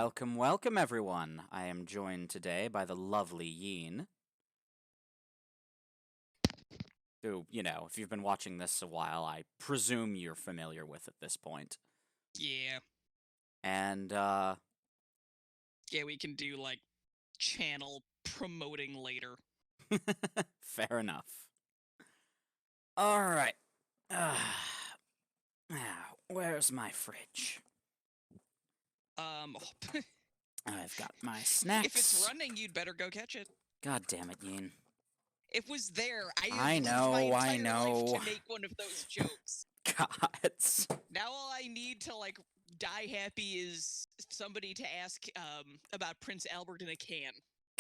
Welcome, welcome, everyone. I am joined today by the lovely Yeen, who, if you've been watching this a while, I presume you're familiar with at this point. Yeah. And, Yeah, we can do, like, channel promoting later. fair enough. Alright. Now, where's my fridge? I've got my snacks. If it's running, you'd better go catch it. God damn it, Yeen. It was there. I I have lived my know, I entire life know. to make one of those jokes. God. Now all I need to, like, die happy is somebody to ask, about Prince Albert in a can.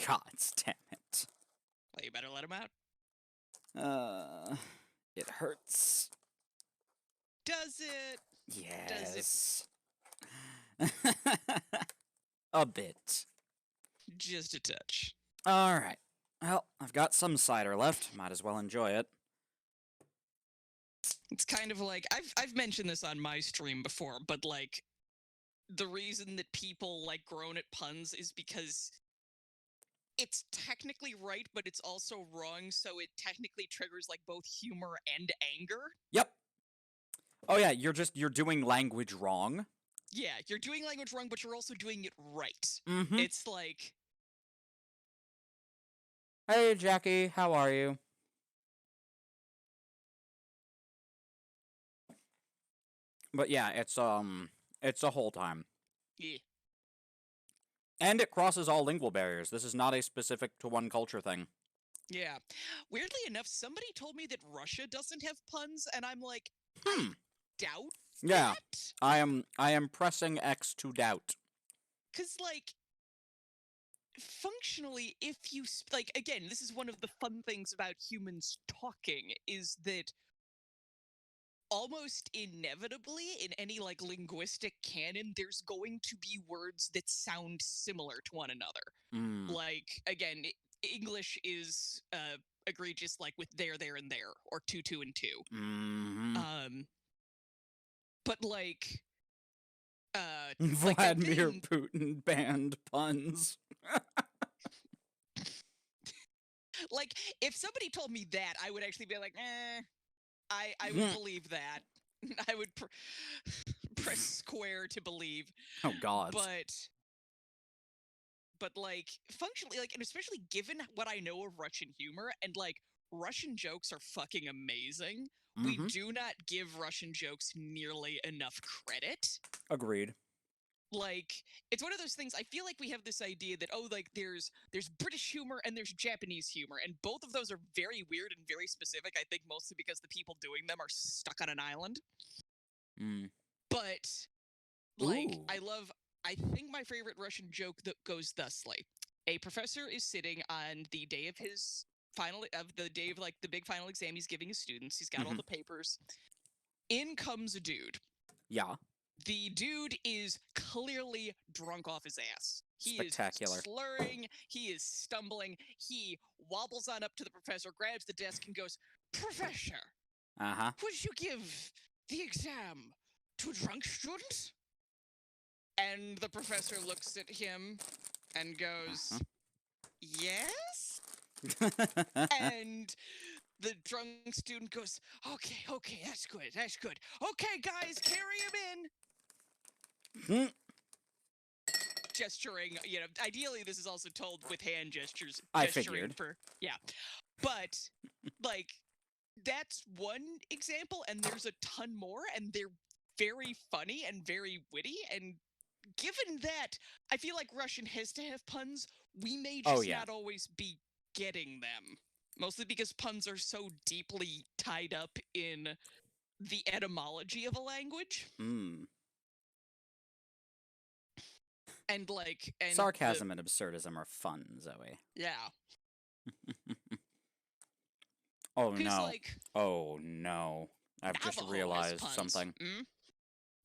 God damn it. Well, you better let him out. It hurts. Does it? Yes. A bit. Just a touch. Alright. Well, I've got some cider left. Might as well enjoy it. It's kind of like I've mentioned this on my stream before, but like the reason that people like groan at puns is because it's technically right, but it's also wrong, so it technically triggers like both humor and anger. Yep. Oh yeah, you're doing language wrong. Yeah, you're doing language wrong, but you're also doing it right. Mm-hmm. It's like, Hey Jackie, how are you? But yeah, it's a whole time. yeah. And it crosses all lingual barriers. This is not a specific to one culture thing. Yeah. Weirdly enough, somebody told me that Russia doesn't have puns, and I'm like, Hmm. I doubt Yeah. that. I am pressing X to doubt. Cause like functionally, if you like, again, this is one of the fun things about humans talking is that almost inevitably in any like linguistic canon there's going to be words that sound similar to one another. Mm. Like again, English is egregious, like with there and there, or two and two. Mm-hmm. But like Vladimir Putin banned puns. like if somebody told me that, I would actually be like, I would believe that. I would press square to believe. Oh God. But like functionally, like, and especially given what I know of Russian humor, and like Russian jokes are fucking amazing. We do not give Russian jokes nearly enough credit. Agreed. Like it's one of those things. I feel like we have this idea that, oh, like there's British humor and there's Japanese humor, and both of those are very weird and very specific. I think mostly because the people doing them are stuck on an island. But like Ooh. I think my favorite Russian joke that goes thusly: a professor is sitting on the day of his the day of like the big final exam he's giving his students. He's got all the papers. In comes a dude. Yeah. The dude is clearly drunk off his ass. He Spectacular. is slurring, he is stumbling, he wobbles on up to the professor, grabs the desk, and goes, "Professor, would you give the exam to drunk students?" And the professor looks at him and goes, "Yes?" And the drunk student goes, okay, that's good. Okay, guys, carry him in. Gesturing, ideally this is also told with hand gestures. I gesturing figured. yeah. But, like, that's one example, and there's a ton more, and they're very funny and very witty, and given that, I feel like Russian has to have puns, we may just not always be getting them. Mostly because puns are so deeply tied up in the etymology of a language. And like, and sarcasm and absurdism are fun, Zoe. Yeah. Oh no. Like, oh no. I've just realized something.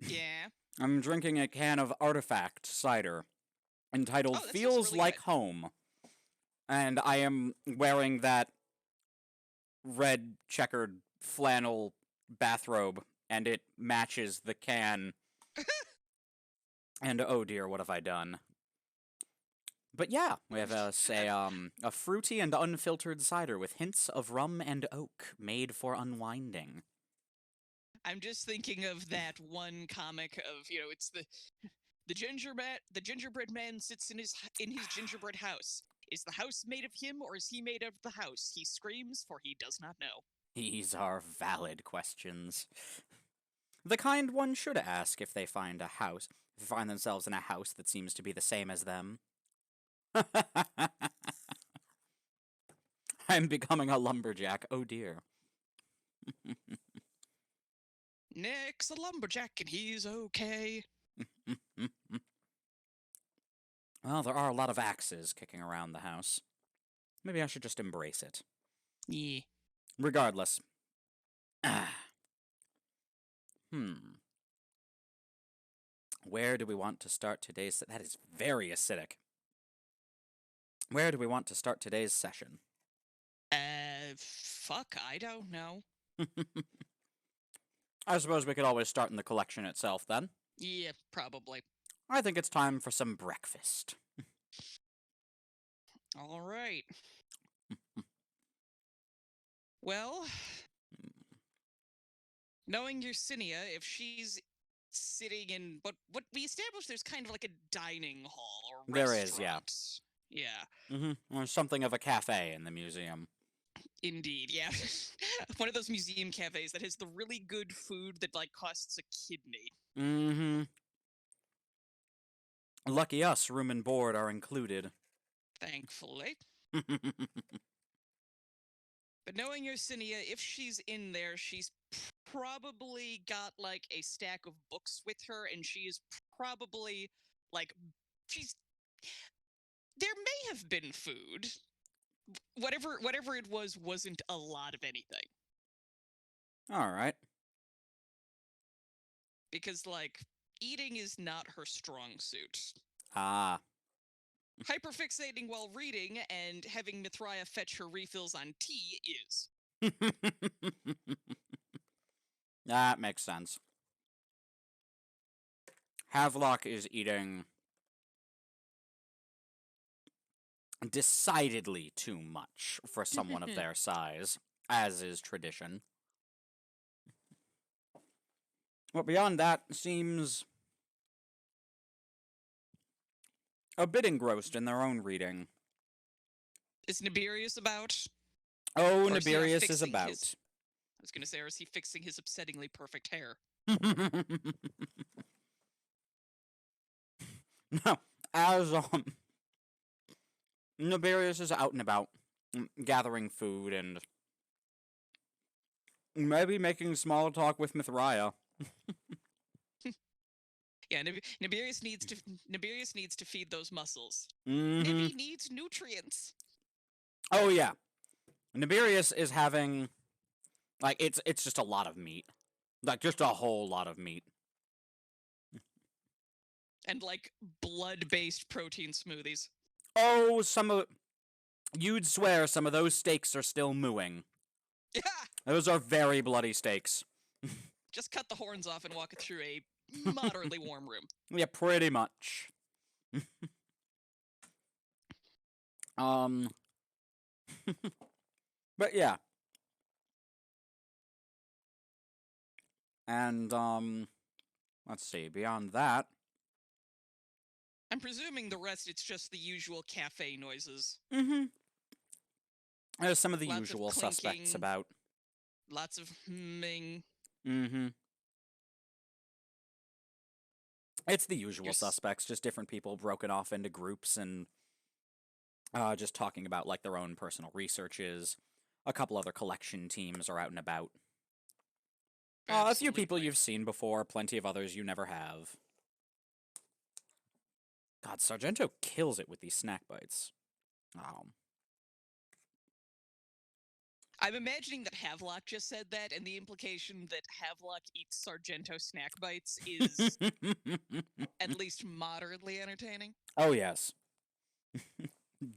Yeah. I'm drinking a can of Artifact cider entitled Feels really Like good. Home. And I am wearing that red checkered flannel bathrobe, and it matches the can And oh dear, what have I done? But yeah, we have a fruity and unfiltered cider with hints of rum and oak, made for unwinding. I'm just thinking of that one comic of, it's the gingerbread man sits in his gingerbread house. Is the house made of him, or is he made of the house? He screams, for he does not know. These are valid questions. The kind one should ask if they find themselves in a house that seems to be the same as them. I'm becoming a lumberjack, oh dear. Nick's a lumberjack and he's okay. Well, there are a lot of axes kicking around the house. Maybe I should just embrace it. Yeah. Regardless. Where do we want to start today's... That is very acidic. Where do we want to start today's session? Fuck, I don't know. I suppose we could always start in the collection itself, then. Yeah, probably. I think it's time for some breakfast. All right. Well, knowing Yersinia, if she's sitting in what we established, there's kind of like a dining hall or there restaurant. Is, yeah. Yeah. There's something of a cafe in the museum. Indeed, yeah. One of those museum cafes that has the really good food that, like, costs a kidney. Lucky us, room and board are included. Thankfully. But knowing Yersinia, if she's in there, she's probably got, like, a stack of books with her, and she is probably, like, there may have been food. Whatever it was, wasn't a lot of anything. Alright. Because, like, eating is not her strong suit. Ah. Hyperfixating while reading and having Mithraia fetch her refills on tea is. That makes sense. Havelock is eating decidedly too much for someone of their size, as is tradition. But beyond that, seems a bit engrossed in their own reading. Is Nebulous about? Oh, Nebulous is about. I was gonna say, or is he fixing his upsettingly perfect hair? No, as Nebulous is out and about, gathering food and maybe making small talk with Mithraia. Yeah, Nebulous needs to feed those muscles. Nebby needs nutrients. Oh yeah, Nebulous is having, like, it's just a lot of meat, like just a whole lot of meat, and like blood-based protein smoothies. Oh, you'd swear some of those steaks are still mooing. Yeah. Those are very bloody steaks. Just cut the horns off and walk it through a moderately warm room. Yeah, pretty much. But yeah. And, let's see, beyond that... I'm presuming the rest, it's just the usual cafe noises. There's some of the usual suspects about. Lots of humming. It's the usual suspects, just different people broken off into groups and just talking about, like, their own personal researches. A couple other collection teams are out and about. A few people you've seen before, plenty of others you never have. God, Sargento kills it with these snack bites. I'm imagining that Havelock just said that, and the implication that Havelock eats Sargento snack bites is at least moderately entertaining. Oh, yes.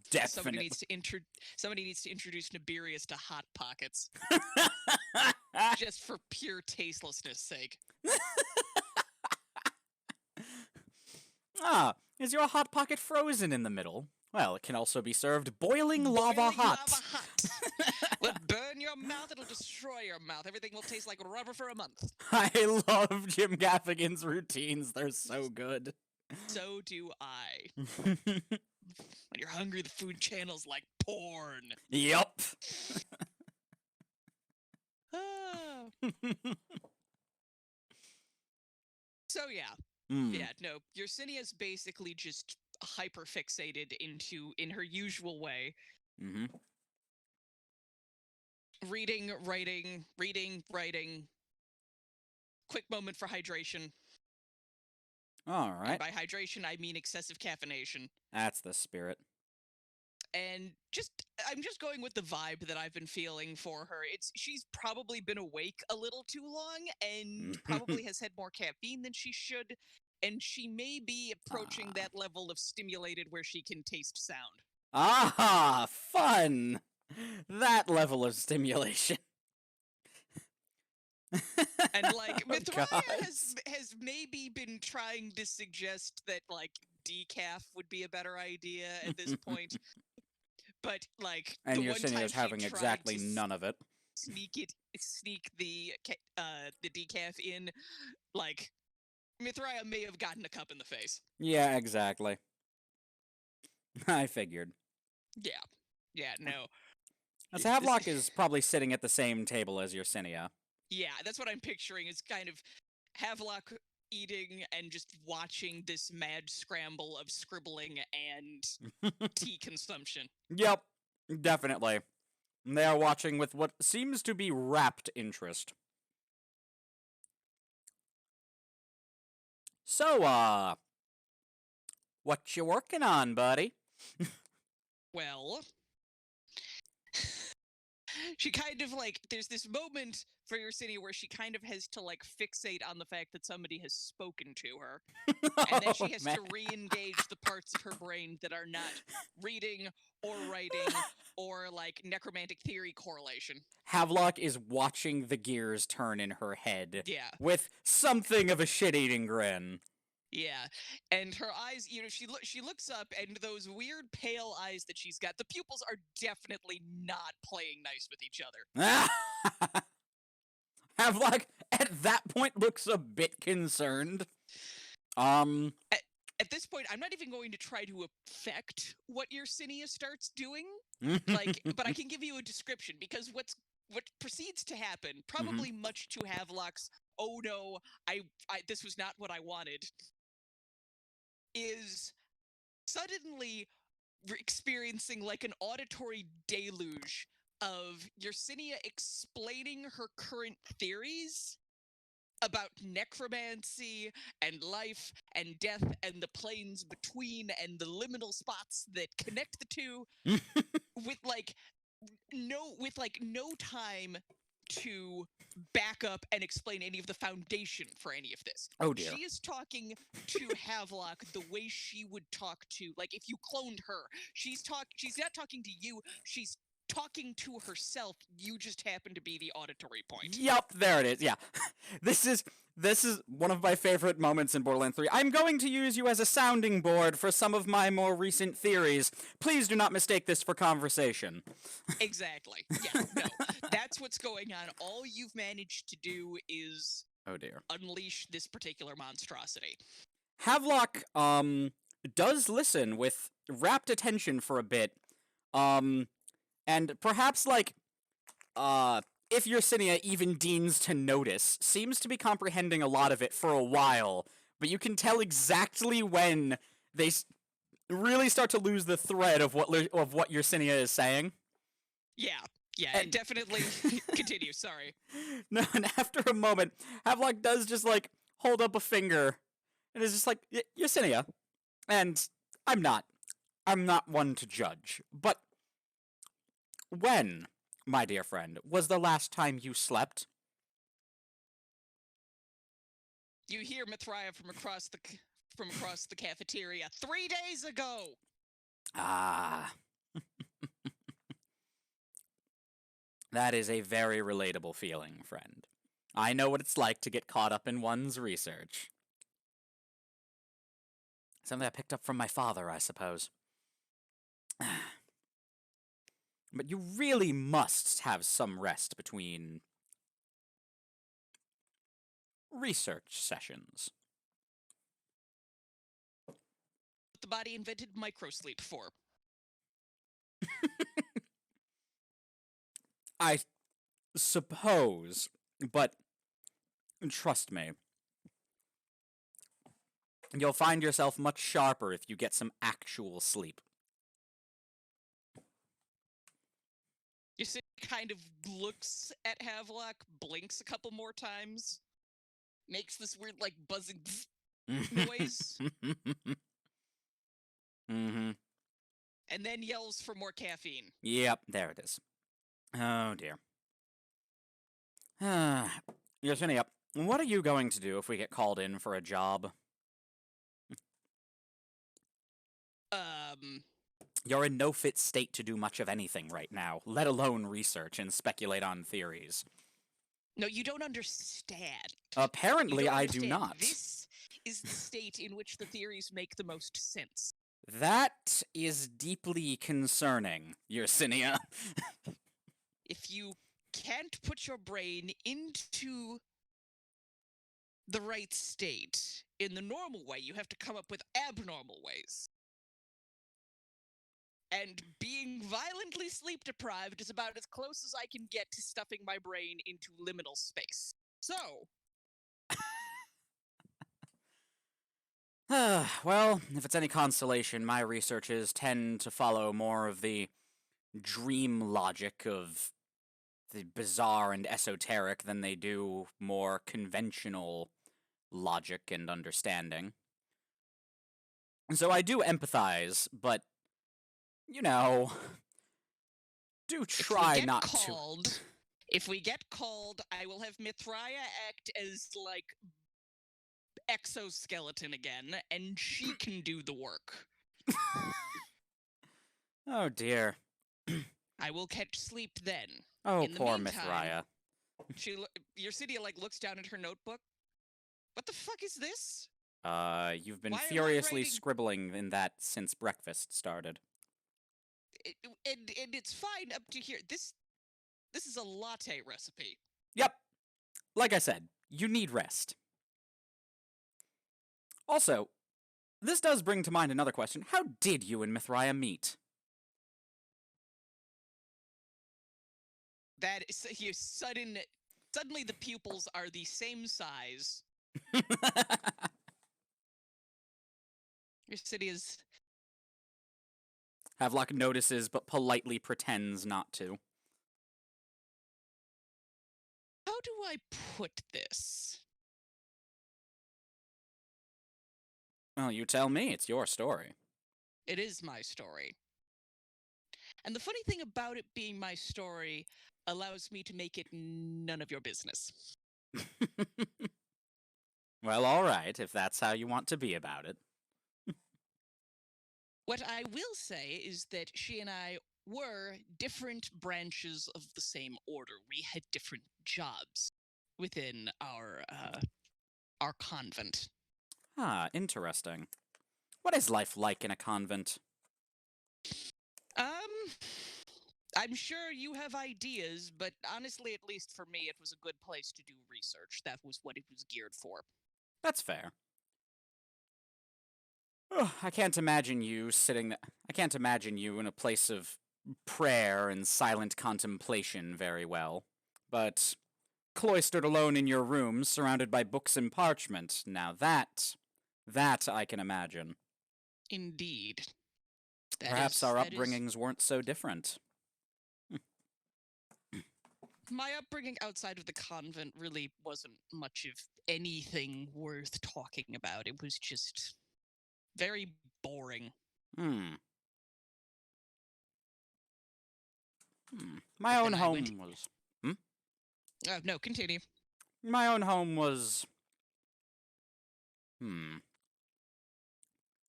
Definitely. Somebody needs to introduce Nebulous to Hot Pockets. Just for pure tastelessness' sake. Ah, is your Hot Pocket frozen in the middle? Well, it can also be served boiling lava hot. Will burn your mouth, it'll destroy your mouth. Everything will taste like rubber for a month. I love Jim Gaffigan's routines. They're so good. So do I. When you're hungry, the food channel's like porn. Yup. So yeah. Yeah, no, Yersenia's basically just hyper-fixated in her usual way. Reading, writing. Quick moment for hydration. All right. And by hydration, I mean excessive caffeination. That's the spirit. And I'm just going with the vibe that I've been feeling for her. She's probably been awake a little too long and probably has had more caffeine than she should, and she may be approaching that level of stimulated where she can taste sound. Ah, fun! That level of stimulation. And like Mithraea has maybe been trying to suggest that like decaf would be a better idea at this point. But like, and the one time is having exactly none of it. Sneak the decaf in, like Mithraea may have gotten a cup in the face. Yeah, exactly. I figured. Yeah, no. So Havelock is probably sitting at the same table as Yersinia. Yeah, that's what I'm picturing, is kind of Havelock eating and just watching this mad scramble of scribbling and tea consumption. Yep, definitely. They are watching with what seems to be rapt interest. So, what you working on, buddy? Well, she kind of like, there's this moment for Yersinia where she kind of has to like fixate on the fact that somebody has spoken to her. And then she has to re-engage the parts of her brain that are not reading or writing or like necromantic theory correlation. Havelock is watching the gears turn in her head. Yeah. With something of a shit-eating grin. Yeah, and her eyes, she looks up, and those weird pale eyes that she's got, the pupils are definitely not playing nice with each other. Havelock, at that point, looks a bit concerned. At this point, I'm not even going to try to affect what Yersinia starts doing, but I can give you a description, because what proceeds to happen, probably much to Havelock's, oh no, this was not what I wanted, is suddenly experiencing like an auditory deluge of Yersinia explaining her current theories about necromancy and life and death and the planes between and the liminal spots that connect the two with no time to back up and explain any of the foundation for any of this. Oh dear. She is talking to Havelock the way she would talk to, like, if you cloned her. She's not talking to you, she's talking to herself. You just happen to be the auditory point. Yup, there it is. Yeah. This is one of my favorite moments in Borderlands 3. I'm going to use you as a sounding board for some of my more recent theories. Please do not mistake this for conversation. Exactly. Yeah, no. That's what's going on. All you've managed to do is unleash this particular monstrosity. Havelock does listen with rapt attention for a bit. And perhaps, like, if Yersinia even deigns to notice, seems to be comprehending a lot of it for a while, but you can tell exactly when they really start to lose the thread of what Yersinia is saying. Yeah, and definitely continue, sorry. No, and after a moment, Havelock does just, like, hold up a finger, and is just like, Yersinia, and I'm not one to judge, but when, my dear friend, was the last time you slept? You hear Mithraea from across the cafeteria. 3 days ago! Ah. That is a very relatable feeling, friend. I know what it's like to get caught up in one's research. Something I picked up from my father, I suppose. But you really must have some rest between research sessions. The body invented microsleep for. I suppose, but trust me, you'll find yourself much sharper if you get some actual sleep. Yasini kind of looks at Havelock, blinks a couple more times, makes this weird, like, buzzing noise. Mm-hmm. And then yells for more caffeine. Yep, there it is. Oh, dear. Yesenia, what are you going to do if we get called in for a job? You're in no fit state to do much of anything right now, let alone research and speculate on theories. No, you don't understand. Apparently, I do not. This is the state in which the theories make the most sense. That is deeply concerning, Yersinia. If you can't put your brain into the right state in the normal way, you have to come up with abnormal ways. And being violently sleep deprived is about as close as I can get to stuffing my brain into liminal space. So. Well, if it's any consolation, my researches tend to follow more of the dream logic of the bizarre and esoteric than they do more conventional logic and understanding. So I do empathize, but, you know, do try not to. If we get called, I will have Mithraia act as, like, exoskeleton again, and she can do the work. Oh, dear. I will catch sleep then. Oh, poor Mithraia. Yersinia, like, looks down at her notebook. What the fuck is this? You've been furiously scribbling in that since breakfast started. And it's fine up to here. This is a latte recipe. Yep. Like I said, you need rest. Also, this does bring to mind another question. How did you and Mithraia meet? That is, suddenly the pupils are the same size. Your city is... Havelock notices, but politely pretends not to. How do I put this? Well, you tell me. It's your story. It is my story. And the funny thing about it being my story allows me to make it none of your business. Well, all right, if that's how you want to be about it. What I will say is that she and I were different branches of the same order. We had different jobs within our convent. Ah, interesting. What is life like in a convent? I'm sure you have ideas, but honestly, at least for me, it was a good place to do research. That was what it was geared for. That's fair. Oh, I can't imagine you in a place of prayer and silent contemplation very well. But cloistered alone in your room, surrounded by books and parchment, now that I can imagine. Indeed. Perhaps our upbringings weren't so different. My upbringing outside of the convent really wasn't much of anything worth talking about. It was just very boring. My own home was... No, continue. My own home was...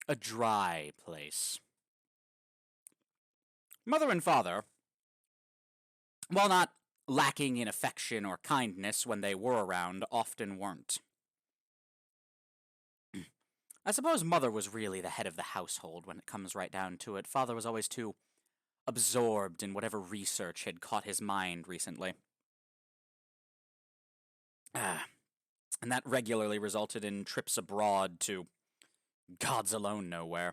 a dry place. Mother and father, while not lacking in affection or kindness when they were around, often weren't. I suppose Mother was really the head of the household when it comes right down to it. Father was always too absorbed in whatever research had caught his mind recently. And that regularly resulted in trips abroad to gods alone know where.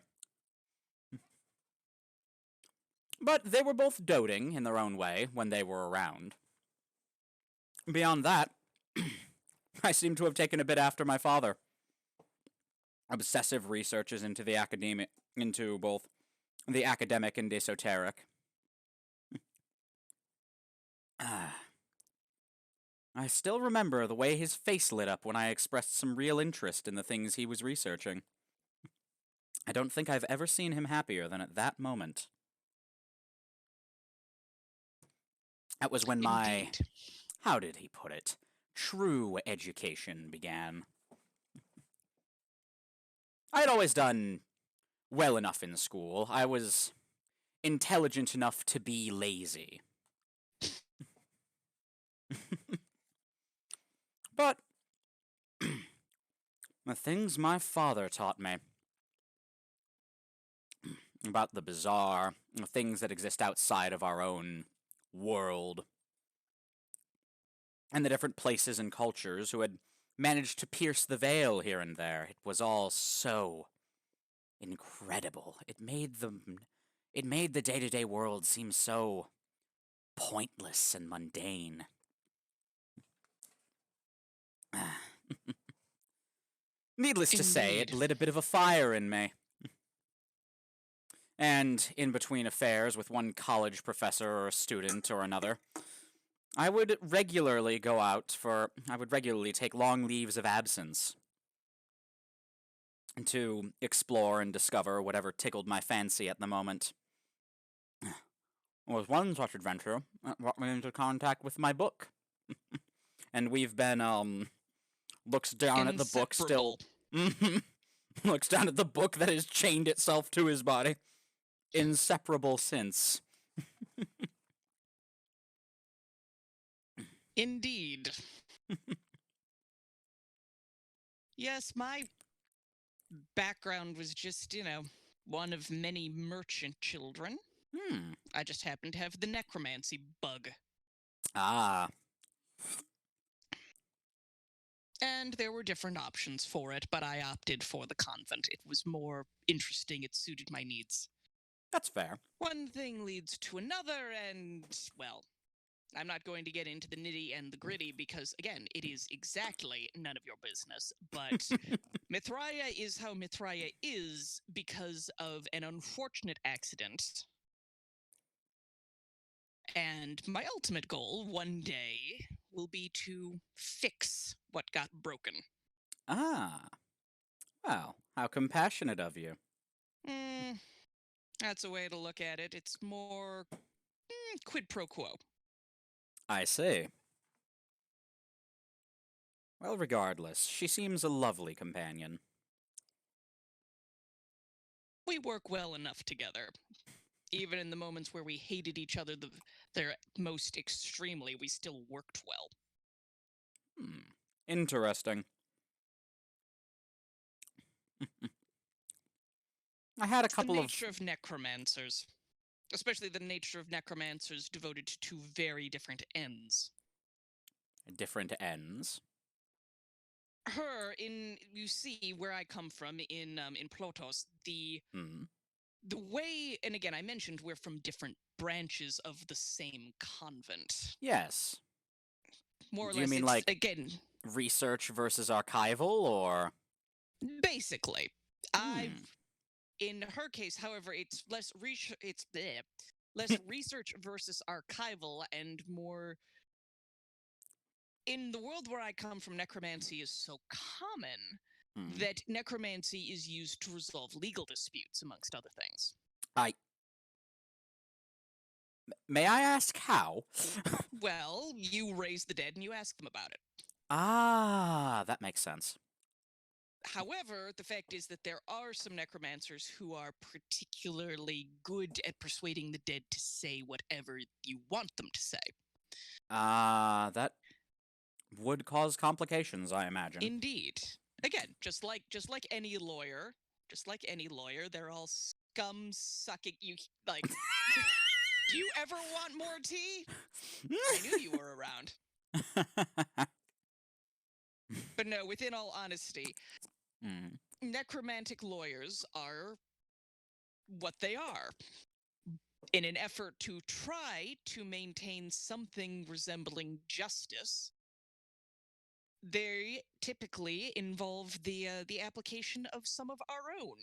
But they were both doting in their own way when they were around. Beyond that, I seem to have taken a bit after my father. Obsessive researches into both the academic and esoteric. I still remember the way his face lit up when I expressed some real interest in the things he was researching. I don't think I've ever seen him happier than at that moment. That was when my, how did he put it, true education began. I had always done well enough in school. I was intelligent enough to be lazy. But the things my father taught me about the bizarre, the things that exist outside of our own world, and the different places and cultures who had managed to pierce the veil here and there, it was all so incredible. It made the day-to-day world seem so pointless and mundane. Needless to say, it lit a bit of a fire in me. And in between affairs with one college professor or student or another, I would regularly take long leaves of absence to explore and discover whatever tickled my fancy at the moment. Was one such adventure that brought me into contact with my book. And we've been, looks down at the book still. Looks down at the book that has chained itself to his body. Inseparable since. Indeed. Yes, my background was just, one of many merchant children. I just happened to have the necromancy bug. Ah. And there were different options for it, but I opted for the convent. It was more interesting, it suited my needs. That's fair. One thing leads to another, and, well, I'm not going to get into the nitty and the gritty because, again, it is exactly none of your business. But Mithraia is how Mithraia is because of an unfortunate accident. And my ultimate goal one day will be to fix what got broken. Ah. Well, how compassionate of you. That's a way to look at it. It's more quid pro quo. I see. Well, regardless, she seems a lovely companion. We work well enough together. Even in the moments where we hated each other the most extremely, we still worked well. Interesting. I had a couple the nature of necromancers. Especially the nature of necromancers devoted to two very different ends. Different ends? You see where I come from in Plotos, the way, and again, I mentioned we're from different branches of the same convent. Yes. More or less. Do you mean like again research versus archival, or basically? In her case, however, it's less less research versus archival and more. In the world where I come from, necromancy is so common that necromancy is used to resolve legal disputes, amongst other things. May I ask how? Well, you raise the dead and you ask them about it. Ah, that makes sense. However, the fact is that there are some necromancers who are particularly good at persuading the dead to say whatever you want them to say. That would cause complications, I imagine. Indeed. Again, just like any lawyer, they're all scum sucking. You like. Do you ever want more tea? I knew you were around. But no, within all honesty, necromantic lawyers are what they are. In an effort to try to maintain something resembling justice, they typically involve the application of some of our own.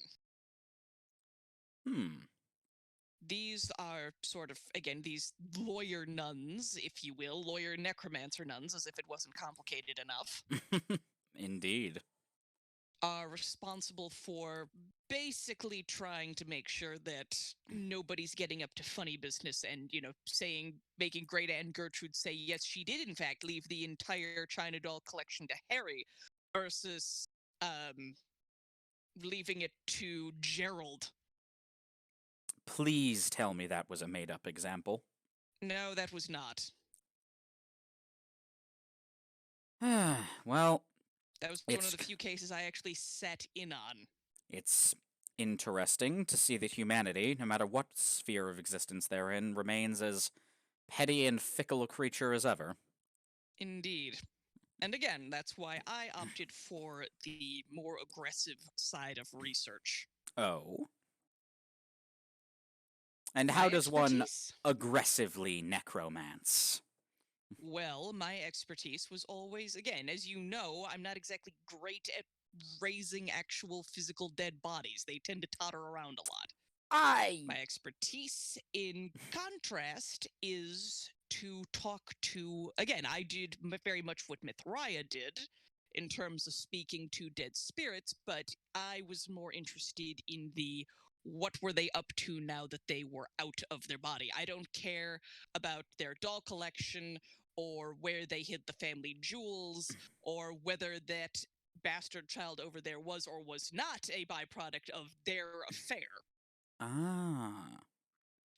These are sort of, again, these lawyer nuns, if you will, lawyer necromancer nuns, as if it wasn't complicated enough. Indeed. Are responsible for basically trying to make sure that nobody's getting up to funny business and, making Great Aunt Gertrude say, yes, she did in fact leave the entire China doll collection to Harry, versus leaving it to Gerald. Please tell me that was a made-up example. No, that was not. Well, that was one of the few cases I actually sat in on. It's interesting to see that humanity, no matter what sphere of existence they're in, remains as petty and fickle a creature as ever. Indeed. And again, that's why I opted for the more aggressive side of research. Oh? And how does one aggressively necromance? Well, my expertise was always, again, as you know, I'm not exactly great at raising actual physical dead bodies. They tend to totter around a lot. My expertise, in contrast, is to talk to, again, I did very much what Mithraya did in terms of speaking to dead spirits, but I was more interested in the what were they up to now that they were out of their body. I don't care about their doll collection or where they hid the family jewels or whether that bastard child over there was or was not a byproduct of their affair.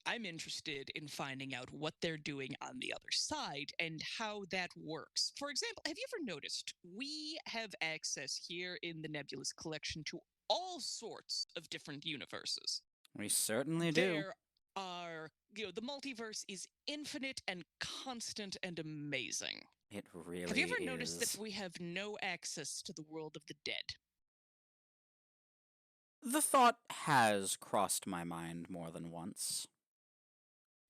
I'm interested in finding out what they're doing on the other side and how that works. For example, have you ever noticed we have access here in the Nebulous Collection to all sorts of different universes? We certainly do. There are, the multiverse is infinite and constant and amazing. It really is. Have you ever noticed that we have no access to the world of the dead? The thought has crossed my mind more than once.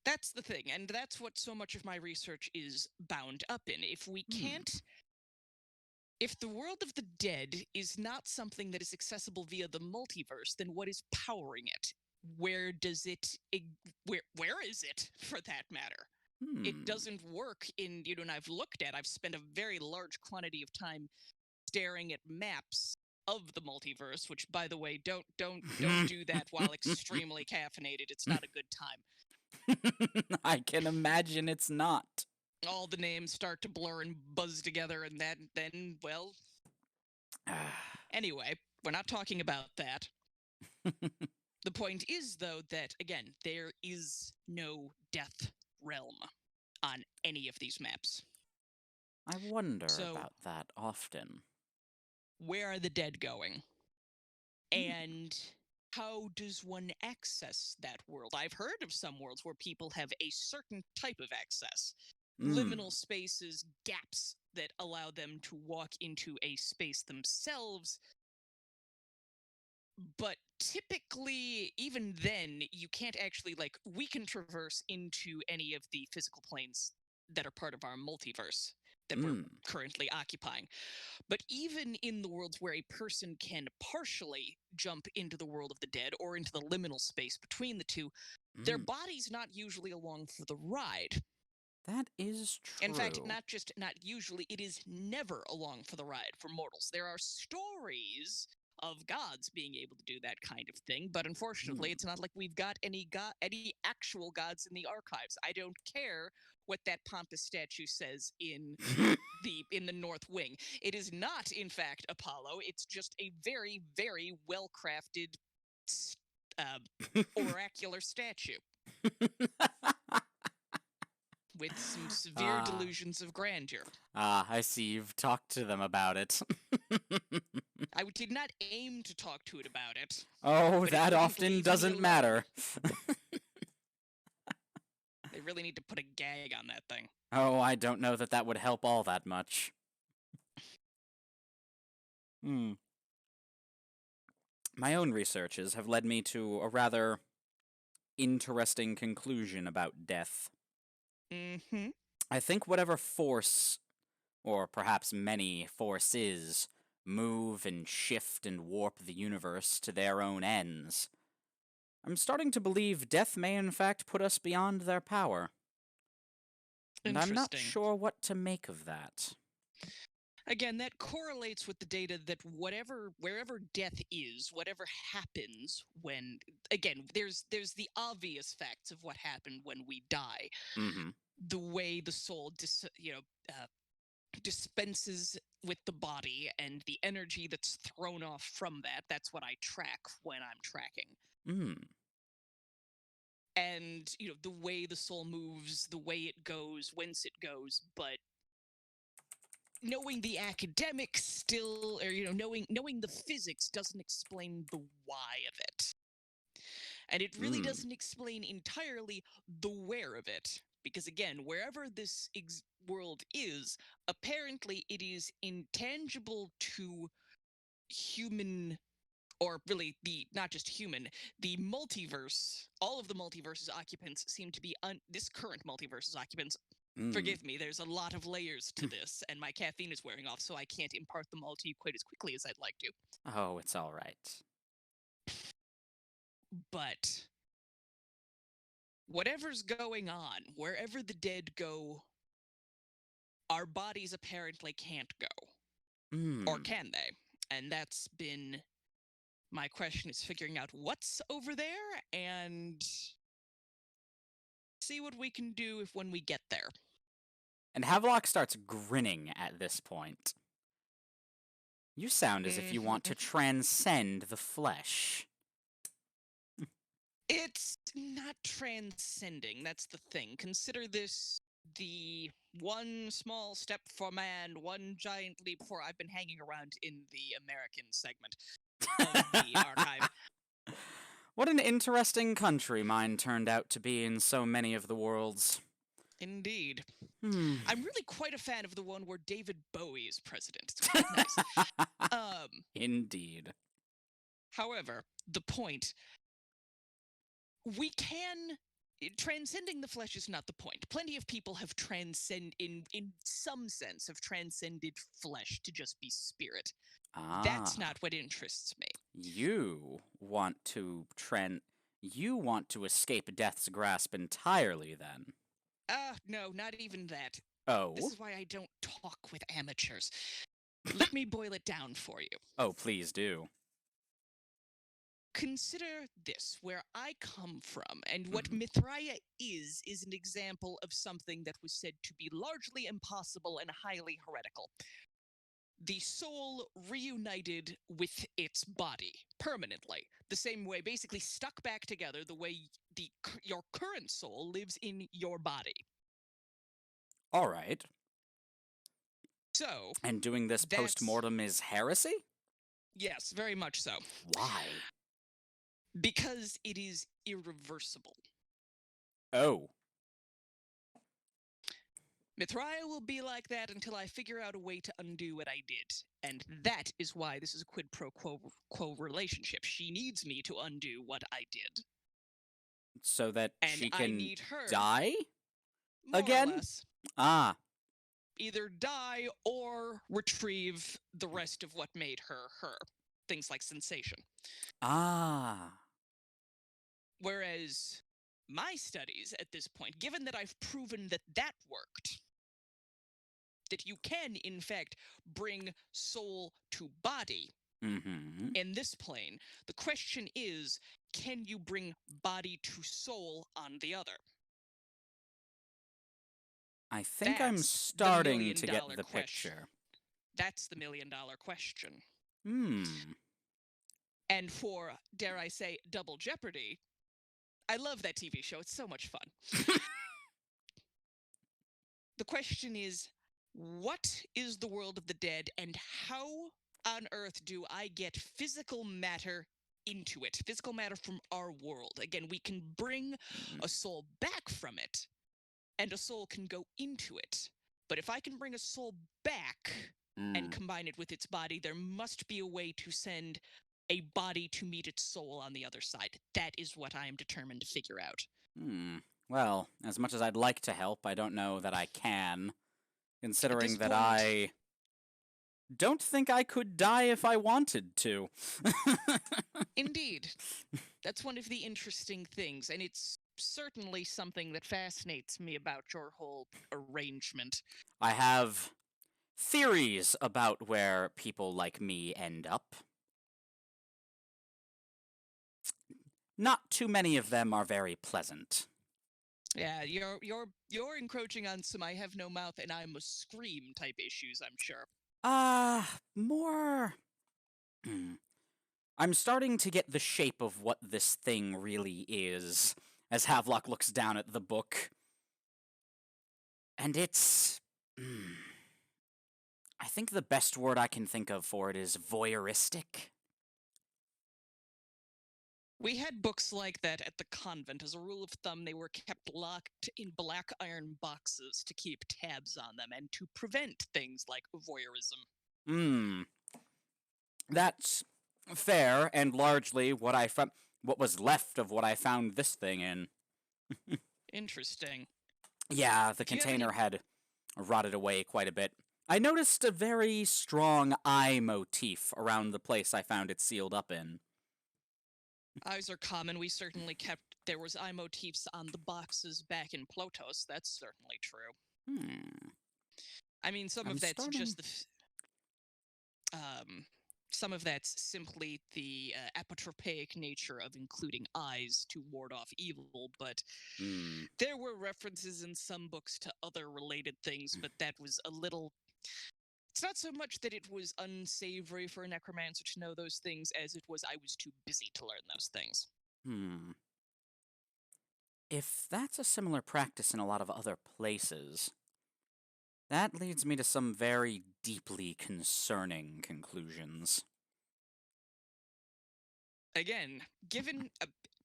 That's the thing, and that's what so much of my research is bound up in. If we can't... If the world of the dead is not something that is accessible via the multiverse, then what is powering it? Where does it... Where is it, for that matter? It doesn't work in... and I've spent a very large quantity of time staring at maps of the multiverse, which, by the way, don't do that while extremely caffeinated. It's not a good time. I can imagine it's not. All the names start to blur and buzz together, and then, well... Anyway, we're not talking about that. The point is, though, that, again, there is no death realm on any of these maps. I wonder about that often. Where are the dead going? And how does one access that world? I've heard of some worlds where people have a certain type of access. Liminal spaces, gaps that allow them to walk into a space themselves. But typically, even then, you can't actually, we can traverse into any of the physical planes that are part of our multiverse that we're currently occupying. But even in the worlds where a person can partially jump into the world of the dead or into the liminal space between the two, their body's not usually along for the ride. That is true. In fact, not usually, it is never along for the ride for mortals. There are stories of gods being able to do that kind of thing, but unfortunately, it's not like we've got any actual gods in the archives. I don't care what that pompous statue says in the North Wing. It is not, in fact, Apollo. It's just a very, very well-crafted oracular statue. with some severe delusions of grandeur. I see you've talked to them about it. I did not aim to talk to it about it. Oh, that often doesn't matter. They really need to put a gag on that thing. Oh, I don't know that that would help all that much. My own researches have led me to a rather interesting conclusion about death. Mm-hmm. I think whatever force, or perhaps many forces, move and shift and warp the universe to their own ends, I'm starting to believe death may in fact put us beyond their power. And I'm not sure what to make of that. Again, that correlates with the data that wherever death is, whatever happens when, again, there's the obvious facts of what happened when we die. Mm-hmm. The way the soul dispenses with the body and the energy that's thrown off from that's what I track when I'm tracking. And, the way the soul moves, the way it goes, whence it goes, but knowing the academics still, or knowing the physics doesn't explain the why of it. And it really doesn't explain entirely the where of it. Because again, wherever this world is, apparently it is intangible to human, or really not just human, the multiverse. All of the multiverse's occupants seem to be this current multiverse's occupants. Forgive me, there's a lot of layers to this, and my caffeine is wearing off, so I can't impart them all to you quite as quickly as I'd like to. Oh, it's all right. But whatever's going on, wherever the dead go, our bodies apparently can't go. Or can they? And that's been my question, is figuring out what's over there and see what we can do when we get there. And Havelock starts grinning at this point. You sound as if you want to transcend the flesh. It's not transcending, that's the thing. Consider this the one small step for man, one giant leap for... I've been hanging around in the American segment of the archive. What an interesting country mine turned out to be in so many of the worlds. Indeed. I'm really quite a fan of the one where David Bowie is president. It's quite nice. Indeed. However, the point... we can... transcending the flesh is not the point. Plenty of people have in some sense, have transcended flesh to just be spirit. That's not what interests me. You want to escape death's grasp entirely, then? No, not even that. Oh? This is why I don't talk with amateurs. Let me boil it down for you. Oh, please do. Consider this, where I come from, and what Mithraea is an example of something that was said to be largely impossible and highly heretical. The soul reunited with its body, permanently. The same way, basically stuck back together, the way your current soul lives in your body. All right. So... and doing this post-mortem is heresy? Yes, very much so. Why? Because it is irreversible. Oh. Mithraea will be like that until I figure out a way to undo what I did. And that is why this is a quid pro quo relationship. She needs me to undo what I did. So that she can I need her die? More again? Or less. Either die or retrieve the rest of what made her her. Things like sensation. Whereas my studies at this point, given that I've proven that worked, that you can, in fact, bring soul to body in this plane, the question is, can you bring body to soul on the other? I think I'm starting to get the picture. That's the $1 million question. And for, dare I say, Double Jeopardy, I love that TV show. It's so much fun. The question is, what is the world of the dead, and how on earth do I get physical matter into it? Physical matter from our world. Again, we can bring a soul back from it, and a soul can go into it. But if I can bring a soul back and combine it with its body, there must be a way to send a body to meet its soul on the other side. That is what I am determined to figure out. Well, as much as I'd like to help, I don't know that I can, At this considering that point, I don't think I could die if I wanted to. indeed, that's one of the interesting things, and it's certainly something that fascinates me about your whole arrangement. I have theories about where people like me end up. Not too many of them are very pleasant. Yeah, you're encroaching on some I have no mouth and I must scream type issues, I'm sure. More. I'm starting to get the shape of what this thing really is, as Havelock looks down at the book. And it's. I think the best word I can think of for it is voyeuristic. We had books like that at the convent. As a rule of thumb, they were kept locked in black iron boxes to keep tabs on them and to prevent things like voyeurism. That's fair, and largely what what was left of what I found this thing in. Interesting. Yeah, the container had rotted away quite a bit. I noticed a very strong eye motif around the place I found it sealed up in. Eyes are common. We certainly kept. There was eye motifs on the boxes back in Plotos. That's certainly true. I mean, some of that's just the. Some of that's simply the apotropaic nature of including eyes to ward off evil, but there were references in some books to other related things, but that was a little. It's not so much that it was unsavory for a necromancer to know those things as it was I was too busy to learn those things. If that's a similar practice in a lot of other places, that leads me to some very deeply concerning conclusions. Again, given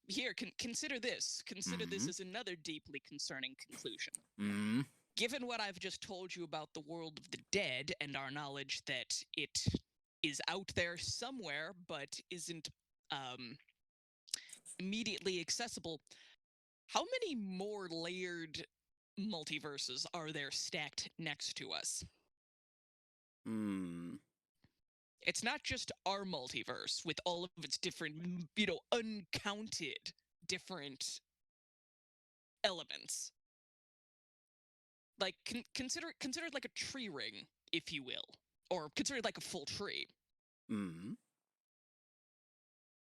here, consider this. Consider this as another deeply concerning conclusion. Given what I've just told you about the world of the dead and our knowledge that it is out there somewhere but isn't immediately accessible, how many more layered multiverses are there stacked next to us? It's not just our multiverse with all of its different, uncounted different elements. Like, consider it like a tree ring, if you will, or consider it like a full tree.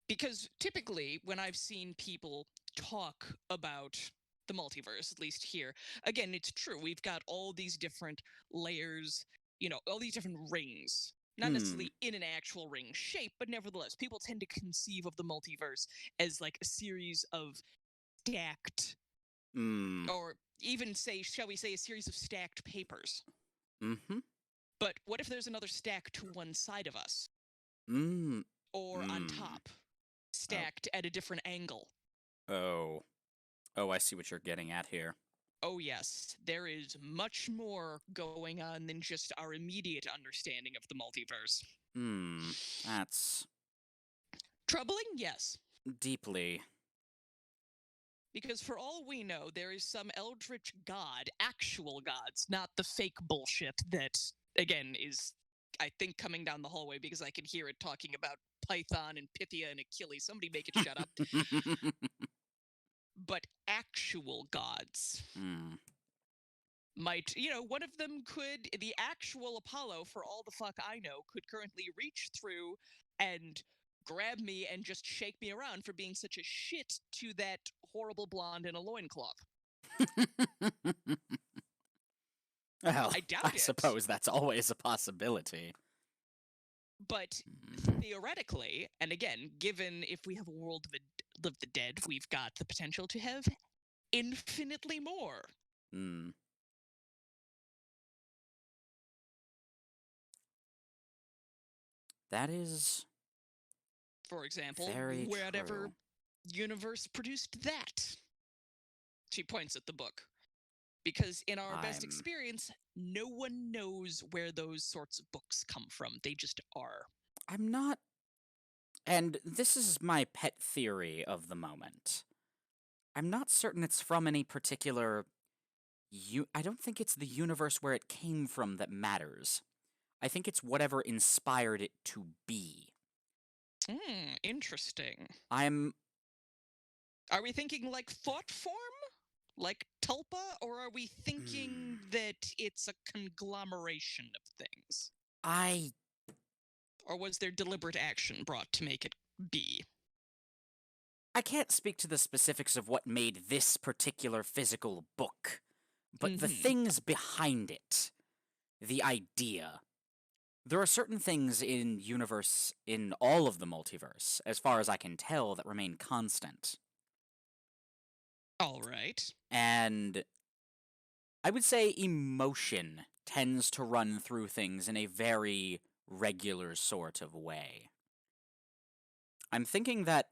Because typically, when I've seen people talk about the multiverse, at least here, again, it's true. We've got all these different layers, all these different rings. Not necessarily in an actual ring shape, but nevertheless, people tend to conceive of the multiverse as like a series of stacked, or even shall we say, a series of stacked papers. But what if there's another stack to one side of us? Or on top, stacked at a different angle? Oh, I see what you're getting at here. Oh yes, there is much more going on than just our immediate understanding of the multiverse. That's troubling, yes. Deeply. Because for all we know, there is some eldritch god, actual gods, not the fake bullshit that, again, is, I think, coming down the hallway because I can hear it talking about Python and Pythia and Achilles. Somebody make it shut up. But actual gods. Might, one of them could, the actual Apollo, for all the fuck I know, could currently reach through and grab me and just shake me around for being such a shit to that horrible blonde in a loincloth. Well, I suppose that's always a possibility. But theoretically, and again, given if we have a world of the dead, we've got the potential to have infinitely more. That is For example, very whatever true. universe produced that. She points at the book. Because in our best experience, no one knows where those sorts of books come from. They just are. I'm not... And this is my pet theory of the moment. I'm not certain it's from any particular... I don't think it's the universe where it came from that matters. I think it's whatever inspired it to be. Interesting. Are we thinking like thought form? Like tulpa? Or are we thinking that it's a conglomeration of things? Or was there deliberate action brought to make it be? I can't speak to the specifics of what made this particular physical book, but the things behind it, the idea. There are certain things in all of the multiverse, as far as I can tell, that remain constant. All right. And I would say emotion tends to run through things in a very regular sort of way. I'm thinking that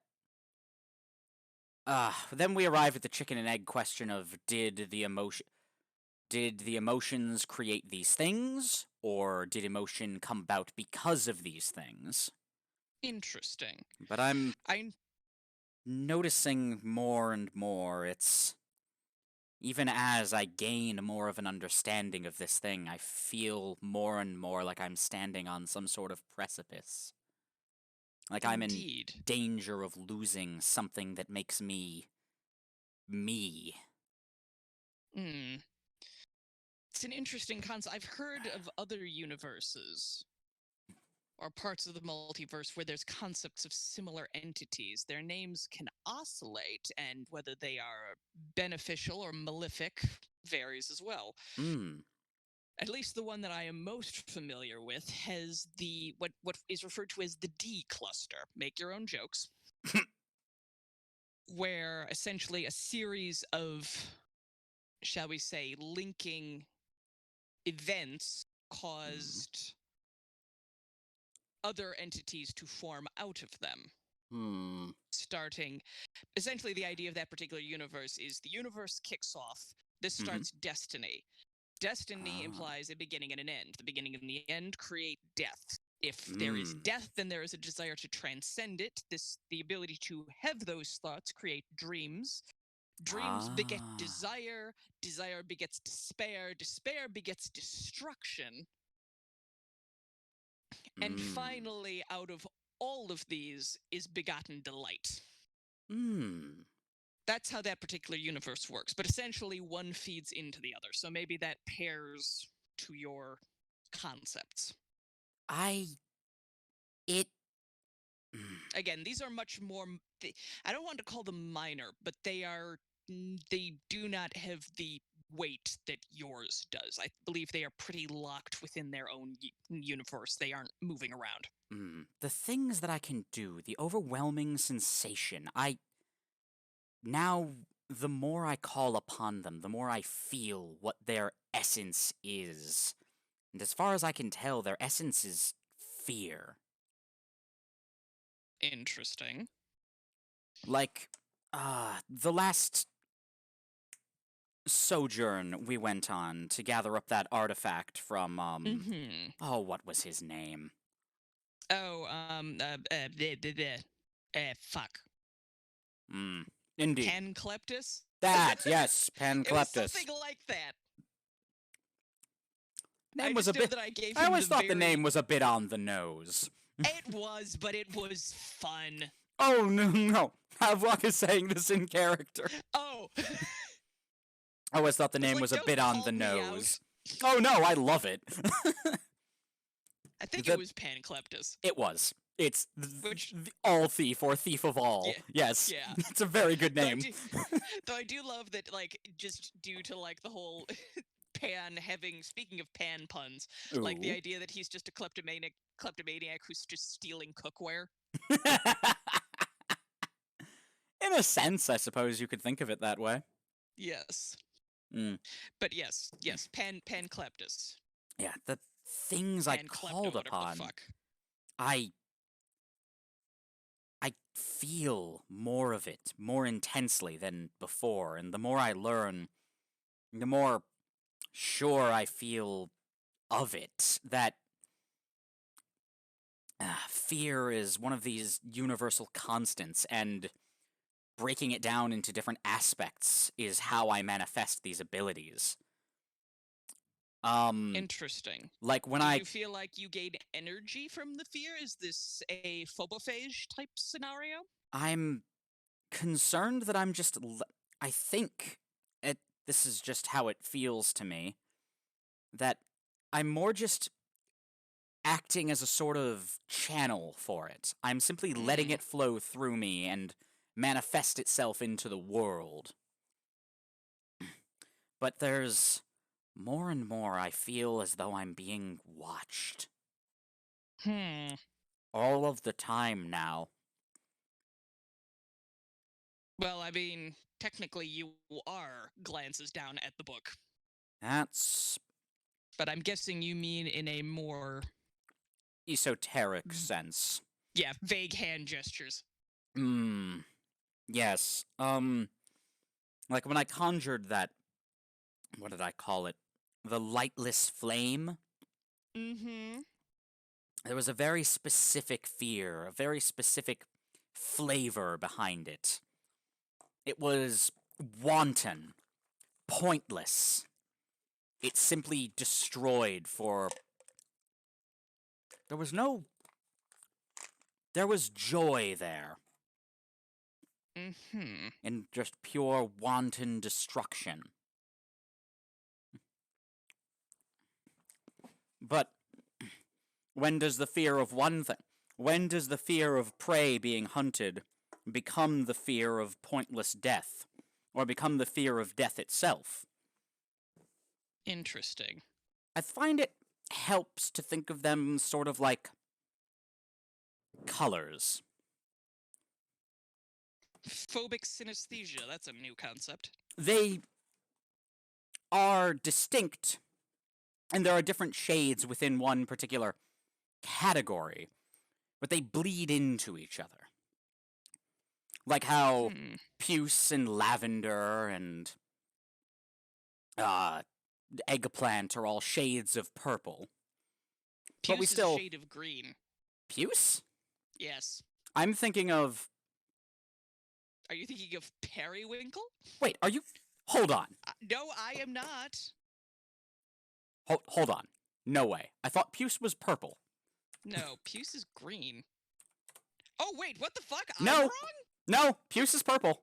then we arrive at the chicken and egg question of did the emotions create these things, or did emotion come about because of these things? Interesting. But I'm noticing more and more, it's... Even as I gain more of an understanding of this thing, I feel more and more like I'm standing on some sort of precipice. Like I'm in danger of losing something that makes me... me. It's an interesting concept. I've heard of other universes or parts of the multiverse where there's concepts of similar entities. Their names can oscillate, and whether they are beneficial or malefic varies as well. At least the one that I am most familiar with has the what is referred to as the D cluster. Make your own jokes. Where essentially a series of, shall we say, linking events caused other entities to form out of them. Starting, essentially the idea of that particular universe is the universe kicks off. This starts destiny. Destiny implies a beginning and an end. The beginning and the end create death. If there is death, then there is a desire to transcend it. The ability to have those thoughts create dreams. Dreams beget desire. Desire begets despair. Despair begets destruction. And finally, out of all of these is begotten delight. That's how that particular universe works. But essentially, one feeds into the other. So maybe that pairs to your concepts. Again, these are much more... I don't want to call them minor, but they do not have the weight that yours does. I believe they are pretty locked within their own universe. They aren't moving around. The things that I can do, the overwhelming sensation, now, the more I call upon them, the more I feel what their essence is. And as far as I can tell, their essence is fear. Interesting. Like, the last sojourn we went on to gather up that artifact from, what was his name? Fuck. Indeed. Pankleptus? That, yes, Pankleptus. It was something like that. Name was a bit... I always thought the name was a bit on the nose. It was, but it was fun. Oh, no. Havlock is saying this in character. Oh. I always thought the name was a bit on the nose. Oh, no, I love it. I think it was Pankleptus. It was. It's all thief, or thief of all. Yeah. Yes. Yeah. It's a very good name. Though I do love that, like, just due to, like, the whole Pan having, speaking of Pan puns, like the idea that he's just a kleptomaniac who's just stealing cookware. In a sense, I suppose you could think of it that way. Yes. But yes, Pankleptus. Yeah, the things I called upon. I feel more of it more intensely than before, and the more I learn, the more sure I feel of it. That fear is one of these universal constants, and breaking it down into different aspects is how I manifest these abilities. Interesting. Like when Do you feel like you gain energy from the fear? Is this a phobophage type scenario? I'm concerned that I'm just. I think this is just how it feels to me. That I'm more just acting as a sort of channel for it. I'm simply letting it flow through me and manifest itself into the world. But there's more and more I feel as though I'm being watched. All of the time now. Well, I mean, technically you are glances down at the book. That's... But I'm guessing you mean in a more... esoteric sense. Yeah, vague hand gestures. Yes. Like when I conjured that... what did I call it? The lightless flame? There was a very specific fear, a very specific flavor behind it. It was wanton, pointless. It simply destroyed for... There was joy there. In just pure wanton destruction. But when does the fear of when does the fear of prey being hunted become the fear of pointless death? Or become the fear of death itself? Interesting. I find it helps to think of them sort of like colors. Phobic synesthesia, that's a new concept. They are distinct, and there are different shades within one particular category, but they bleed into each other. Like how puce and lavender and eggplant are all shades of purple. Puce but we still... is a shade of green. Puce? Yes. I'm thinking of... Are you thinking of periwinkle? Wait, are you... Hold on. No, I am not. Hold on. No way. I thought puce was purple. No, puce is green. Oh, wait, what the fuck? No. I'm wrong? No, puce is purple.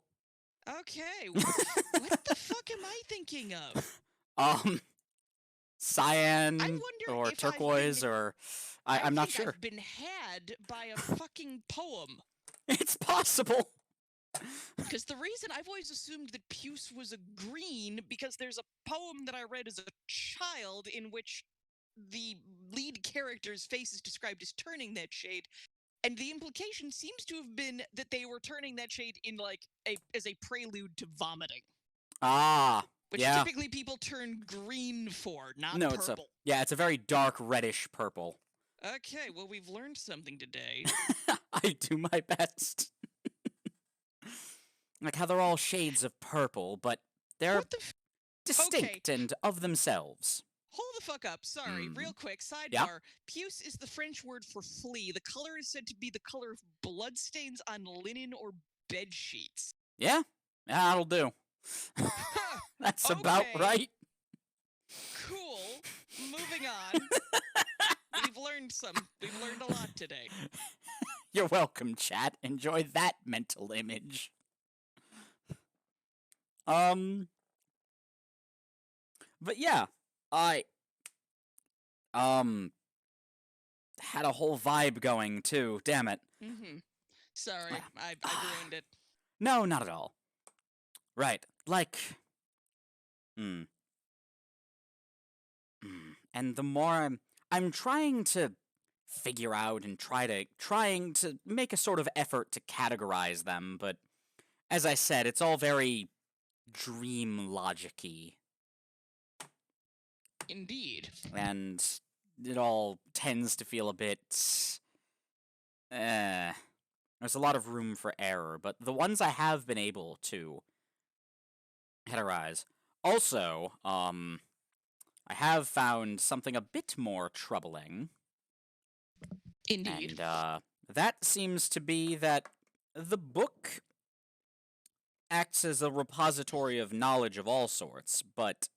Okay, what the fuck am I thinking of? Cyan or turquoise or... I'm not sure. I've been had by a fucking poem. It's possible. Because the reason I've always assumed that puce was a green, because there's a poem that I read as a child in which the lead character's face is described as turning that shade, and the implication seems to have been that they were turning that shade in as a prelude to vomiting. Which typically people turn green for, not purple. It's a very dark reddish purple. Okay, well, we've learned something today. I do my best. Like how they're all shades of purple, but they're distinct and of themselves. Hold the fuck up. Sorry, real quick, sidebar. Yeah? Puce is the French word for flea. The color is said to be the color of bloodstains on linen or bed sheets. Yeah? That'll do. That's about right. Cool. Moving on. We've learned a lot today. You're welcome, chat. Enjoy that mental image. But yeah, I had a whole vibe going too. Damn it. Sorry, I ruined it. No, not at all. Right, like, and the more I'm trying to figure out and trying to make a sort of effort to categorize them, but as I said, it's all very dream logic-y. Indeed. And it all tends to feel a bit there's a lot of room for error, but the ones I have been able to categorize. Also, I have found something a bit more troubling. Indeed. And that seems to be that the book acts as a repository of knowledge of all sorts, but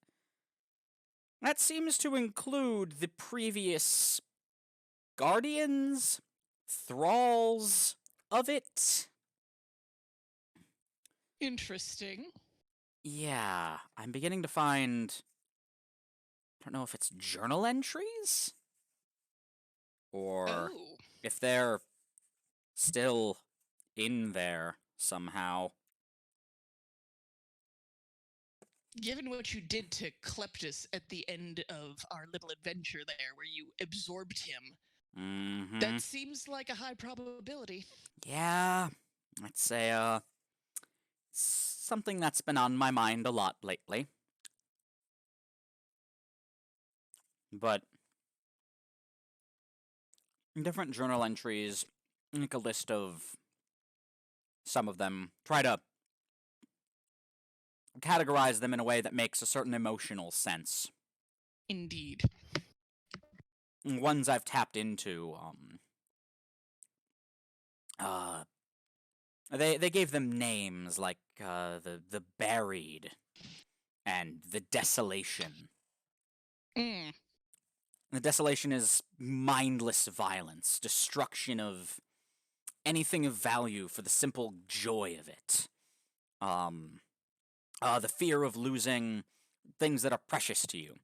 that seems to include the previous guardians, thralls of it. Interesting. Yeah, I'm beginning to find, I don't know if it's journal entries? Or Oh. if they're still in there somehow. Given what you did to Kleptus at the end of our little adventure there, where you absorbed him, that seems like a high probability. Yeah, I'd say, something that's been on my mind a lot lately. But different journal entries, make a list of some of them, try to categorize them in a way that makes a certain emotional sense. Indeed. Ones I've tapped into, they gave them names like the buried and the desolation. The desolation is mindless violence, destruction of anything of value for the simple joy of it. The fear of losing things that are precious to you,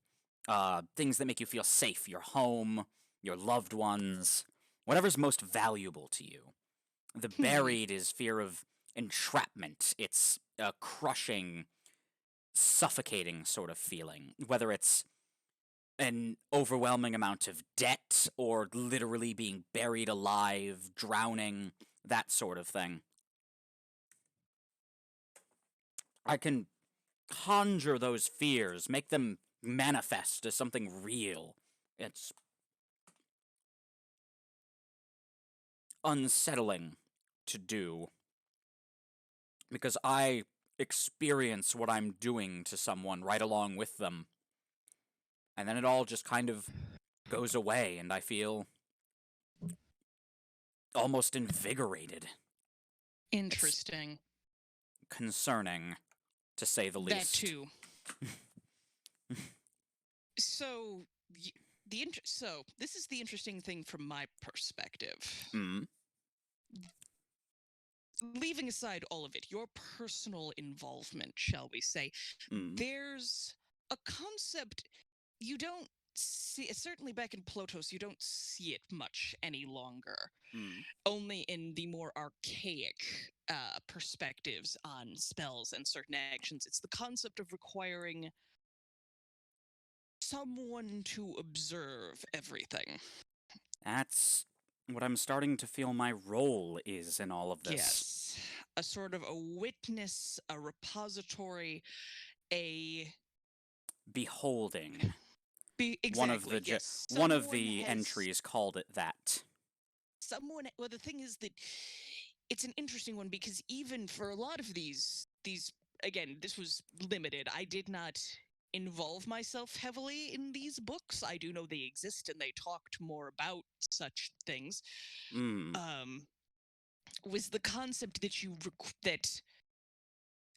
things that make you feel safe, your home, your loved ones, whatever's most valuable to you. The buried is fear of entrapment. It's a crushing, suffocating sort of feeling, whether it's an overwhelming amount of debt or literally being buried alive, drowning, that sort of thing. I can conjure those fears, make them manifest as something real. It's unsettling to do because I experience what I'm doing to someone right along with them. And then it all just kind of goes away, and I feel almost invigorated. Interesting. It's concerning, to say the least. That too. So, this is the interesting thing from my perspective. Leaving aside all of it, your personal involvement, shall we say, there's a concept you don't see, certainly back in Plotos, you don't see it much any longer. Only in the more archaic perspectives on spells and certain actions. It's the concept of requiring someone to observe everything. That's what I'm starting to feel my role is in all of this. Yes. A sort of a witness, a repository, a beholding. Exactly. One of the entries called it that. Well, the thing is that it's an interesting one because even for a lot of these again, this was limited. I did not involve myself heavily in these books. I do know they exist and they talked more about such things. Was the concept that that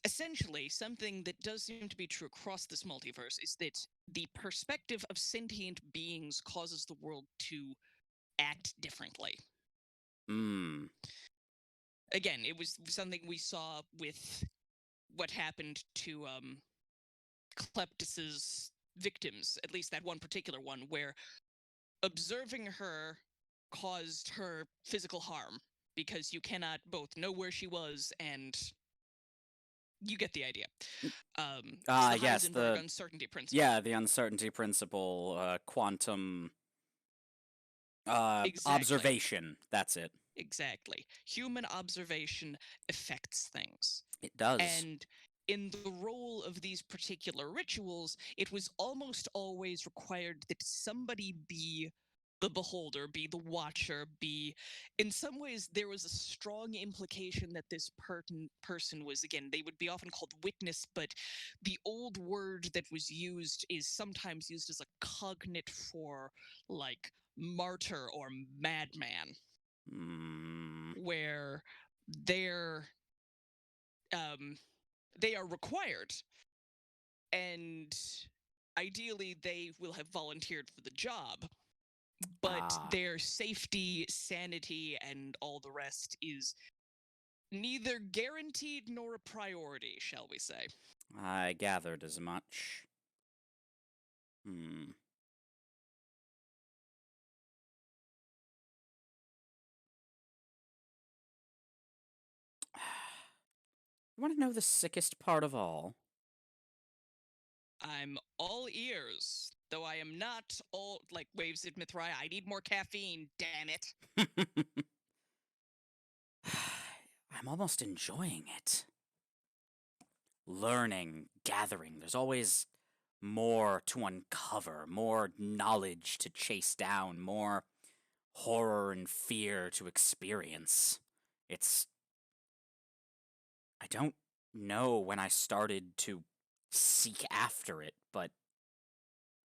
essentially something that does seem to be true across this multiverse is that the perspective of sentient beings causes the world to act differently. Again, it was something we saw with what happened to Kleptus's victims, at least that one particular one, where observing her caused her physical harm because you cannot both know where she was and you get the idea. Yes, the uncertainty principle. Yeah, the uncertainty principle, quantum observation. That's it. Exactly. Human observation affects things. It does. And in the role of these particular rituals, it was almost always required that somebody be the beholder, be the watcher, be... In some ways, there was a strong implication that this person was, again, they would be often called witness, but the old word that was used is sometimes used as a cognate for, like, martyr or madman, where they're they are required, and ideally they will have volunteered for the job, but their safety, sanity, and all the rest is neither guaranteed nor a priority, shall we say. I gathered as much. You want to know the sickest part of all? I'm all ears, though I am not all, like Waves of Mithrai. I need more caffeine, damn it. I'm almost enjoying it. Learning, gathering, there's always more to uncover, more knowledge to chase down, more horror and fear to experience. I don't know when I started to seek after it, but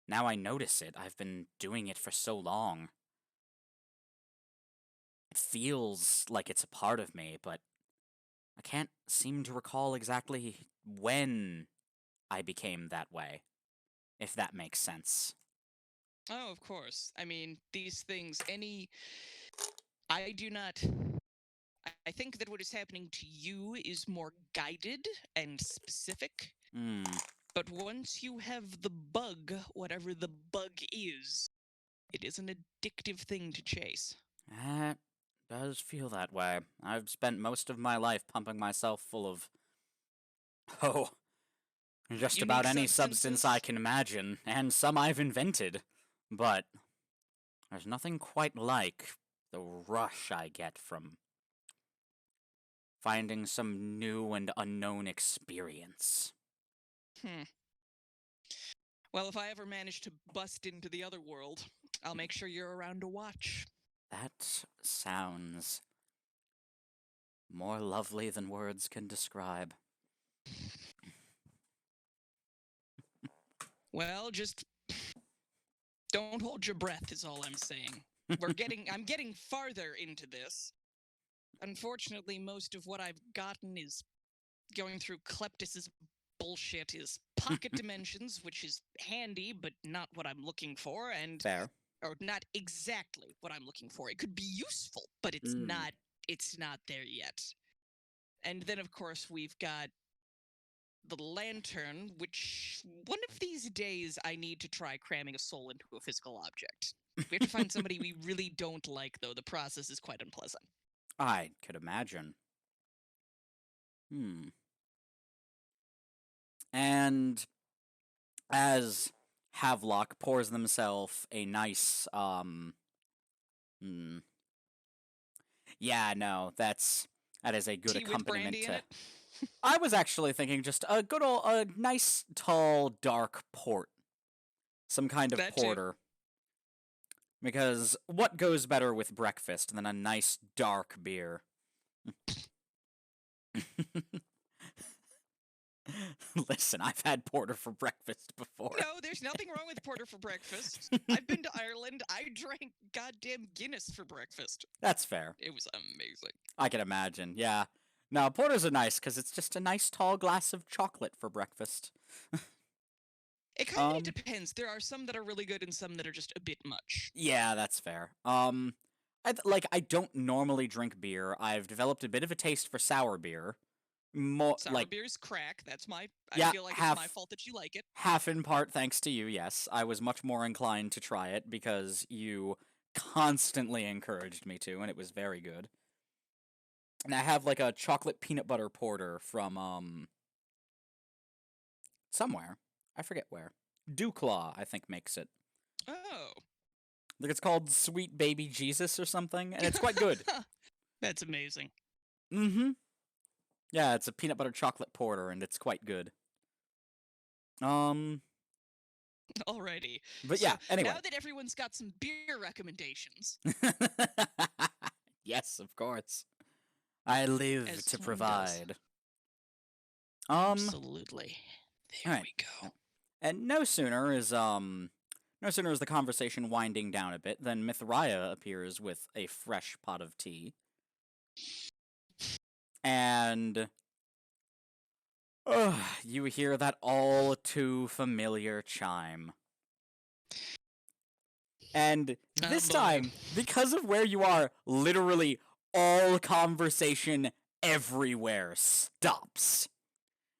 now I notice it. I've been doing it for so long. It feels like it's a part of me, but I can't seem to recall exactly when I became that way, if that makes sense. Oh, of course. I mean, these things, I do not... I think that what is happening to you is more guided and specific. But once you have the bug, whatever the bug is, it is an addictive thing to chase. It does feel that way. I've spent most of my life pumping myself full of, just Unique about any substance I can imagine, and some I've invented. But there's nothing quite like the rush I get from finding some new and unknown experience. Well, if I ever manage to bust into the other world, I'll make sure you're around to watch. That sounds more lovely than words can describe. Well, just don't hold your breath is all I'm saying. I'm getting farther into this. Unfortunately, most of what I've gotten is going through Kleptus's bullshit is pocket dimensions, which is handy, but not what I'm looking for, and Fair. Or not exactly what I'm looking for. It could be useful, but it's not there yet. And then of course we've got the lantern, which one of these days I need to try cramming a soul into a physical object. We have to find somebody we really don't like, though. The process is quite unpleasant. I could imagine. And as Havelock pours themselves a nice, yeah, no, that is a good tea accompaniment with brandy to... in it? I was actually thinking just a good old, a nice, tall, dark port. Some kind of porter. Too. Because what goes better with breakfast than a nice, dark beer? Listen, I've had porter for breakfast before. No, there's nothing wrong with porter for breakfast. I've been to Ireland. I drank goddamn Guinness for breakfast. That's fair. It was amazing. I can imagine, yeah. Now, porters are nice because it's just a nice tall glass of chocolate for breakfast. It kind of depends. There are some that are really good and some that are just a bit much. Yeah, that's fair. I don't normally drink beer. I've developed a bit of a taste for sour beer. Sour beer's crack. That's I feel like it's my fault that you like it. Half in part thanks to you, yes. I was much more inclined to try it because you constantly encouraged me to, and it was very good. And I have like a chocolate peanut butter porter from somewhere. I forget where. Dewclaw, I think, makes it. Oh. I think it's called Sweet Baby Jesus or something, and it's quite good. That's amazing. Yeah, it's a peanut butter chocolate porter, and it's quite good. Alrighty. But So yeah, anyway. now that everyone's got some beer recommendations. Yes, of course. I live As to one provide. does. Absolutely. There right. we go. And no sooner is the conversation winding down a bit than Mithriah appears with a fresh pot of tea. And you hear that all too familiar chime. And this time, because of where you are, literally all conversation everywhere stops.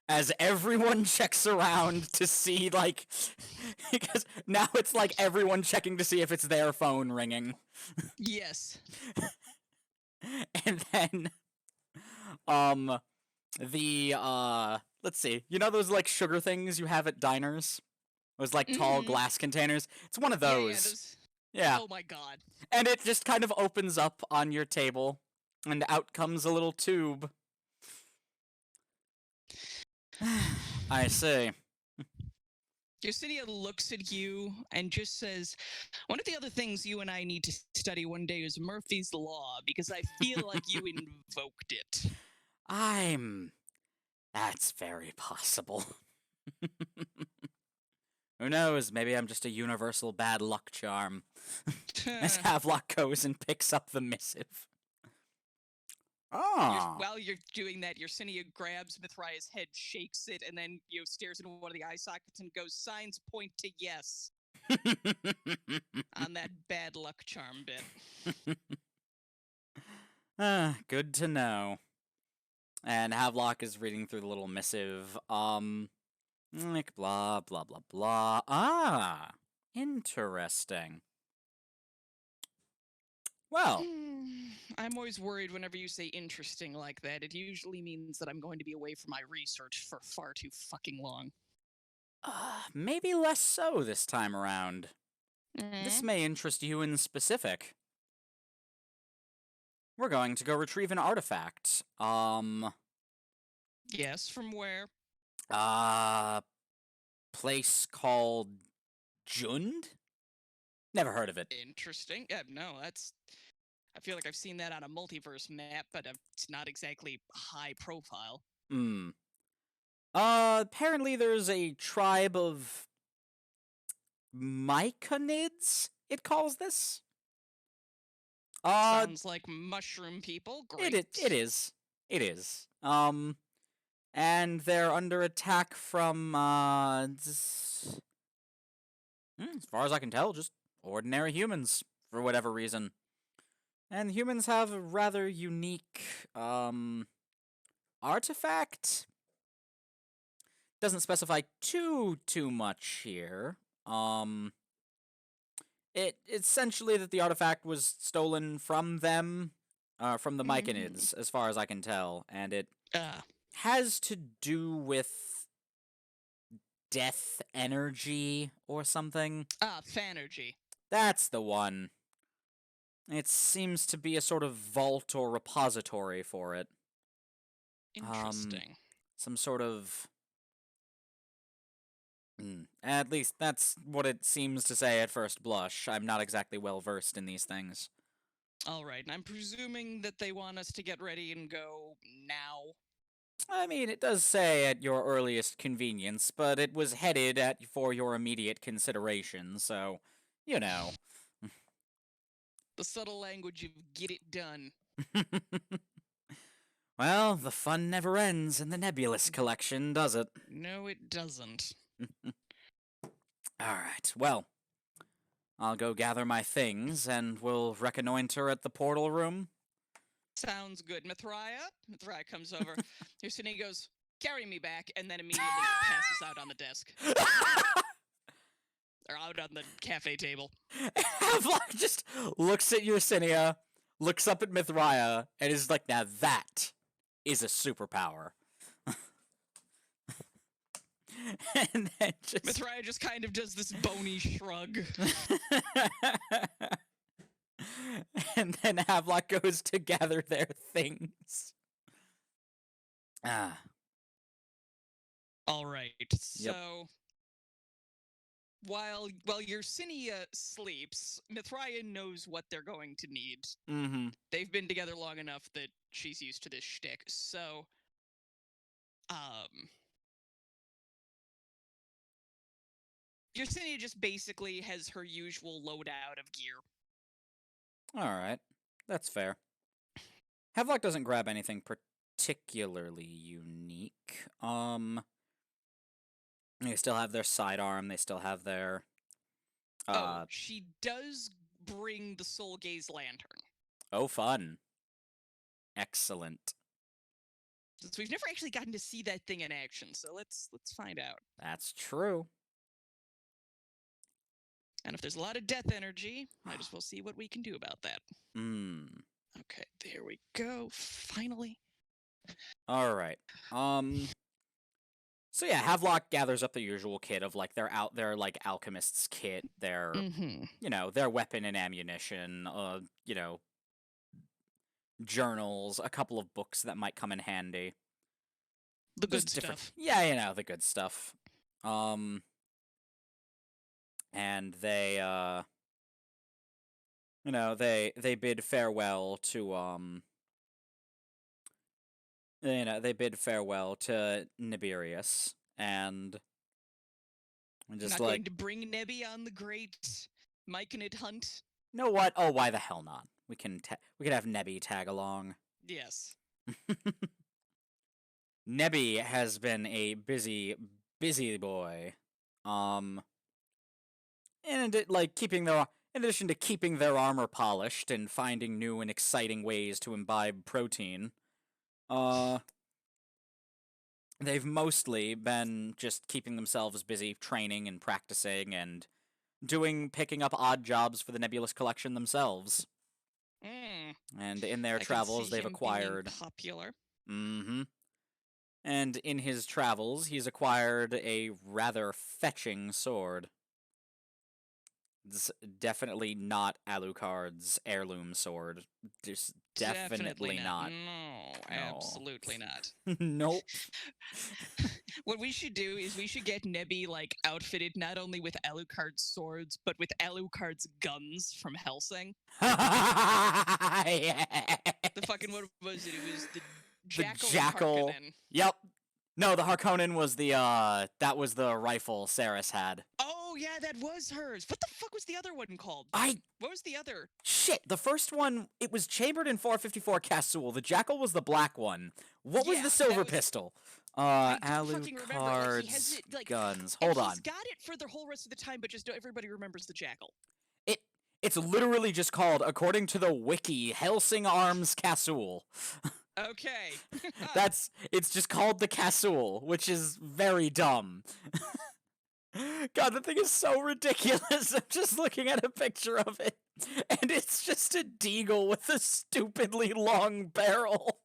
As everyone checks around to see, like, because now it's like everyone checking to see if it's their phone ringing. Yes. And then, let's see, you know those, like, sugar things you have at diners? Those, like, tall glass containers? It's one of those. Yeah. Oh my god. And it just kind of opens up on your table, and out comes a little tube. I see. Yersinia looks at you and just says, one of the other things you and I need to study one day is Murphy's Law, because I feel like you invoked it. That's very possible. Who knows? Maybe I'm just a universal bad luck charm. As Havelock goes and picks up the missive. While you're doing that, Yersinia grabs Mithriah's head, shakes it, and then stares into one of the eye sockets and goes, signs point to yes. On that bad luck charm bit. Good to know. And Havelock is reading through the little missive. Like blah blah blah blah. Interesting. Well, I'm always worried whenever you say interesting like that. It usually means that I'm going to be away from my research for far too fucking long. Maybe less so this time around. This may interest you in specific. We're going to go retrieve an artifact. Yes, from where? Place called Jund? Never heard of it. Interesting. Yeah, no, that's... I feel like I've seen that on a multiverse map, but it's not exactly high profile. Apparently there's a tribe of myconids, it calls this. Sounds like mushroom people. Great. It is. And they're under attack from, as far as I can tell, just ordinary humans, for whatever reason. And humans have a rather unique, artifact. Doesn't specify too much here. It essentially that the artifact was stolen from them, from the myconids, as far as I can tell, and it has to do with death energy or something. Phanergy. That's the one. It seems to be a sort of vault or repository for it. Interesting. Some sort of... At least that's what it seems to say at first blush. I'm not exactly well versed in these things. Alright, and I'm presuming that they want us to get ready and go now. I mean, it does say at your earliest convenience, but it was headed for your immediate consideration, so, you know. The subtle language of get it done. Well, the fun never ends in the Nebulous Collection, does it? No, it doesn't. Alright, well, I'll go gather my things, and we'll reconnoiter at the portal room. Sounds good. Mithriah comes over. Yersinia goes, carry me back, and then immediately passes out on the desk. Or out on the cafe table. Havelock just looks at Yersinia, looks up at Mithriah, and is like, now that is a superpower. And then Mithriah just kind of does this bony shrug. And then Havelock goes to gather their things. Alright, so... while Yersinia sleeps, Mithraean knows what they're going to need. Mm-hmm. They've been together long enough that she's used to this shtick. So, Yersinia just basically has her usual loadout of gear. All right, that's fair. Havelock doesn't grab anything particularly unique. They still have their sidearm. They still have their. She does bring the Soul Gaze lantern. Oh, fun! Excellent. Since we've never actually gotten to see that thing in action, so let's find out. That's true. And if there's a lot of death energy, might as well see what we can do about that. Okay, there we go. Finally. All right. So yeah, Havelock gathers up the usual kit of like their like alchemist's kit, their their weapon and ammunition, journals, a couple of books that might come in handy. The good stuff. Yeah, the good stuff. And they they bid farewell to they bid farewell to Nibirius, and just not going to bring Nebby on the great Myconid hunt. You know what? Oh, why the hell not? We can have Nebby tag along. Yes. Nebby has been a busy boy. And in addition to keeping their armor polished and finding new and exciting ways to imbibe protein, they've mostly been just keeping themselves busy training and practicing and picking up odd jobs for the Nebulous Collection themselves. And in their travels, they've acquired popular. And in his travels, he's acquired a rather fetching sword. It's definitely not Alucard's heirloom sword. Just definitely not. No, absolutely not. Nope. What we should do is we should get Nebby outfitted not only with Alucard's swords, but with Alucard's guns from Hellsing. Yeah. The fucking, what was it? It was the Jackal. Harkonnen. Yep. No, the Harkonnen was that was the rifle Saris had. Oh yeah, that was hers. What the fuck was the other one called? What was the other? Shit, the first one, it was chambered in 454 Casul. The Jackal was the black one. What was the silver pistol? Alucard's guns. Hold on. He's got it for the whole rest of the time, but just everybody remembers the Jackal. It's literally just called, according to the wiki, Hellsing Arms Casul. Okay. It's just called the Casul, which is very dumb. God, the thing is so ridiculous. I'm just looking at a picture of it, and it's just a deagle with a stupidly long barrel.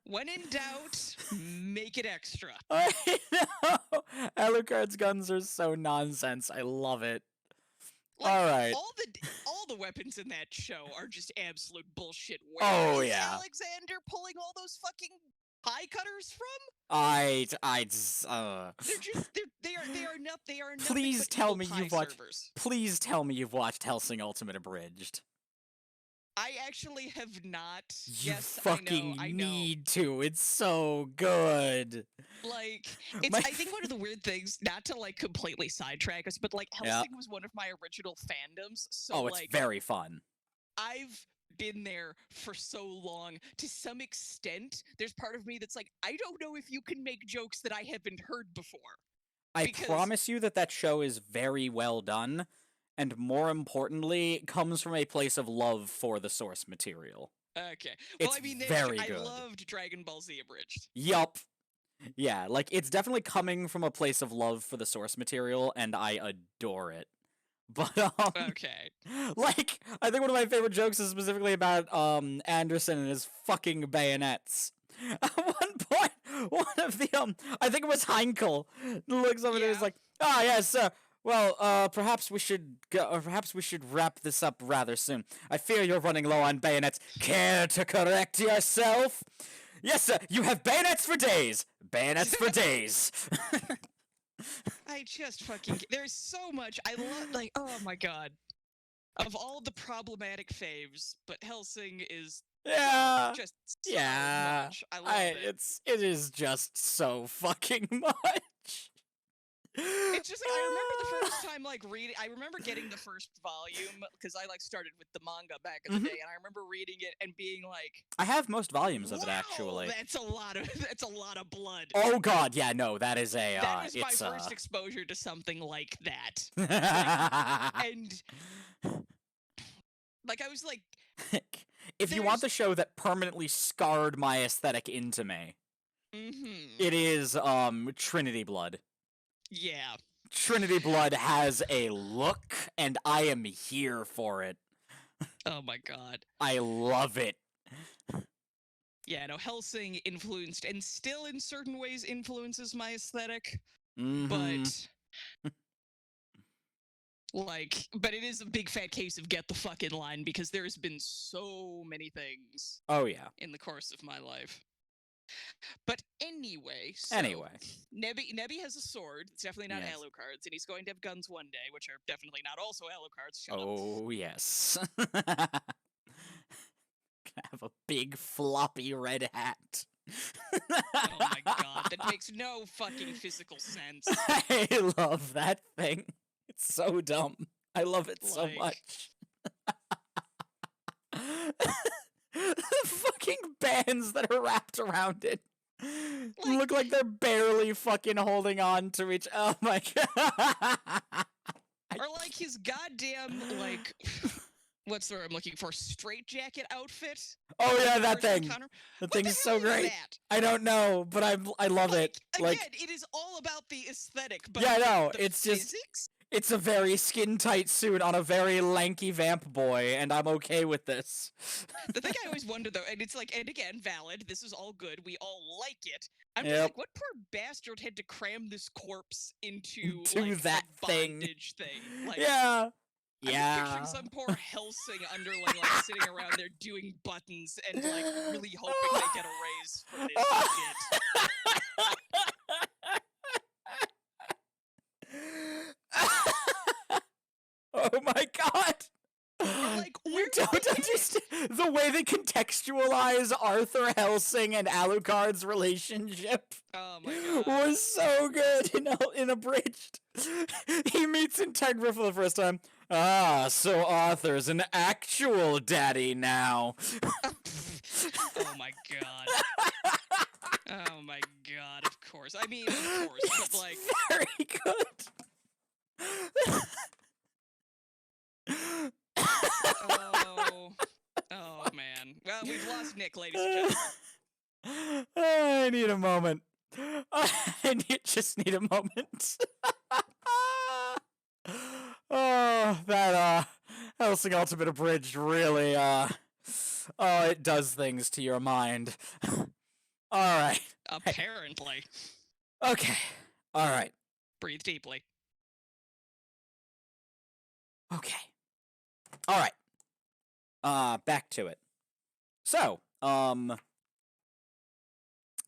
When in doubt, make it extra. I know. Alucard's guns are so nonsense. I love it. All right. All the weapons in that show are just absolute bullshit. Where is Alexander pulling all those fucking pie cutters from? They are nothing. Please tell me you've watched. Please tell me you've watched Hellsing Ultimate Abridged. I actually have not. You fucking need to. It's so good. I think one of the weird things, not to completely sidetrack us, but Hellsing was one of my original fandoms. So it's very fun. I've been there for so long. To some extent, there's part of me that's I don't know if you can make jokes that I haven't heard before. I promise you that show is very well done. And more importantly, comes from a place of love for the source material. Okay. Well, very good. I loved Dragon Ball Z Abridged. Yup. Yeah, it's definitely coming from a place of love for the source material, and I adore it. But, okay. I think one of my favorite jokes is specifically about, Anderson and his fucking bayonets. At one point, one of the, I think it was Heinkel, looks over there and is like, yes, sir. Well, perhaps we should wrap this up rather soon. I fear you're running low on bayonets. Care to correct yourself? Yes, sir. You have bayonets for days. Bayonets for days. I just fucking. There's so much. I love, like, oh my god. Of all the problematic faves, but Helsing is Yeah. just so Yeah. much. I love it. It is just so fucking much. It's just like, I remember the first time, like, reading. I remember getting the first volume because I, like, started with the manga back in the day, and I remember reading it and being like, I have most volumes wow, of it, actually. that's a lot of blood. Oh god, yeah, no, that is a that was my first exposure to something like that. And like, I was like, if you want the show that permanently scarred my aesthetic into me, it is Trinity Blood. Yeah. Trinity Blood has a look, and I am here for it. Oh my god. I love it. Yeah, no, Helsing influenced, and still in certain ways influences my aesthetic, but but it is a big fat case of get the fuck in line, because there's been so many things. Oh yeah. In the course of my life. But anyway, Nebby has a sword. It's definitely not Alucard's, and he's going to have guns one day, which are definitely not also Alucard's. Shut up. Yes. Have a big floppy red hat. Oh my god, that makes no fucking physical sense. I love that thing. It's so dumb. I love it so much. The fucking bands that are wrapped around it look like they're barely fucking holding on to each. Oh my god. Or like his goddamn, like, what's the word I'm looking for? Straitjacket outfit? Oh yeah, that thing. That thing is so great. I don't know, but I love it. Again, it is all about the aesthetic, but yeah, no, it's physics? just it's a very skin-tight suit on a very lanky vamp boy, and I'm okay with this. The thing I always wonder, though, and it's like, and again, valid, this is all good, we all like it. I'm just like, what poor bastard had to cram this corpse into like, that bondage thing? Like, yeah. I'm just picturing some poor Helsing underling, like, sitting around there doing buttons and, like, really hoping they get a raise for this shit. Oh my god! Like, you don't understand the way they contextualize Arthur Helsing and Alucard's relationship. Oh my god. Was so good in Abridged. He meets Integra for the first time. Ah, so Arthur's an actual daddy now. Oh my god. Oh my god, of course. I mean, of course, it's but like... very good. Oh man. Well, we've lost Nick, ladies and gentlemen. I need a moment. Just need a moment. Oh, that Helsing Ultimate Abridged really it does things to your mind. All right. Apparently. Okay. All right. Breathe deeply. Okay. All right. Back to it. So,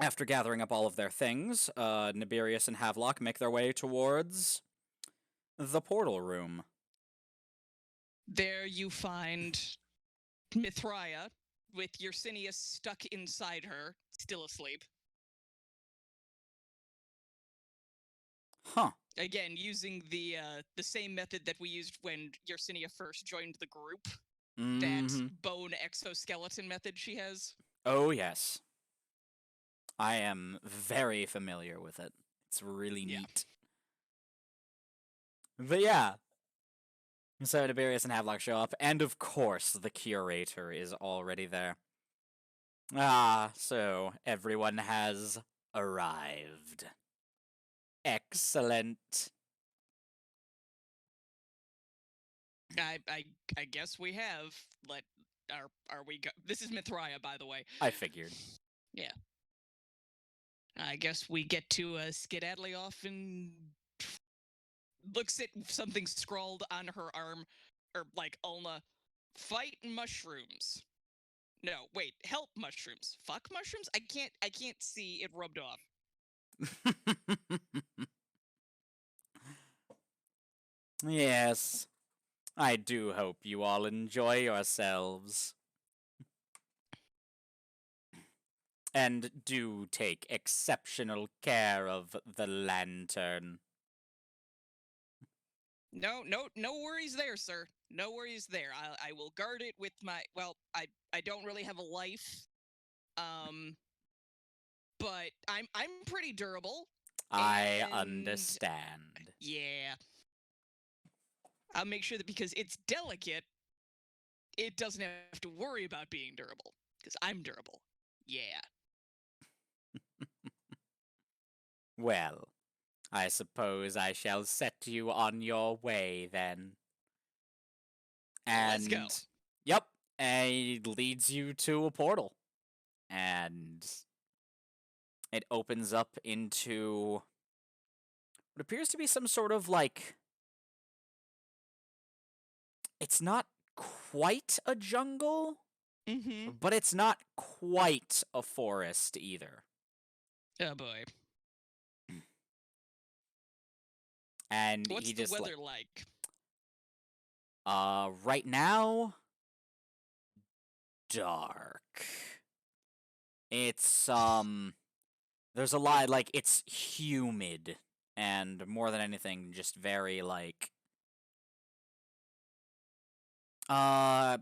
after gathering up all of their things, Nibirius and Havelock make their way towards the portal room. There you find Mithraia with Yersinia stuck inside her, still asleep. Huh. Again, using the same method that we used when Yersinia first joined the group. That bone exoskeleton method she has. Oh, yes. I am very familiar with it. It's really neat. But yeah. So Tiberius and Havelock show up, and of course the curator is already there. Ah, so everyone has arrived. Excellent. I guess we have. Are we this is Mithraia, by the way. I figured. Yeah. I guess we get to skedaddle off and looks at something scrawled on her arm, or like Ulna, fight mushrooms. No, wait, help mushrooms. Fuck mushrooms? I can't see it rubbed off. Yes, I do hope you all enjoy yourselves. And do take exceptional care of the lantern. No worries there, sir. No worries there. I will guard it with my. Well, I don't really have a life. But I'm pretty durable. I And understand. yeah, I'll make sure that because it's delicate, it doesn't have to worry about being durable because I'm durable. Yeah. Well, I suppose I shall set you on your way then. Let's go. And yep, it leads you to a portal. And it opens up into what appears to be some sort of like, it's not quite a jungle, but it's not quite a forest either. Oh boy. And what's he the just weather like? Right now, dark. It's there's a lot, like, it's humid, and more than anything, just very like at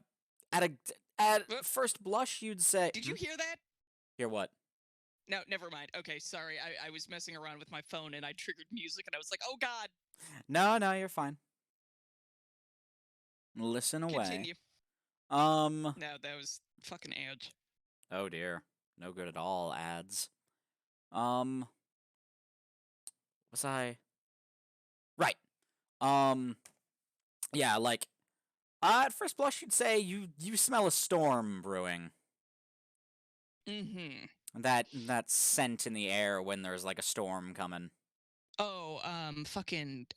a at first blush you'd say. Did you hear that? Hear what? No, never mind. Okay, sorry. I was messing around with my phone and I triggered music and I was like, oh god. No, you're fine. Listen away. Continue. No, that was fucking ads. Oh dear. No good at all, ads. Was I right? Yeah, like at first blush you'd say you smell a storm brewing. That scent in the air when there's like a storm coming. Oh, fucking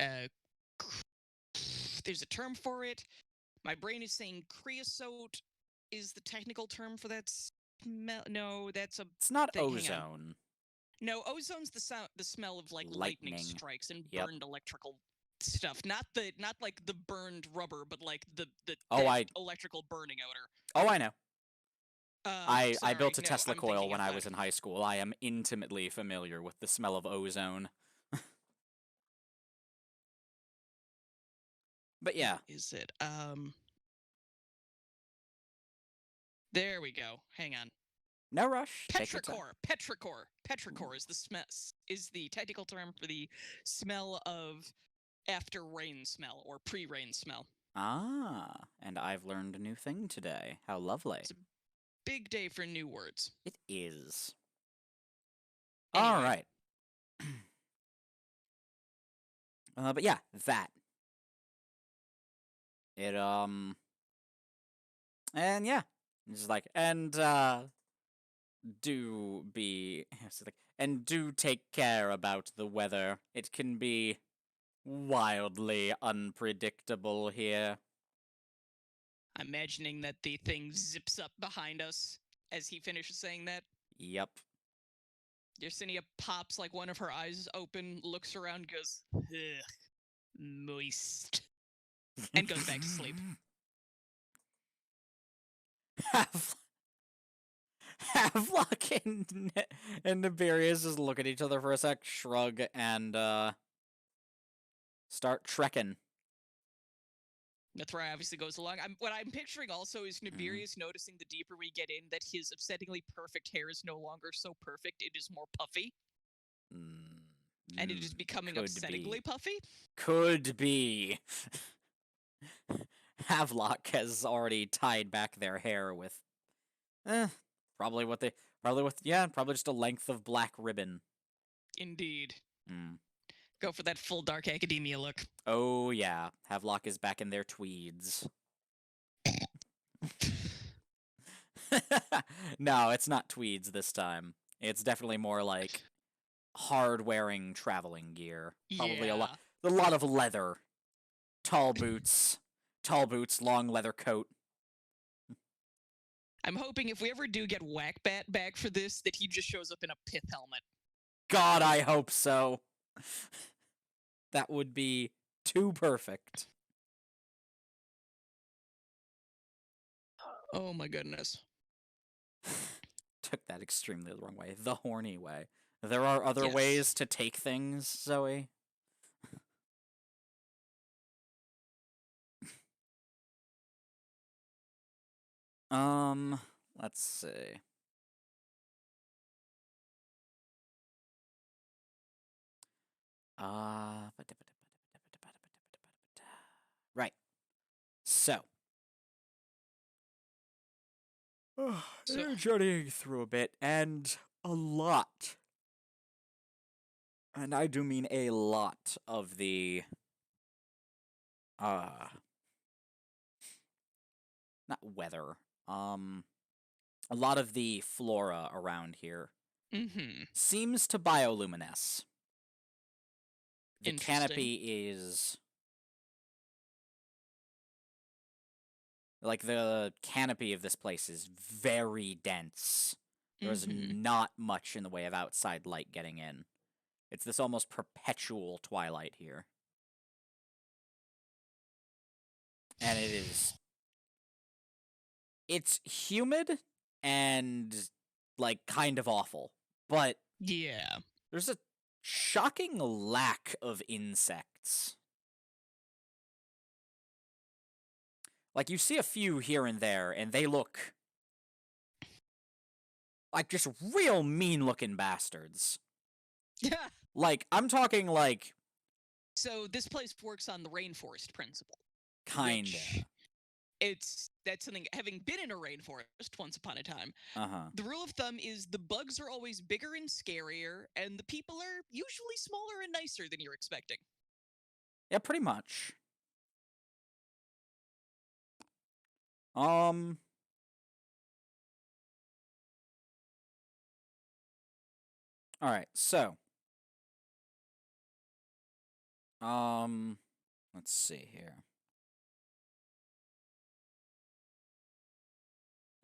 there's a term for it. My brain is saying creosote is the technical term for that smell. No, that's a. It's not ozone. No, ozone's the smell of like lightning strikes and burned electrical stuff. Not like the burned rubber, but like the electrical burning odor. Oh, I know. I built a Tesla coil when I was in high school. I am intimately familiar with the smell of ozone. But yeah. What is it? There we go. Hang on. No rush. Petrichor. Petrichor is the technical term for the smell of after rain smell or pre-rain smell. Ah, and I've learned a new thing today. How lovely. It's a big day for new words. It is. Anyway. All right. But yeah, that. It, and yeah. It's like, and, do be, and do take care about the weather. It can be wildly unpredictable here. I'm imagining that the thing zips up behind us as he finishes saying that. Yep. Yersinia pops like one of her eyes open, looks around, goes, ugh, moist, and goes back to sleep. Havelock and Neberius just look at each other for a sec, shrug, and start trekking. Mithra obviously goes along. What I'm picturing also is Neberius noticing the deeper we get in that his upsettingly perfect hair is no longer so perfect, it is more puffy. And it is becoming upsettingly puffy? Could be. Havelock has already tied back their hair with probably just a length of black ribbon. Indeed. Go for that full dark academia look. Oh yeah, Havelock is back in their tweeds. No, it's not tweeds this time. It's definitely more like hard-wearing traveling gear. Probably a lot of leather. Tall boots, long leather coat. I'm hoping if we ever do get Whackbat back for this, that he just shows up in a pith helmet. God, I hope so. That would be too perfect. Oh my goodness. Took that extremely the wrong way. The horny way. There are other ways to take things, Zoe. Let's see. Right. So. Journeying through a bit, and a lot. And I do mean a lot of the, not weather, a lot of the flora around here seems to bioluminesce. The canopy is... Like, the canopy of this place is very dense. There's not much in the way of outside light getting in. It's this almost perpetual twilight here. And it is... It's humid and, like, kind of awful. But... Yeah. There's a shocking lack of insects. Like, you see a few here and there, and they look like just real mean-looking bastards. Yeah. Like, I'm talking like... So this place works on the rainforest principle. Kinda. That's something, having been in a rainforest once upon a time, the rule of thumb is the bugs are always bigger and scarier, and the people are usually smaller and nicer than you're expecting. Yeah, pretty much. Alright, so. Let's see here.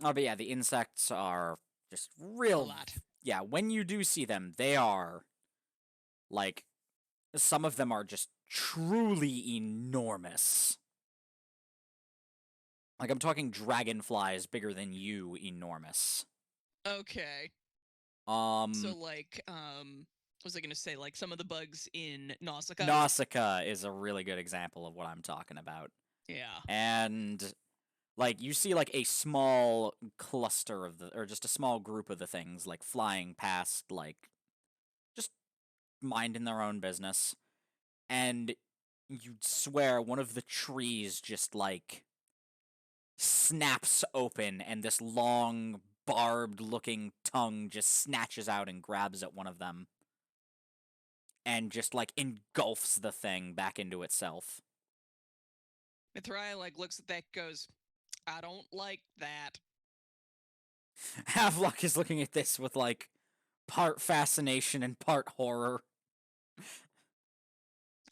Oh, but yeah, the insects are just real... A lot. Yeah, when you do see them, they are... Like, some of them are just truly enormous. Like, I'm talking dragonflies bigger than you enormous. Okay. So, like, what was I gonna say? Like, some of the bugs in Nausicaa? Nausicaa is a really good example of what I'm talking about. Yeah. And, like, you see, like, a small cluster of the... Or just a small group of the things, like, flying past, like... Just minding their own business. And you'd swear one of the trees just, like... snaps open, and this long, barbed-looking tongue just snatches out and grabs at one of them. And just, like, engulfs the thing back into itself. Mithrai, like, looks at that, goes, I don't like that. Havelock is looking at this with, like, part fascination and part horror.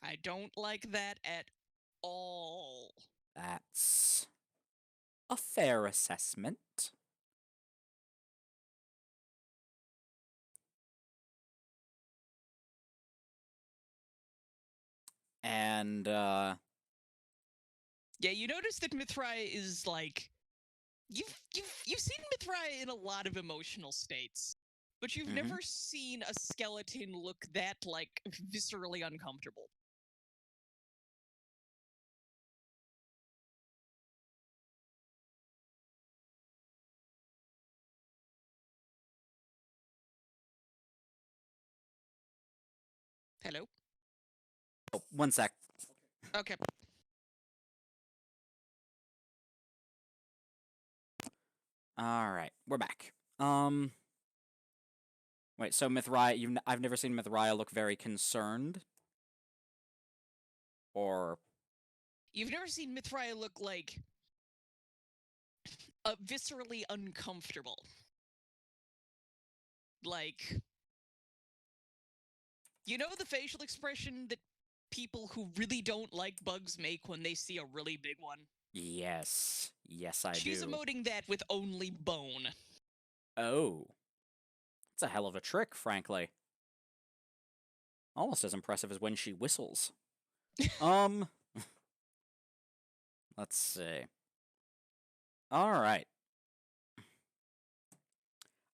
I don't like that at all. That's a fair assessment. And, Yeah, you notice that Mithrai is, like... You've seen Mithrai in a lot of emotional states, but you've never seen a skeleton look that, like, viscerally uncomfortable. Hello? Oh, one sec. Okay. Alright, we're back. Wait, so Mithrai, I've never seen Mithrai look very concerned? Or... You've never seen Mithrai look, like, viscerally uncomfortable. Like... You know the facial expression that people who really don't like bugs make when they see a really big one? Yes. Yes, I do. She's emoting that with only bone. Oh. It's a hell of a trick, frankly. Almost as impressive as when she whistles. Um, let's see. All right.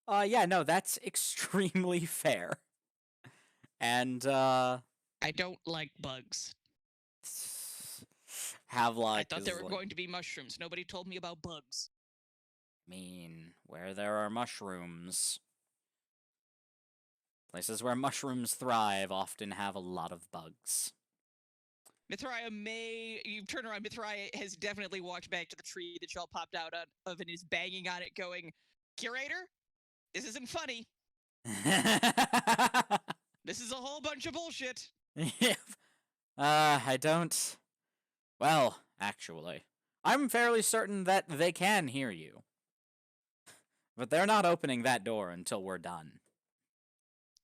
Yeah, no, that's extremely fair. And, I don't like bugs. I Havelock thought there is were like, going to be mushrooms. Nobody told me about bugs. mean, where there are mushrooms. Places where mushrooms thrive often have a lot of bugs. Mithraia you turn around, Mithraia has definitely walked back to the tree that y'all popped out of and is banging on it going, Curator, this isn't funny. This is a whole bunch of bullshit. I don't... Well, actually, I'm fairly certain that they can hear you. But they're not opening that door until we're done.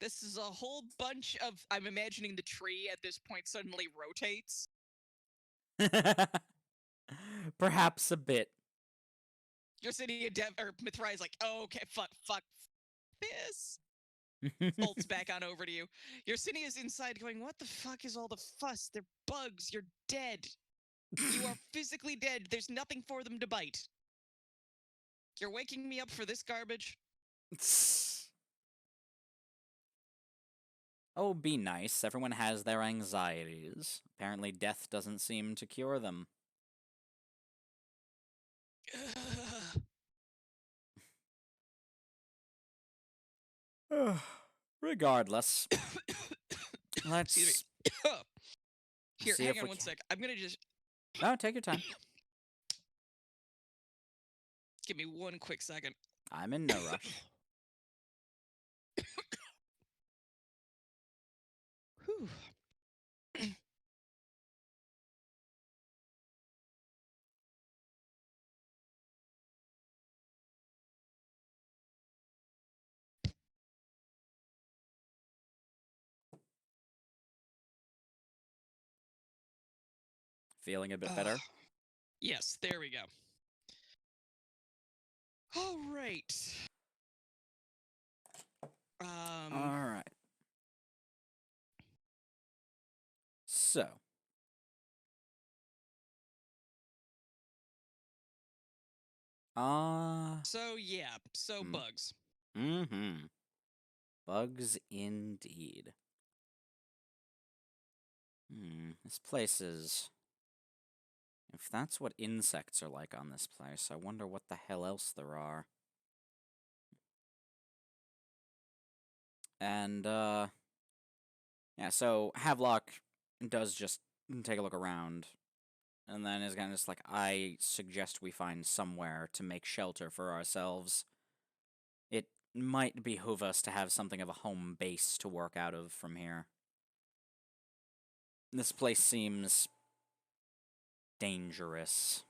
This is a whole bunch of... I'm imagining the tree at this point suddenly rotates. Perhaps a bit. You're sitting in Mithrai's like, oh, okay, fuck this. Bolts back on over to you. Yersinia inside going, what the fuck is all the fuss? They're bugs. You're dead. You are physically dead. There's nothing for them to bite. You're waking me up for this garbage? Oh, be nice. Everyone has their anxieties. Apparently death doesn't seem to cure them. Regardless, let's Here, see hang if on we one can... sec. I'm gonna just... No, take your time. Give me one quick second. I'm in no rush. Whew. Feeling a bit better? Yes, there we go. All right. All right. So. So, yeah. So, bugs. Mm-hmm. Bugs indeed. This place is... If that's what insects are like on this place, I wonder what the hell else there are. And, yeah, so Havelock does just take a look around, and then is kind of just like, I suggest we find somewhere to make shelter for ourselves. It might behoove us to have something of a home base to work out of from here. This place seems dangerous.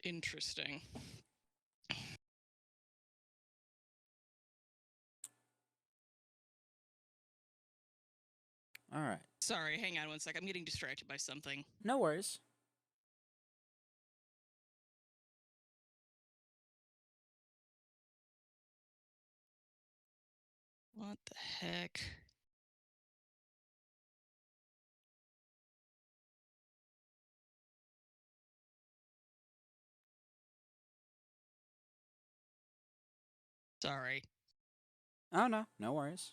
Interesting. All right. Sorry, hang on one sec. I'm getting distracted by something. No worries. What the heck? Sorry. Oh, no. No worries.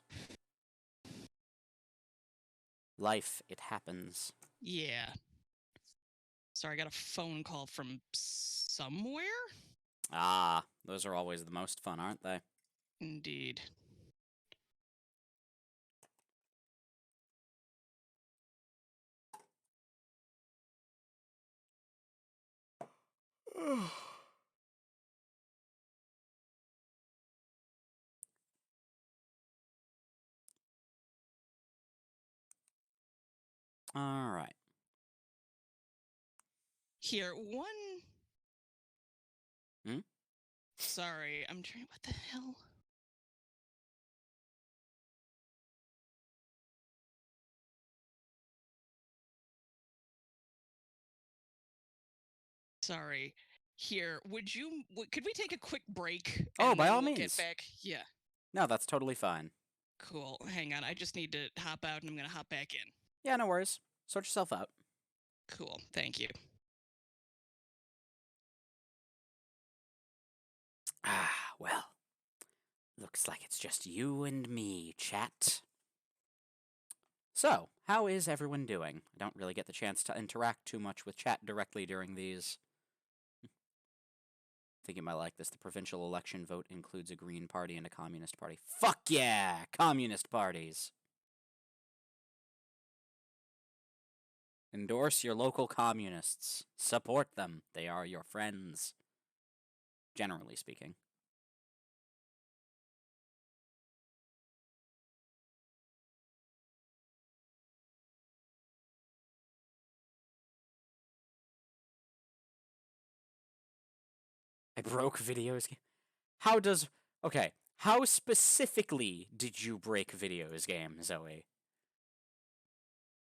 Life, it happens. Yeah. Sorry, I got a phone call from somewhere? Ah, those are always the most fun, aren't they? Indeed. All right. Here, one... Hmm? Sorry, I'm trying... What the hell? Sorry. Here, could we take a quick break? Oh, and by then all we'll means. Get back? Yeah. No, that's totally fine. Cool. Hang on, I just need to hop out and I'm gonna hop back in. Yeah, no worries. Sort yourself out. Cool, thank you. Ah, well. Looks like it's just you and me, chat. So, how is everyone doing? I don't really get the chance to interact too much with chat directly during these. I think you might like this. The provincial election vote includes a Green Party and a Communist Party. Fuck yeah! Communist parties! Endorse your local communists. Support them. They are your friends. Generally speaking. I broke videos. How does... Okay, how specifically did you break videos game, Zoe?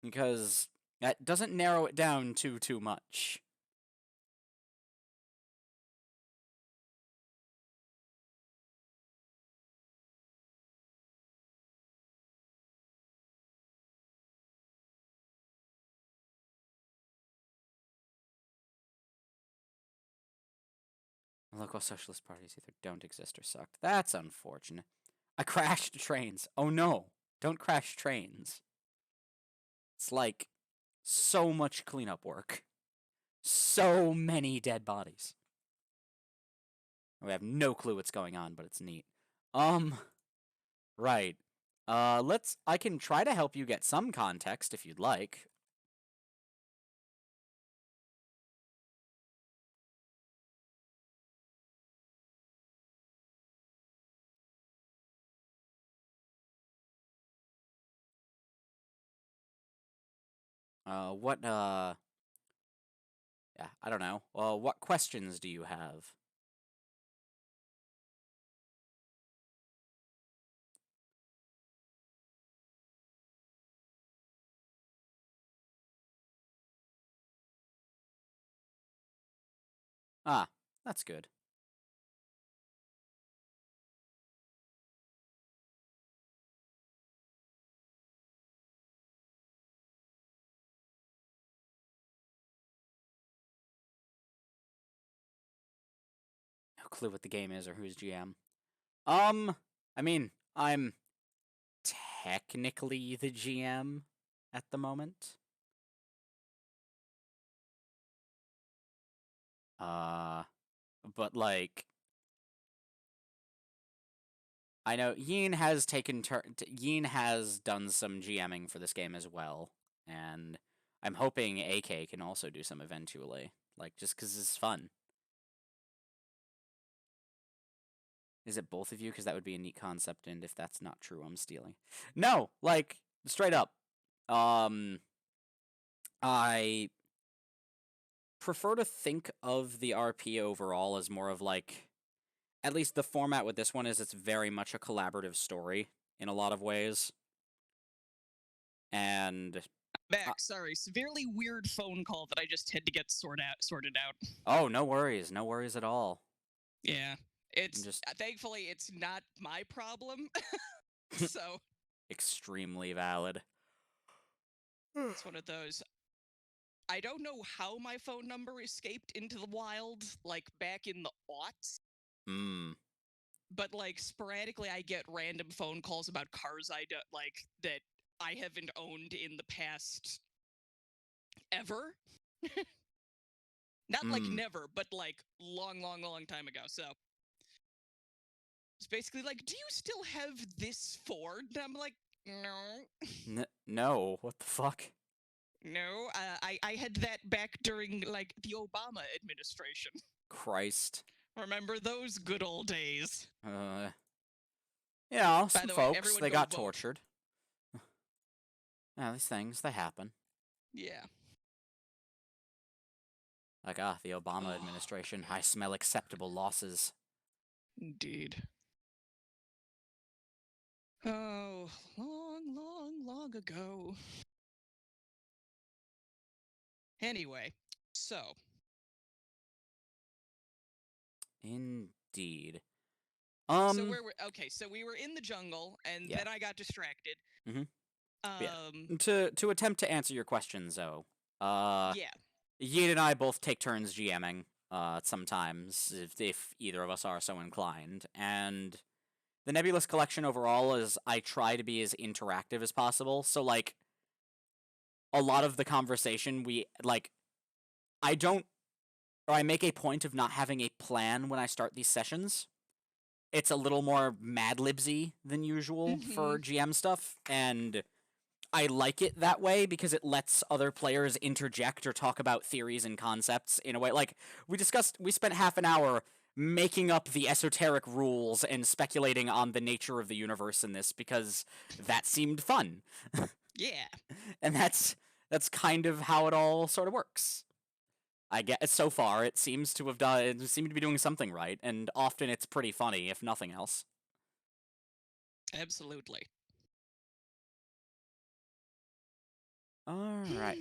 Because that doesn't narrow it down too much. Local socialist parties either don't exist or suck. That's unfortunate. I crashed trains. Oh no, don't crash trains. It's like so much cleanup work. So many dead bodies. We have no clue what's going on, but it's neat. Right. I can try to help you get some context if you'd like. Yeah, I don't know. What questions do you have? Ah, that's good. No clue what the game is or who's GM. I mean, I'm technically the GM at the moment. But like, I know Yin has Yin has done some GMing for this game as well, and I'm hoping AK can also do some eventually, like just because it's fun. Is it both of you? Because that would be a neat concept, and if that's not true, I'm stealing. No, like straight up. I prefer to think of the RP overall as more of like, at least the format with this one is it's very much a collaborative story in a lot of ways. And Back, sorry, severely weird phone call that I just had to get sorted out. Oh, no worries at all. Yeah, it's just thankfully it's not my problem. So extremely valid. It's one of those. I don't know how my phone number escaped into the wild, like back in the aughts. But like sporadically, I get random phone calls about cars that I haven't owned in the past ever. Not like never, but like long time ago. So it's basically like, do you still have this Ford? And I'm like, no. No, what the fuck? No, I had that back during like the Obama administration. Christ. Remember those good old days? Yeah, some folks, they got tortured. Yeah, these things, they happen. Yeah. Like, the Obama administration. I smell acceptable losses. Indeed. Oh, long ago. Anyway, so Indeed. So we were in the jungle, and Yeah. then I got distracted. Yeah. To attempt to answer your question, Zoe, Yeah. Yeet and I both take turns GMing, sometimes, if either of us are so inclined, and the Nebulous Collection overall is I try to be as interactive as possible, so, like, a lot of the conversation I make a point of not having a plan when I start these sessions. It's a little more Mad Libsy than usual for GM stuff, and I like it that way because it lets other players interject or talk about theories and concepts in a way. Like, we spent half an hour making up the esoteric rules and speculating on the nature of the universe in this because that seemed fun. Yeah. And that's kind of how it all sort of works. I guess so far it seemed to be doing something right, and often it's pretty funny, if nothing else. Absolutely. All right.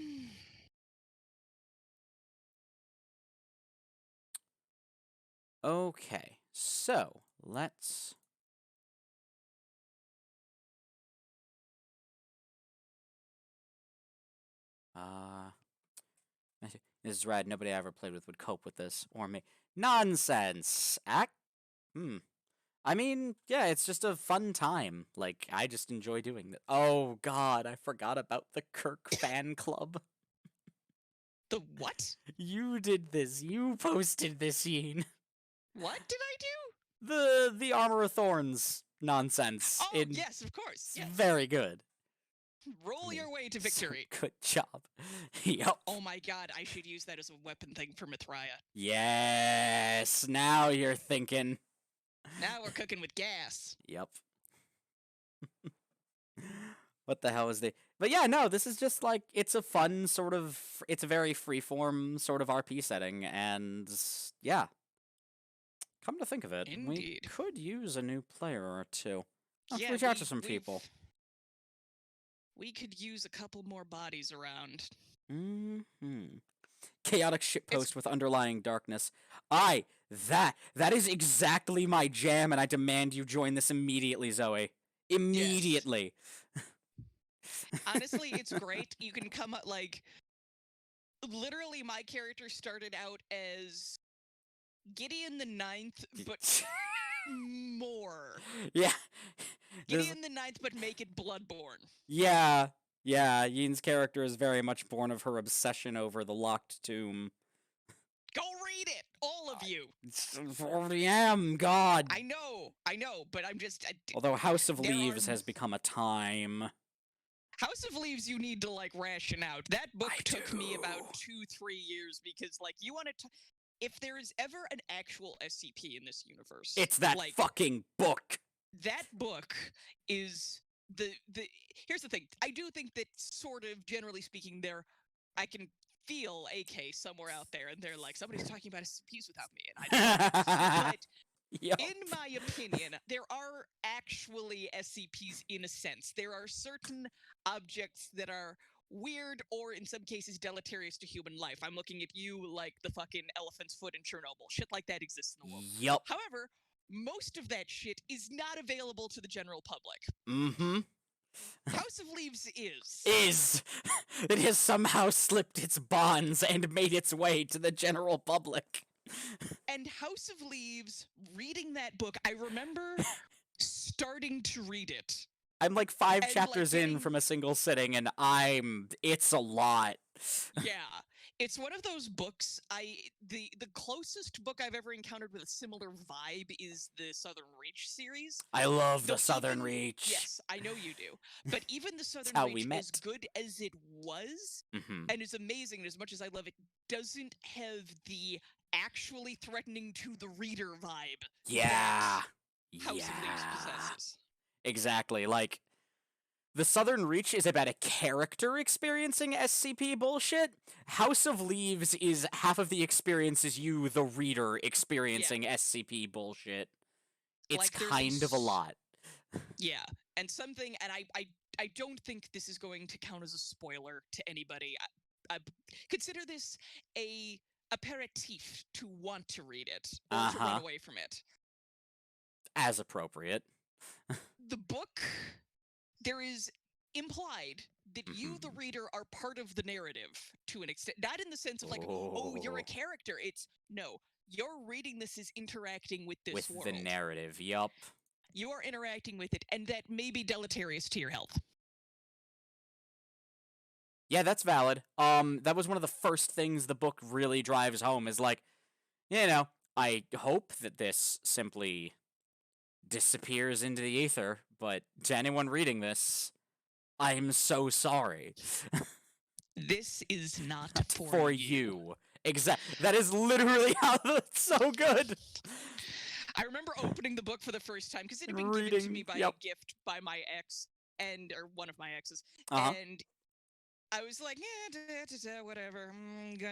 Okay, so let's. This is rad. Nobody I ever played with would cope with this, or me. Nonsense! I mean, yeah, it's just a fun time. Like, I just enjoy doing it. Oh, God, I forgot about the Kirk fan club. The what? You did this. You posted this, Yeen. What did I do? The Armor of Thorns nonsense. Oh, yes, of course. Yes. Very good. Roll your way to victory. So good job. Yep. Oh my god, I should use that as a weapon thing for Mithraia. Yes. Now you're thinking. Now we're cooking with gas. Yep. What the hell is the... But yeah, no, this is just like, it's a fun sort of... It's a very freeform sort of RP setting, and yeah. Come to think of it, Indeed. We could use a new player or two. Let's Yeah, reach out to some people. We could use a couple more bodies around. Chaotic shitpost with underlying darkness. That is exactly my jam, and I demand you join this immediately, Zoe. Immediately. Yes. Honestly, it's great. You can come up, like... Literally, my character started out as Gideon the Ninth, but more. Yeah. Gideon the Ninth, but make it Bloodborne. Yeah. Yeah, Yin's character is very much born of her obsession over the locked tomb. Go read it, all of you. I am, God. I know, but I'm just... Although House of Leaves has become a time. House of Leaves you need to, like, ration out. That book took me about 2-3 years because, like, you want to... If there is ever an actual SCP in this universe... It's that fucking book! That book is... Here's the thing. I do think that, sort of, generally speaking, I can feel AK somewhere out there, and they're like, somebody's talking about SCPs without me, and I don't know. But... Yep. In my opinion, there are actually SCPs in a sense. There are certain objects that are weird or, in some cases, deleterious to human life. I'm looking at you like the fucking elephant's foot in Chernobyl. Shit like that exists in the world. Yep. However, most of that shit is not available to the general public. Mm-hmm. House of Leaves is. It has somehow slipped its bonds and made its way to the general public. And House of Leaves, reading that book, I remember starting to read it. I'm like 5 chapters in from a single sitting, and it's a lot. Yeah. It's one of those books, the closest book I've ever encountered with a similar vibe is the Southern Reach series. I love the Southern Reach. Yes, I know you do. But even the Southern Reach, as good as it was, and as amazing as much as I love it, doesn't have the actually threatening to the reader vibe. Yeah. House of Leaves possesses. Exactly. Like, the Southern Reach is about a character experiencing SCP bullshit. House of Leaves is half of the experience is you, the reader, experiencing SCP bullshit. It's like, kind of a lot. Yeah, and I don't think this is going to count as a spoiler to anybody. I consider this a aperitif to want to read it or to run away from it. As appropriate. The book, there is implied that you, the reader, are part of the narrative to an extent. Not in the sense of like, oh, you're a character. It's, no, you're reading this as interacting with this world. With the narrative, yup. You are interacting with it, and that may be deleterious to your health. Yeah, that's valid. That was one of the first things the book really drives home, is like, you know, I hope that this simply disappears into the ether, but to anyone reading this, I'm so sorry. This is not for you. Exactly. That is literally how it's so good. I remember opening the book for the first time because it had been given to me by a gift by my ex, or one of my exes, and I was like, yeah, whatever.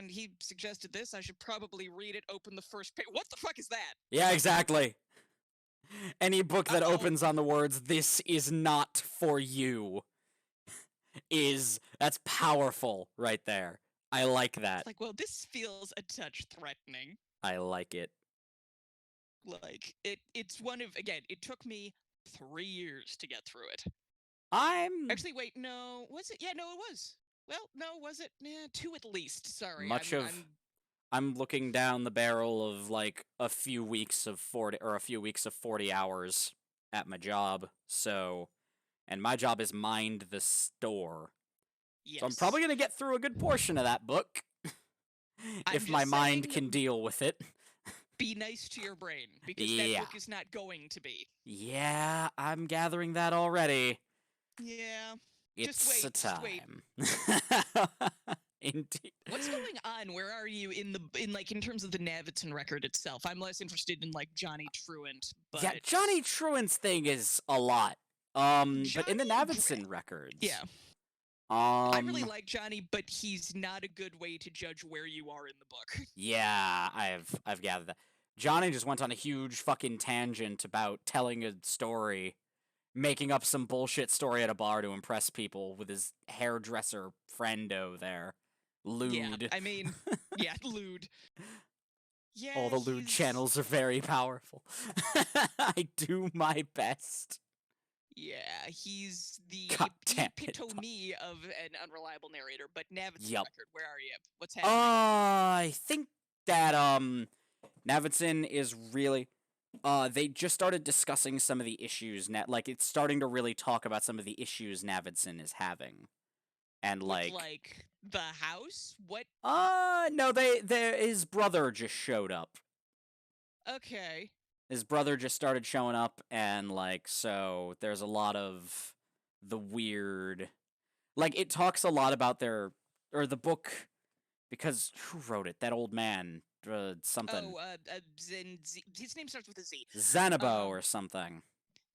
He suggested this. I should probably read it. Open the first page. What the fuck is that? Yeah, exactly. Any book that opens on the words, "This is not for you," that's powerful right there. I like that. It's like, well, this feels a touch threatening. I like it. Like, it's one of, again, it took me 3 years to get through it. Actually, wait, no, was it? Yeah, no, it was. Well, no, was it? Yeah, 2 at least, sorry. I'm looking down the barrel of, like, a few weeks of 40 hours at my job, so, and my job is mind the store. Yes. So I'm probably going to get through a good portion of that book. if my mind can deal with it. Be nice to your brain, because that book is not going to be. Yeah, I'm gathering that already. Yeah. It's a time. Indeed. What's going on? Where are you in terms of the Navidson record itself? I'm less interested in, like, Johnny Truant, but... Yeah, Johnny Truant's thing is a lot. But in the Navidson records... Yeah. I really like Johnny, but he's not a good way to judge where you are in the book. Yeah, I've gathered that. Johnny just went on a huge fucking tangent about telling a story, making up some bullshit story at a bar to impress people with his hairdresser friendo there. Lewd. Yeah, I mean, yeah, lewd. Yeah, all the lewd channels are very powerful. I do my best. Yeah, he's the epitome of an unreliable narrator, but Navidson record, where are you? What's happening? I think that, Navidson is really... they just started discussing some of the issues, like, it's starting to really talk about some of the issues Navidson is having. And, like... Like, the house? What? No, his brother just showed up. Okay. His brother just started showing up, and, like, so there's a lot of the weird... Like, it talks a lot about the book, because who wrote it? That old man, something. Oh, his name starts with a Z. Zanabo or something.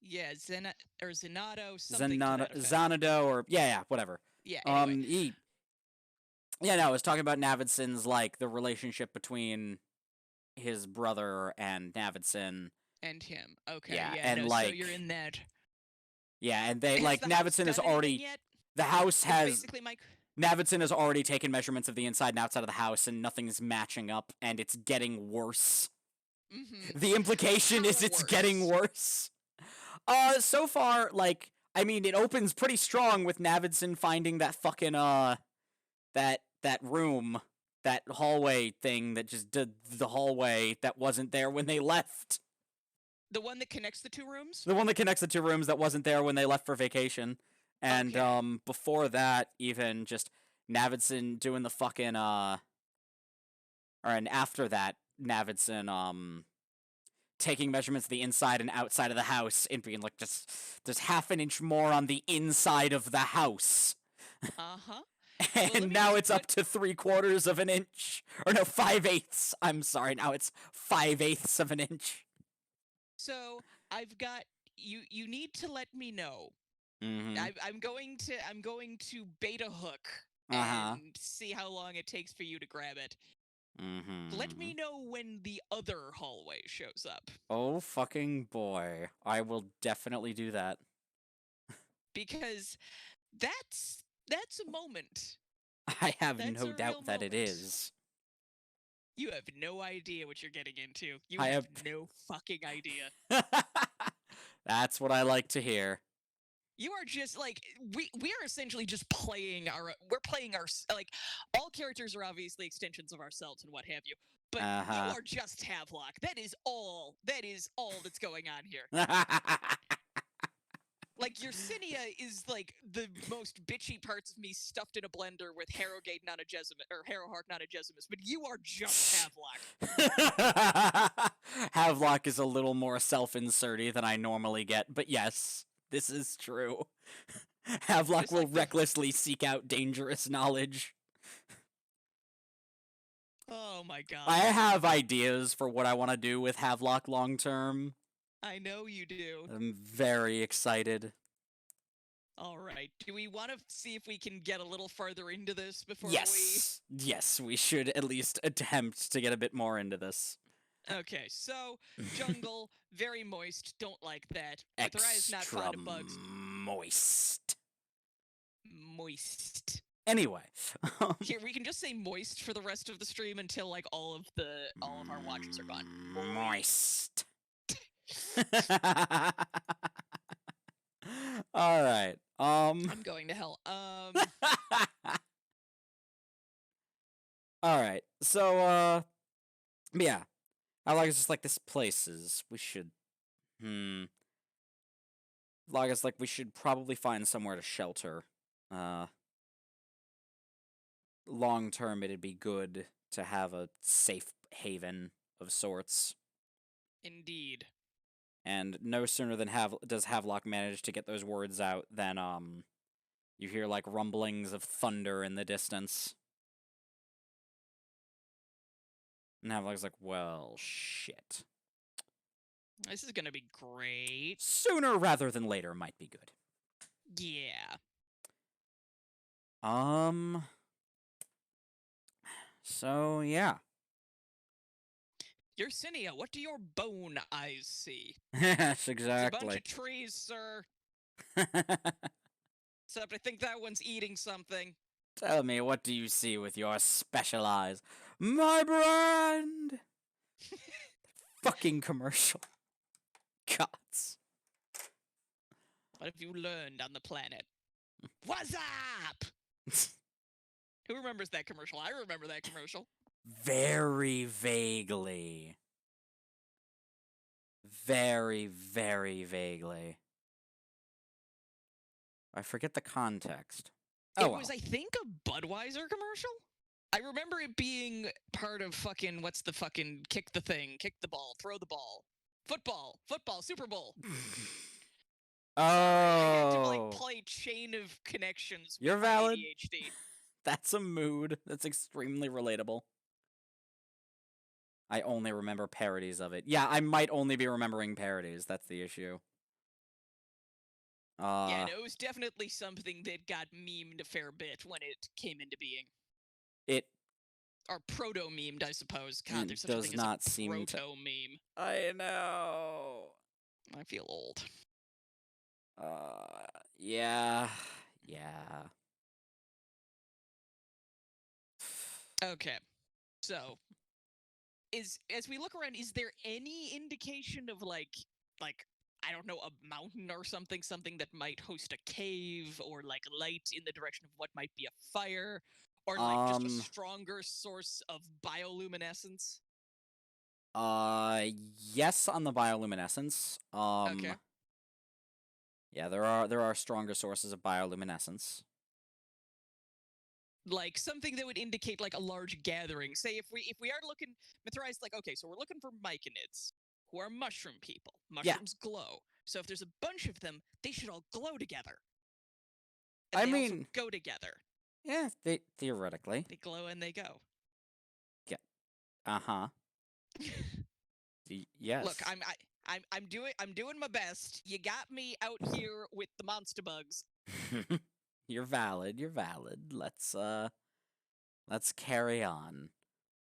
Yeah, Zenato, something Zanado, or, yeah, whatever. Yeah, anyway. I was talking about Navidson's, like, the relationship between his brother and Navidson. And him. Okay, yeah, and no, like... So you're in that... Yeah, and they, like, Navidson is already... The house has... Basically, Navidson has already taken measurements of the inside and outside of the house, and nothing's matching up, and it's getting worse. Mm-hmm. The implication is it's getting worse. So far, like, I mean, it opens pretty strong with Navidson finding that fucking, that room, that hallway thing that just did the hallway that wasn't there when they left. The one that connects the 2 rooms? The one that connects the 2 rooms that wasn't there when they left for vacation. And, before that, even just Navidson doing the fucking, and after that, Navidson, taking measurements of the inside and outside of the house and being like, just half an inch more on the inside of the house. Uh-huh. And now it's up to 3/4 of an inch. Or no, 5/8. I'm sorry, now it's 5/8 of an inch. So, I've got... You need to let me know. Mm-hmm. I'm going to beta hook and see how long it takes for you to grab it. Mm-hmm. Let me know when the other hallway shows up. Oh, fucking boy. I will definitely do that. Because that's a moment. I have no doubt that it is. You have no idea what you're getting into. You I have no fucking idea. That's what I like to hear. You are just like we are essentially just playing we're playing our like all characters are obviously extensions of ourselves and what have you. But you are just Havelock. That is all that's going on here. Like, Yersinia is, like, the most bitchy parts of me stuffed in a blender with Harrogate Nonagesimus, or Harrowhark Nonagesimus, but you are just Havelock. Havelock is a little more self-inserty than I normally get, but yes, this is true. Havelock will recklessly seek out dangerous knowledge. Oh my god. I have ideas for what I want to do with Havelock long term. I know you do. I'm very excited. All right. Do we want to see if we can get a little further into this before Yes, we should at least attempt to get a bit more into this. Okay, so jungle, very moist, don't like that. Mithrai not fond of bugs. Moist. Anyway. Here, we can just say moist for the rest of the stream until, like, all of our watchers are gone. Moist. All right. I'm going to hell. All right. So, yeah. I like just like this places. We should. Laga's like we should probably find somewhere to shelter. Long term, it'd be good to have a safe haven of sorts. Indeed. And no sooner than does Havelock manage to get those words out than you hear like rumblings of thunder in the distance. And Havelock's like, well, shit. This is gonna be great. Sooner rather than later might be good. Yeah. So, yeah. Yersinia, what do your bone eyes see? Yes, exactly. It's a bunch of trees, sir. Except I think that one's eating something. Tell me, what do you see with your special eyes? My brand! Fucking commercial. Gods. What have you learned on the planet? What's up? Who remembers that commercial? I remember that commercial. Very vaguely. Very, very vaguely. I forget the context. It was, I think, a Budweiser commercial? I remember it being part of fucking, what's the fucking, kick the thing, kick the ball, throw the ball. Football, Super Bowl. Oh. I had to, like, play chain of connections with You're valid. ADHD. That's a mood. That's extremely relatable. I only remember parodies of it. Yeah, I might only be remembering parodies. That's the issue. Yeah, no, it was definitely something that got memed a fair bit when it came into being. Or proto-memed, I suppose. God, there's such a thing as a proto-meme. I know. I feel old. Yeah. Okay. So, as we look around, is there any indication of, like, I don't know, a mountain or something that might host a cave, or, like, light in the direction of what might be a fire, or, like, just a stronger source of bioluminescence? Yes, on the bioluminescence. Okay. Yeah, there are stronger sources of bioluminescence. Like, something that would indicate, like, a large gathering. Say, if we are looking, Mithrai's like, okay, so we're looking for myconids, who are mushroom people. Mushrooms glow. So if there's a bunch of them, they should all glow together. And they also go together. Yeah, they theoretically. They glow and they go. Yeah. Uh-huh. Yes. Look, I'm doing my best. You got me out here with the monster bugs. You're valid. Let's carry on.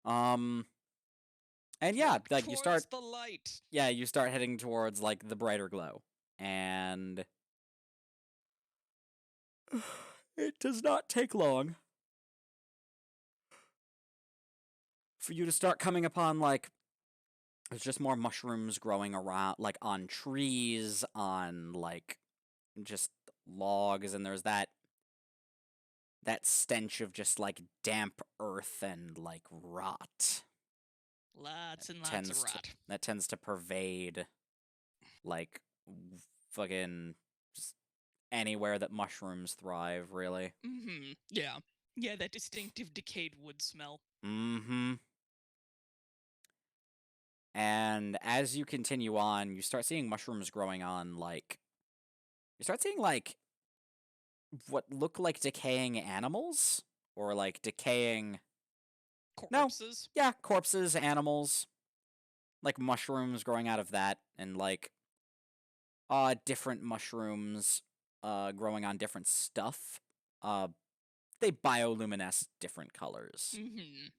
And yeah, look like you start the light. Yeah, you start heading towards like the brighter glow. And it does not take long for you to start coming upon, like, there's just more mushrooms growing around, like, on trees, on, like, just logs, and there's that stench of just, like, damp earth and, like, rot. Lots and lots of rot. That tends to pervade, like, fucking just anywhere that mushrooms thrive, really. Mm-hmm. Yeah. Yeah, that distinctive decayed wood smell. Mm-hmm. And as you continue on, you start seeing mushrooms growing on, like... You start seeing, like, what look like decaying animals? Or, like, decaying... Corpses? No. Yeah, corpses, animals. Like, mushrooms growing out of that, and, like, different mushrooms, growing on different stuff. They bioluminesce different colors. Mm-hmm.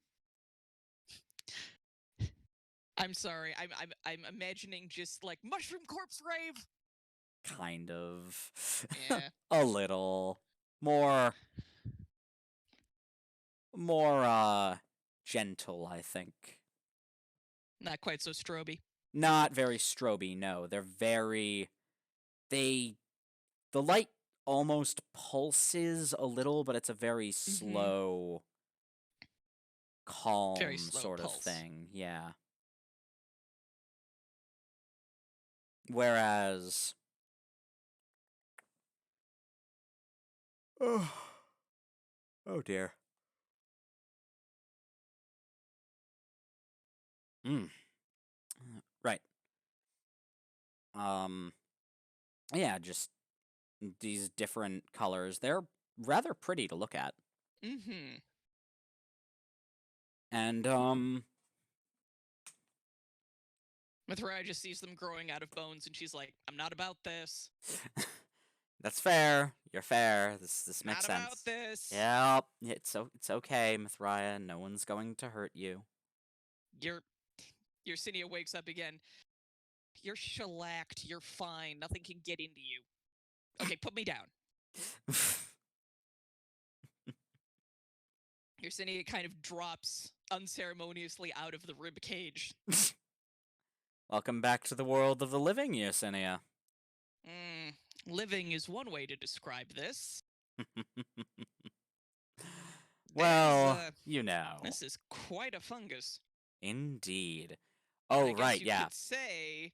I'm sorry, I'm imagining just, like, mushroom corpse rave! Kind of. Yeah. A little. More, gentle, I think. Not quite so stroby. Not very stroby, no. They're very... The light almost pulses a little, but it's a very slow, calm Very slow sort pulse. of thing. Yeah. Whereas... Oh dear. Right. Yeah, just these different colors. They're rather pretty to look at. Mm-hmm. And, Mithra just sees them growing out of bones, and she's like, I'm not about this. That's fair. You're fair. This makes sense. Not about this. Yep. It's okay, Mithriah. No one's going to hurt you. Your Yersinia wakes up again. You're shellacked. You're fine. Nothing can get into you. Okay, put me down. Yersinia kind of drops unceremoniously out of the rib cage. Welcome back to the world of the living, Yersinia. Living is one way to describe this. Well, you know. This is quite a fungus. Indeed. Oh, right, yeah. You could say...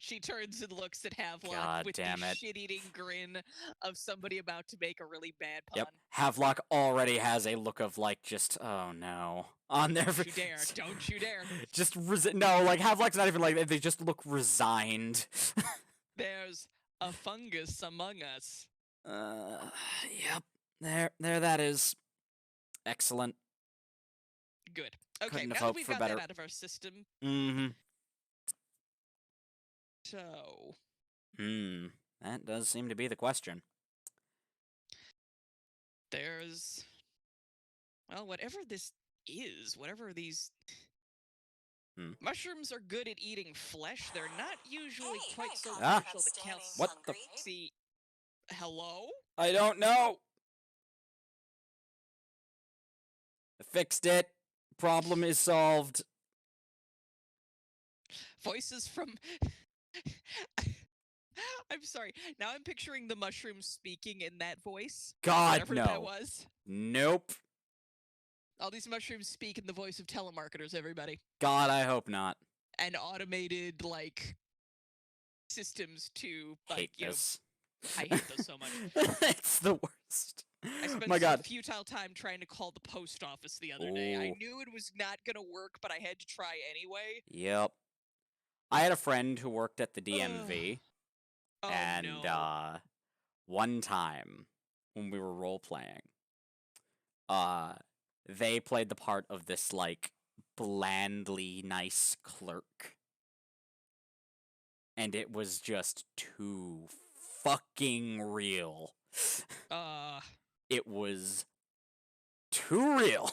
She turns and looks at Havelock God with damn the it. shit-eating grin of somebody about to make a really bad pun. Yep. Havelock already has a look of, like, just, oh no, on their... Don't you dare. Don't you dare. Just, no, like, Havelock's not even like that. They just look resigned. There's a fungus among us. Yep. There that is. Excellent. Good. Okay, Couldn't now have that hoped we've for got better. that out of our system. Mm-hmm. So... That does seem to be the question. There's... Well, whatever this is, whatever these... Mushrooms are good at eating flesh. They're not usually quite so partial to calcium. What the... See... Hello? I don't know! I fixed it. Problem is solved. Voices from... I'm sorry. Now I'm picturing the mushrooms speaking in that voice. God, whatever no. that was. Nope. All these mushrooms speak in the voice of telemarketers, everybody. God, I hope not. And automated, like, systems to, like, hate this. I hate those so much. It's the worst. I spent My God. futile time trying to call the post office the other day. I knew it was not gonna work, but I had to try anyway. Yep. I had a friend who worked at the DMV. And, no. One time, when we were role-playing, they played the part of this, like, blandly nice clerk. And it was just too fucking real. It was too real.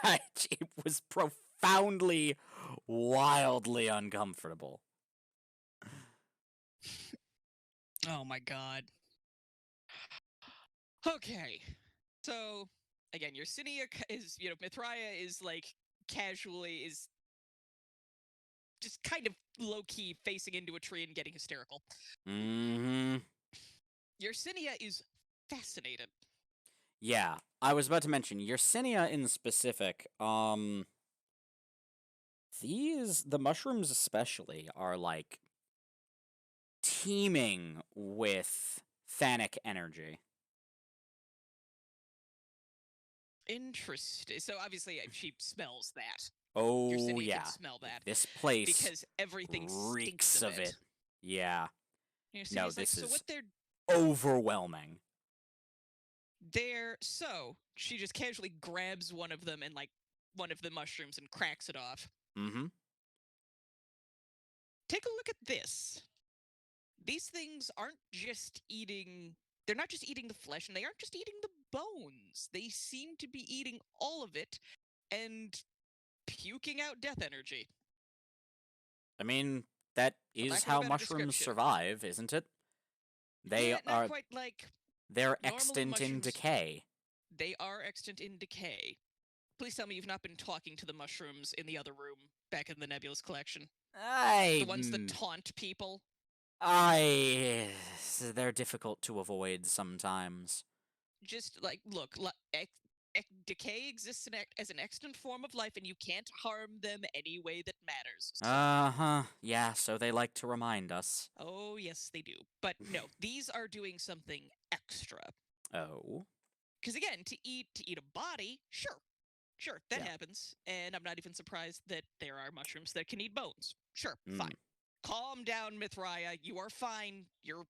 It was profoundly, wildly uncomfortable. Oh my God. Okay. So, again, Yersinia is, Mithraia is like casually is just kind of low key facing into a tree and getting hysterical. Mm-hmm. Yersinia is fascinated. Yeah, I was about to mention Yersinia in specific. The mushrooms especially are like teeming with thanic energy. Interesting. So obviously she smells that. Oh Yersinia yeah, can smell that this place because everything reeks stinks of it. Yeah, no, Yersinia's like, this so what is overwhelming. so she just casually grabs one of them and like one of the mushrooms and cracks it off. Mm-hmm. Take a look at this. These things aren't just eating, they're not just eating the flesh, and they aren't just eating the bones. They seem to be eating all of it and puking out death energy. I mean, that For is lack of a how better mushrooms description. survive, isn't it? Yeah, not quite like They're normally extant in mushrooms. decay. They are extant in decay. Please tell me you've not been talking to the mushrooms in the other room back in the Nebulous Collection. The ones that taunt people. They're difficult to avoid sometimes. Just like, look, decay exists as an extant form of life, and you can't harm them any way that matters. Uh-huh. Yeah, so they like to remind us. Oh, yes, they do. But no, these are doing something extra. Oh. Because again, to eat a body, sure, that happens. And I'm not even surprised that there are mushrooms that can eat bones. Sure, fine. Calm down, Mithraia. You are fine. You're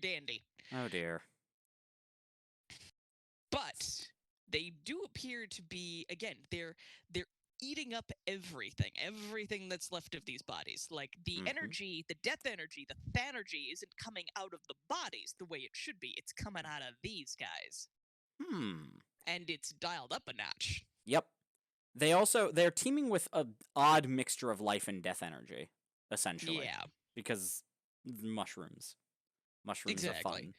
dandy. Oh dear. But they do appear to be, again, they're eating up everything that's left of these bodies. Like the energy, the death energy, the thanergy isn't coming out of the bodies the way it should be. It's coming out of these guys. And it's dialed up a notch. Yep. They're teeming with an odd mixture of life and death energy, essentially. Yeah. Because mushrooms. Mushrooms are fun.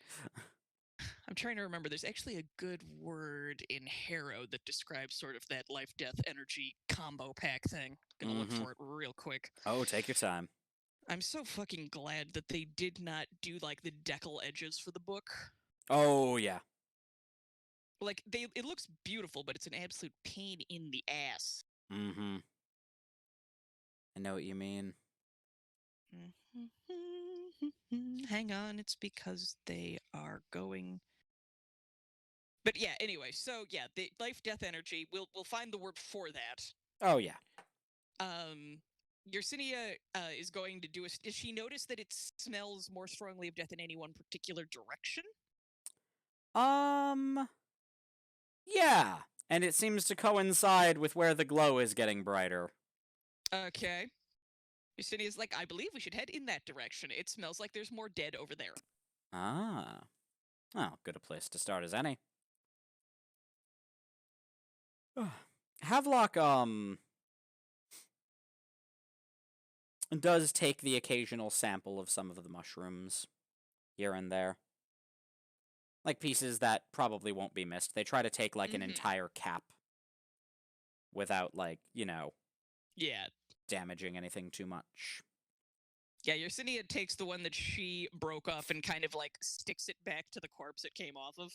I'm trying to remember. There's actually a good word in Harrow that describes sort of that life-death energy combo pack thing. Gonna look for it real quick. Oh, take your time. I'm so fucking glad that they did not do like the decal edges for the book. Oh yeah. Like it looks beautiful, but it's an absolute pain in the ass. I know what you mean. Hang on, it's because they are going. But yeah, anyway, so yeah, the life-death energy. We'll find the word for that. Oh yeah. Yersinia is going to do a. Does she notice that it smells more strongly of death in any one particular direction? Yeah, and it seems to coincide with where the glow is getting brighter. Okay. Yersinia like, I believe we should head in that direction. It smells like there's more dead over there. Ah. Oh, good a place to start as any. Havelock, does take the occasional sample of some of the mushrooms here and there. Like pieces that probably won't be missed. They try to take like an entire cap without like, yeah, damaging anything too much. Yeah, Yersinia takes the one that she broke off and kind of like sticks it back to the corpse it came off of.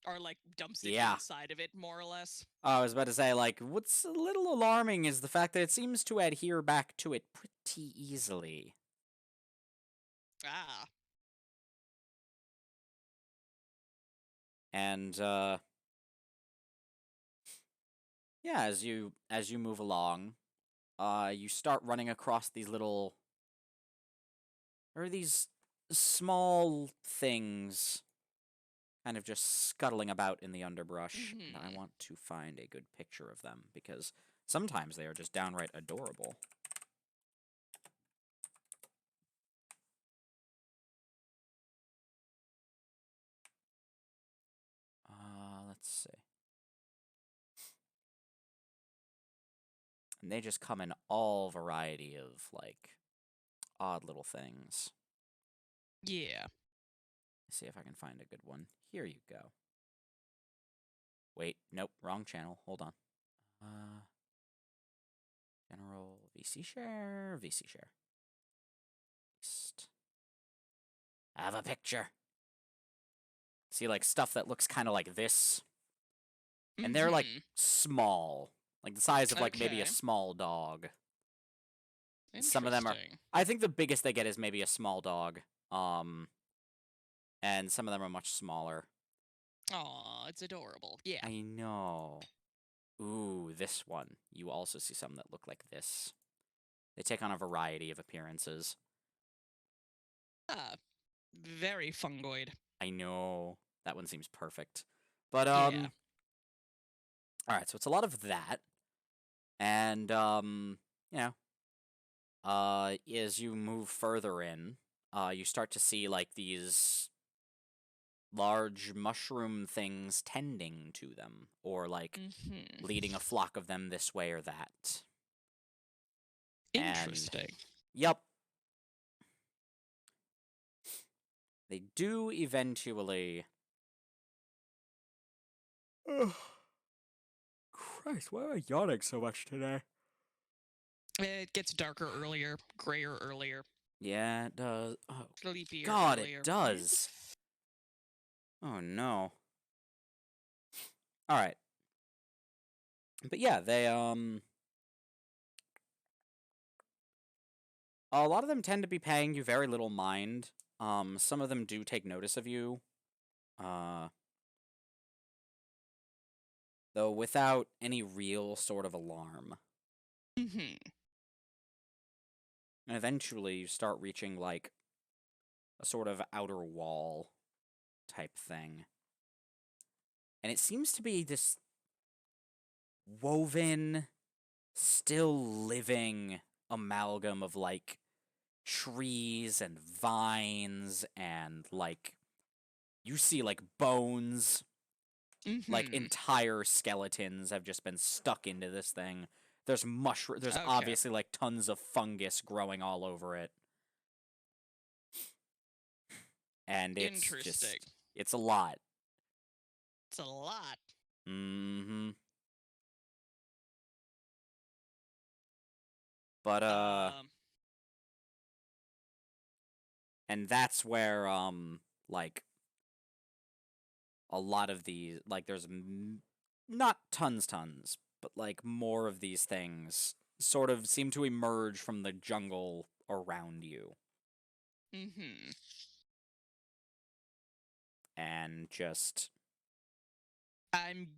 Or like dumps it inside of it, more or less. I was about to say, like, what's a little alarming is the fact that it seems to adhere back to it pretty easily. Ah. And yeah, as you move along, you start running across these little, or these small things kind of just scuttling about in the underbrush. And I want to find a good picture of them, because sometimes they are just downright adorable. Let's see. And they just come in all variety of, like, odd little things. Yeah. see if I can find a good one. Here you go. Wait, nope, wrong channel. Hold on. General VC share, VC share. I have a picture. See, like, stuff that looks kind of like this. And they're, like, small. Like, the size of, like, maybe a small dog. Some of them are... I think the biggest they get is maybe a small dog. And some of them are much smaller. Aw, it's adorable. Yeah. I know. Ooh, this one. You also see some that look like this. They take on a variety of appearances. Very fungoid. I know. That one seems perfect. But, yeah. Alright, so it's a lot of that. And, you know, as you move further in, you start to see, like, these large mushroom things tending to them, or, like, leading a flock of them this way or that. Interesting. And, yep. They do eventually... Ugh. Christ, why am I yawning so much today? It gets darker earlier, grayer earlier. Yeah, it does. Oh, sleepier God, earlier. It does. Oh, no. Alright. But yeah, they, a lot of them tend to be paying you very little mind. Some of them do take notice of you. Though without any real sort of alarm. And eventually you start reaching, like, a sort of outer wall type thing. And it seems to be this woven, still living amalgam of, like, trees and vines and, like, you see, like, bones. Like, entire skeletons have just been stuck into this thing. There's There's obviously, like, tons of fungus growing all over it. And it's just... It's a lot. It's a lot. Mm-hmm. But, and that's where, like, a lot of these, like, there's not tons, but, like, more of these things sort of seem to emerge from the jungle around you. And just... I'm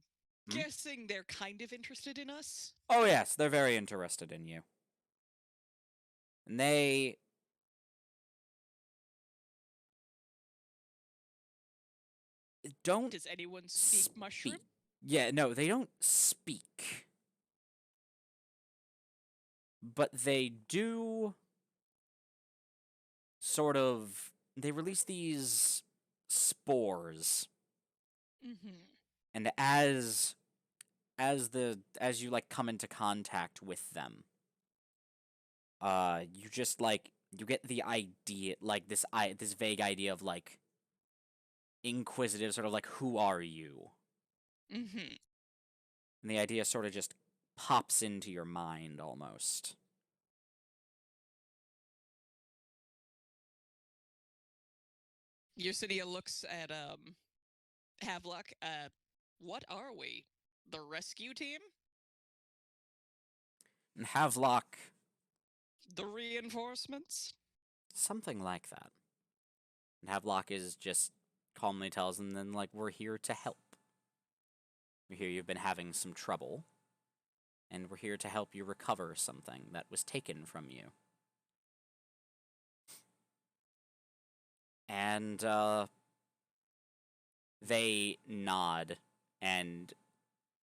guessing they're kind of interested in us? Oh, yes, they're very interested in you. And they... don't... Does anyone speak mushroom? Yeah, no, they don't speak. But they do... sort of... They release these spores. And as you, like, come into contact with them, you just, like, you get the idea, like, this vague idea of, like, inquisitive, sort of like, who are you? And the idea sort of just pops into your mind, almost. Yersinia looks at, Havelock. What are we? The rescue team? And Havelock... The reinforcements? Something like that. And Havelock is just calmly tells them, then, like, we're here to help. We hear you've been having some trouble, and we're here to help you recover something that was taken from you. And, they nod, and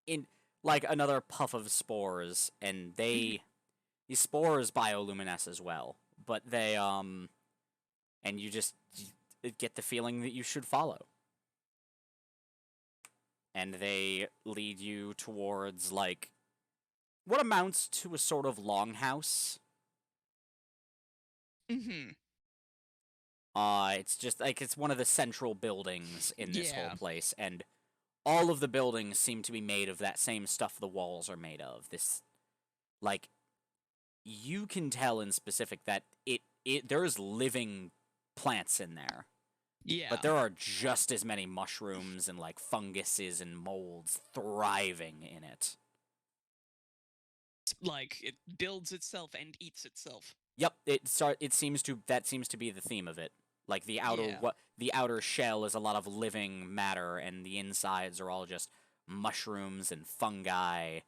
in, like, another puff of spores, and they... These spores bioluminesce as well, but they, and you just get the feeling that you should follow. And they lead you towards, like, what amounts to a sort of longhouse. It's just like it's one of the central buildings in this whole Yeah. place, and all of the buildings seem to be made of that same stuff the walls are made of. This, like, you can tell in specific that there's living plants in there. Yeah. But there are just as many mushrooms and like funguses and molds thriving in it. Like it builds itself and eats itself. Yep, that seems to be the theme of it. Like the outer shell is a lot of living matter, and the insides are all just mushrooms and fungi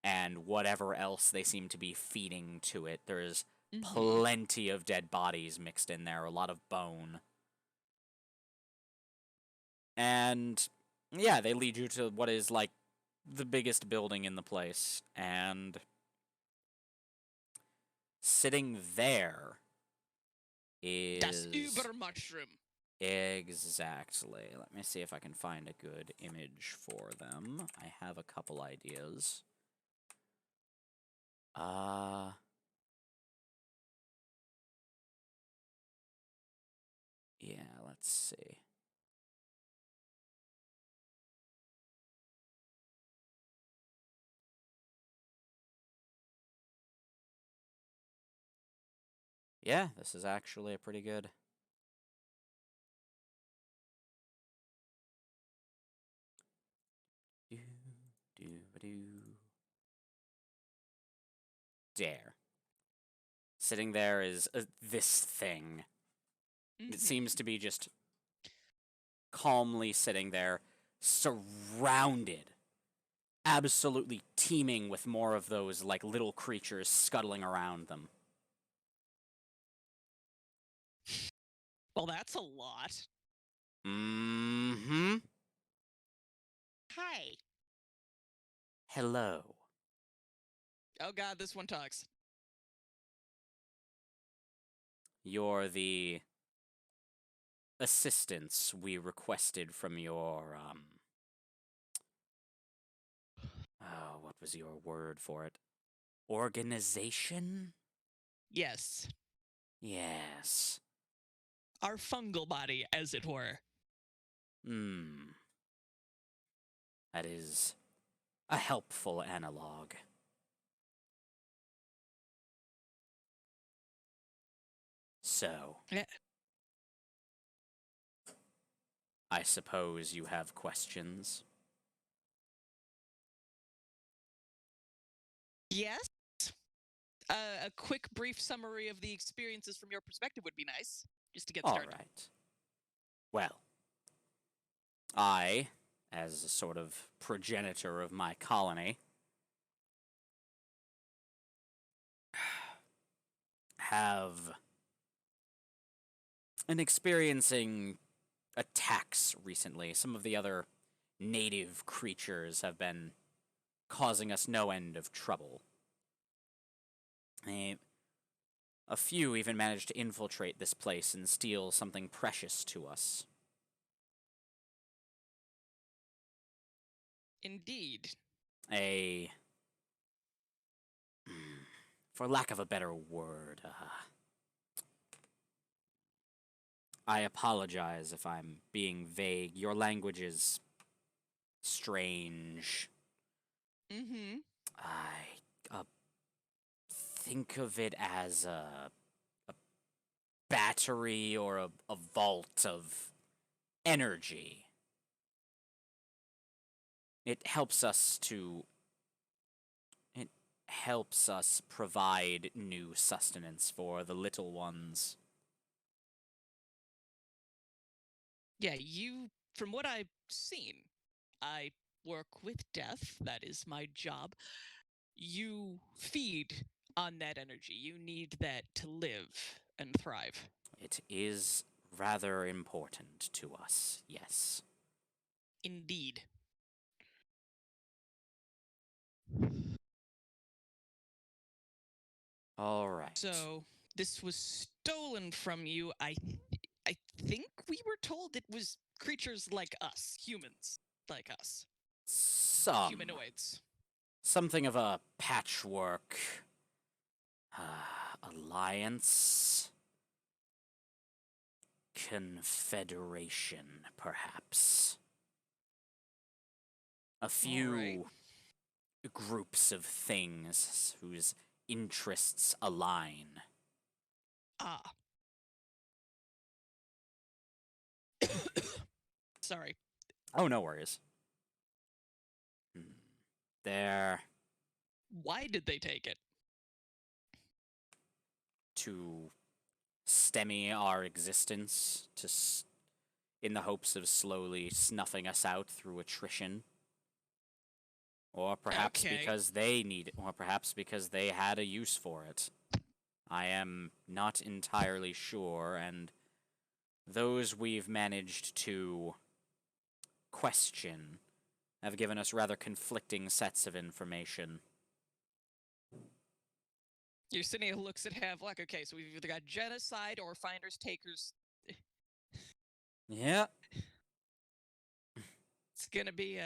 and whatever else they seem to be feeding to it. There's plenty of dead bodies mixed in there, a lot of bone. And yeah, they lead you to what is like the biggest building in the place, and sitting there is Das Uber Mushroom. Exactly. Let me see if I can find a good image for them. I have a couple ideas. Yeah, let's see. Yeah, this is actually a pretty good. There. Sitting there is this thing. It seems to be just calmly sitting there, surrounded, absolutely teeming with more of those like little creatures scuttling around them. Well, that's a lot. Mm-hmm. Hi. Hello. Oh god, this one talks. You're the assistance we requested from your, oh, what was your word for it? Organization? Yes. Yes. Our fungal body, as it were. That is a helpful analog. So, I suppose you have questions? Yes? A quick, brief summary of the experiences from your perspective would be nice, just to get started. All right. Well, I, as a sort of progenitor of my colony, have been experiencing attacks recently. Some of the other native creatures have been causing us no end of trouble. A few even managed to infiltrate this place and steal something precious to us. Indeed. For lack of a better word, I apologize if I'm being vague. Your language is strange. I think of it as a battery or a vault of energy. It helps us provide new sustenance for the little ones. Yeah, from what I've seen, I work with death. That is my job. You feed on that energy. You need that to live and thrive. It is rather important to us, yes. Indeed. All right. So, this was stolen from you. I think we were told it was creatures like us, humans like us. Humanoids. Something of a patchwork alliance. confederation, perhaps. A few groups of things whose interests align. Ah. Sorry. Oh, no worries. There. Why did they take it? To stymie our existence, in the hopes of slowly snuffing us out through attrition. Or perhaps because they need it, or perhaps because they had a use for it. I am not entirely sure, and those we've managed to question have given us rather conflicting sets of information. Yersinia looks at Havelock. Okay, so we've either got genocide or finders takers. Yeah. It's gonna be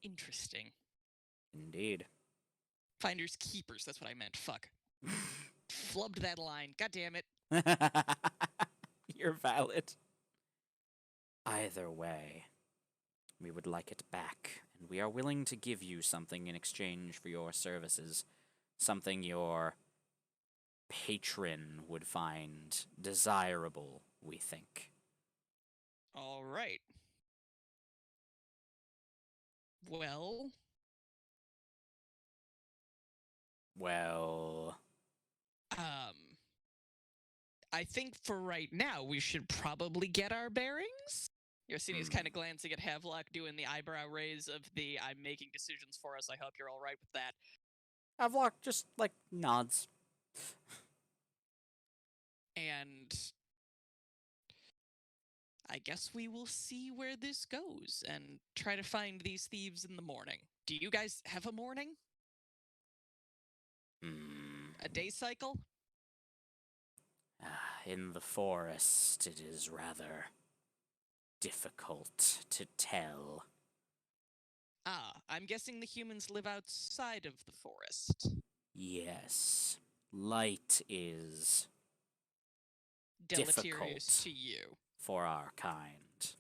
interesting. Indeed. Finders keepers, that's what I meant. Fuck. Flubbed that line. God damn it. You're valid. Either way, we would like it back, and we are willing to give you something in exchange for your services. Something your patron would find desirable, we think. All right. Well. I think for right now, we should probably get our bearings. Yersinia's kind of glancing at Havelock, doing the eyebrow raise of the I'm making decisions for us. I hope you're all right with that. Havelock just, nods. And I guess we will see where this goes and try to find these thieves in the morning. Do you guys have a morning? A day cycle? In the forest, it is rather difficult to tell. I'm guessing the humans live outside of the forest. Yes. Light is deleterious difficult to you. For our kind.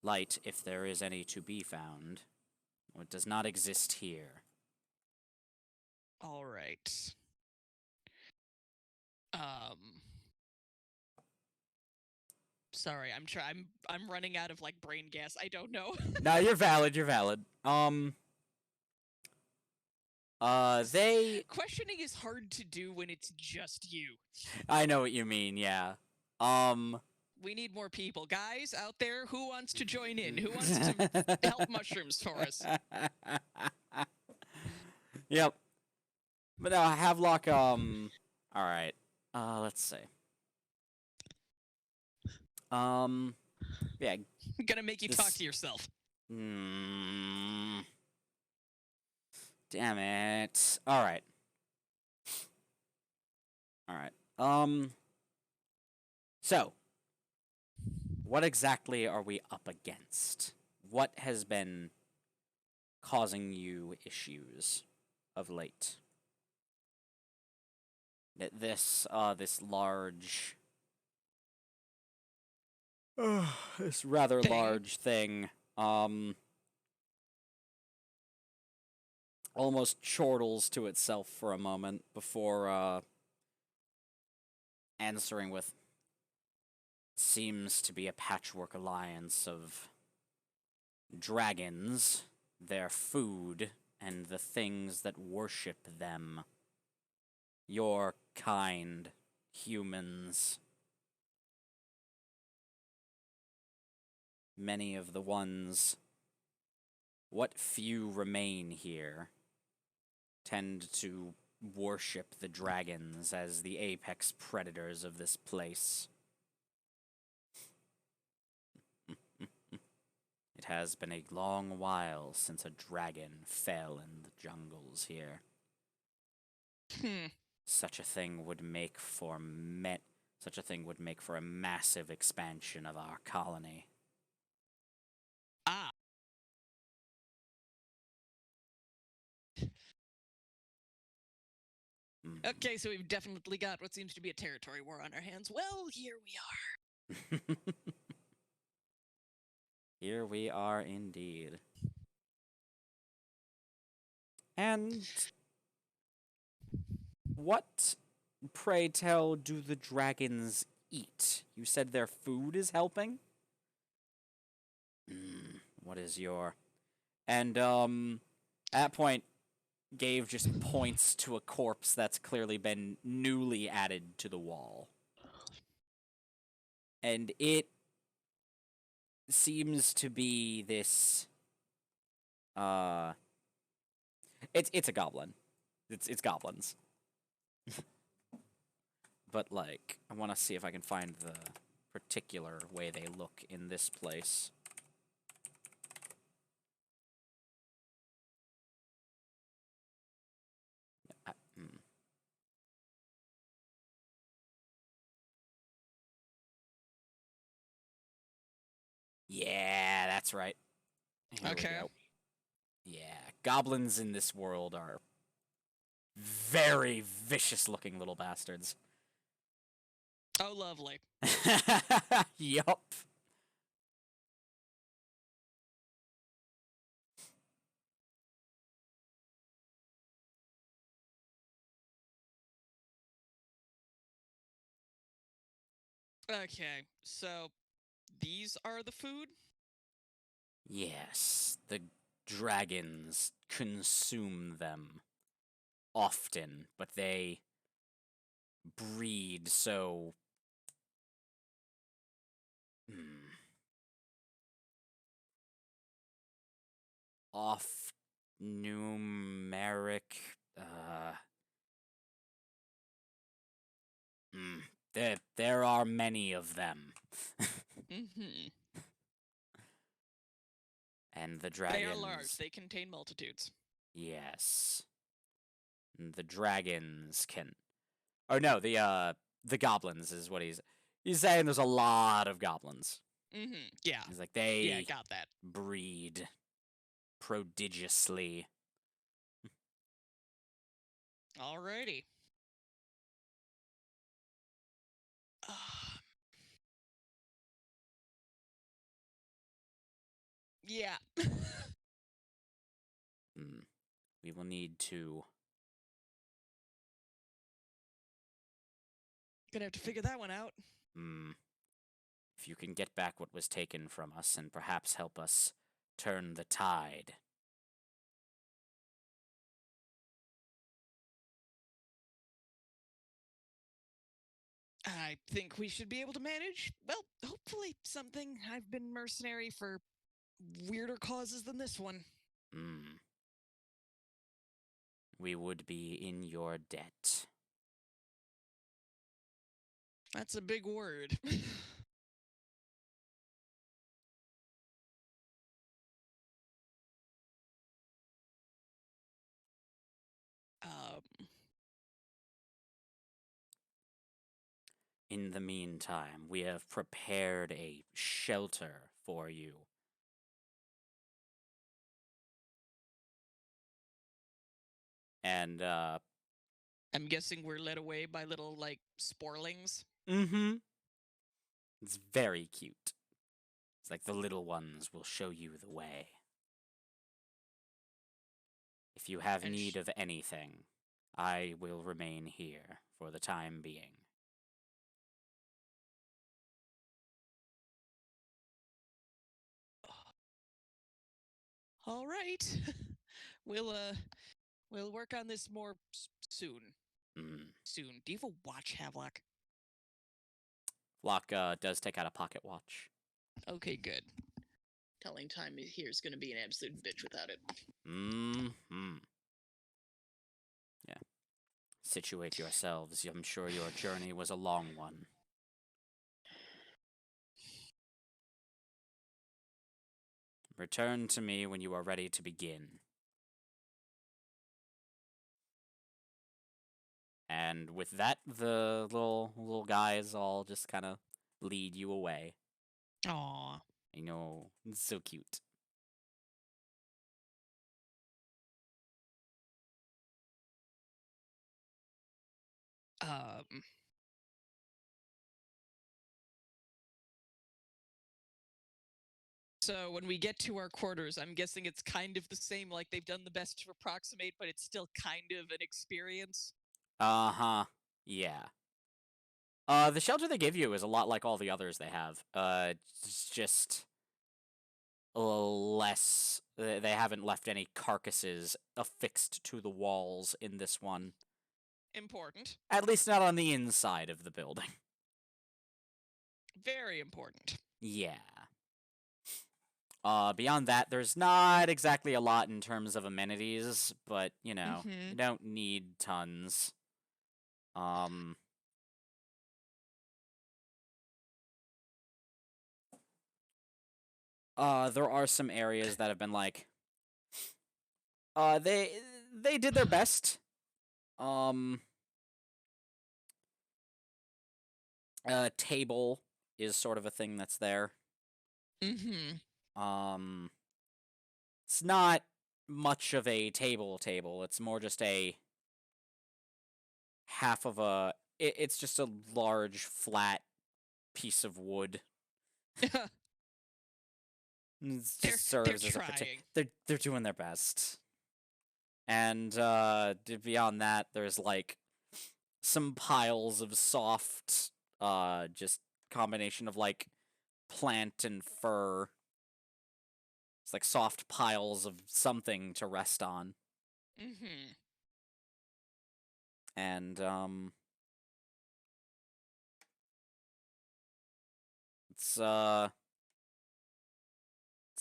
Light, if there is any to be found, it does not exist here. All right. Sorry, I'm running out of brain gas. I don't know. No, you're valid. Questioning is hard to do when it's just you. I know what you mean, yeah. We need more people. Guys out there, who wants to join in? Who wants to help mushrooms for us? Yep. But no, Havelock, alright. Let's see. Yeah. Gonna make you talk to yourself. Damn it. Alright. So, what exactly are we up against? What has been causing you issues of late? This large... this rather large thing, almost chortles to itself for a moment before, answering with, seems to be a patchwork alliance of dragons, their food, and the things that worship them. Your kind, humans. Many of the ones, what few remain here, tend to worship the dragons as the apex predators of this place. It has been a long while since a dragon fell in the jungles here. Such a thing would make for a massive expansion of our colony. Okay, so we've definitely got what seems to be a territory war on our hands. Well, here we are. Here we are indeed. And what, pray tell, do the dragons eat? You said their food is helping? What is your... And, at that point, Gave just points to a corpse that's clearly been newly added to the wall. And it seems to be this... It's a goblin. It's goblins. But, like, I want to see if I can find the particular way they look in this place. Yeah, that's right. Here we go. Yeah, goblins in this world are very vicious-looking little bastards. Oh, lovely. Yup. Okay, so these are the food? Yes, the dragons consume them often, but they breed so... off numeric... There are many of them. Mm-hmm. And the dragons... They are large. They contain multitudes. Yes. And the dragons can... Oh, no, the goblins is what he's saying. There's a lot of goblins. Mm-hmm. Yeah. He's like, they got that. breed prodigiously. Alrighty. Yeah. We will need to... Gonna have to figure that one out. If you can get back what was taken from us and perhaps help us turn the tide. I think we should be able to manage. Well, hopefully something. I've been mercenary for weirder causes than this one. We would be in your debt. That's a big word. In the meantime, we have prepared a shelter for you. And, I'm guessing we're led away by little, like, sporlings? Mm-hmm. It's very cute. It's like the little ones will show you the way. If you have need of anything, I will remain here for the time being. All right. We'll work on this more soon. Soon. Do you have a watch, Havelock? Flock does take out a pocket watch. Okay, good. Telling time here is going to be an absolute bitch without it. Yeah. Situate yourselves. I'm sure your journey was a long one. Return to me when you are ready to begin. And with that, the little guys all just kind of lead you away. Aww. I know, it's so cute. So when we get to our quarters, I'm guessing it's kind of the same, like they've done the best to approximate, but it's still kind of an experience. Uh-huh. Yeah. The shelter they give you is a lot like all the others they have. It's just a little less. They haven't left any carcasses affixed to the walls in this one. Important. At least not on the inside of the building. Very important. Yeah. Beyond that, there's not exactly a lot in terms of amenities, but, you know, you don't need tons. There are some areas that have been like, they did their best. Table is sort of a thing that's there. It's not much of a table. It's more just a half of a. It's just a large flat piece of wood. It just serves as trying. They're doing their best. And beyond that, there's like some piles of soft, just combination of like plant and fur. It's like soft piles of something to rest on. And it's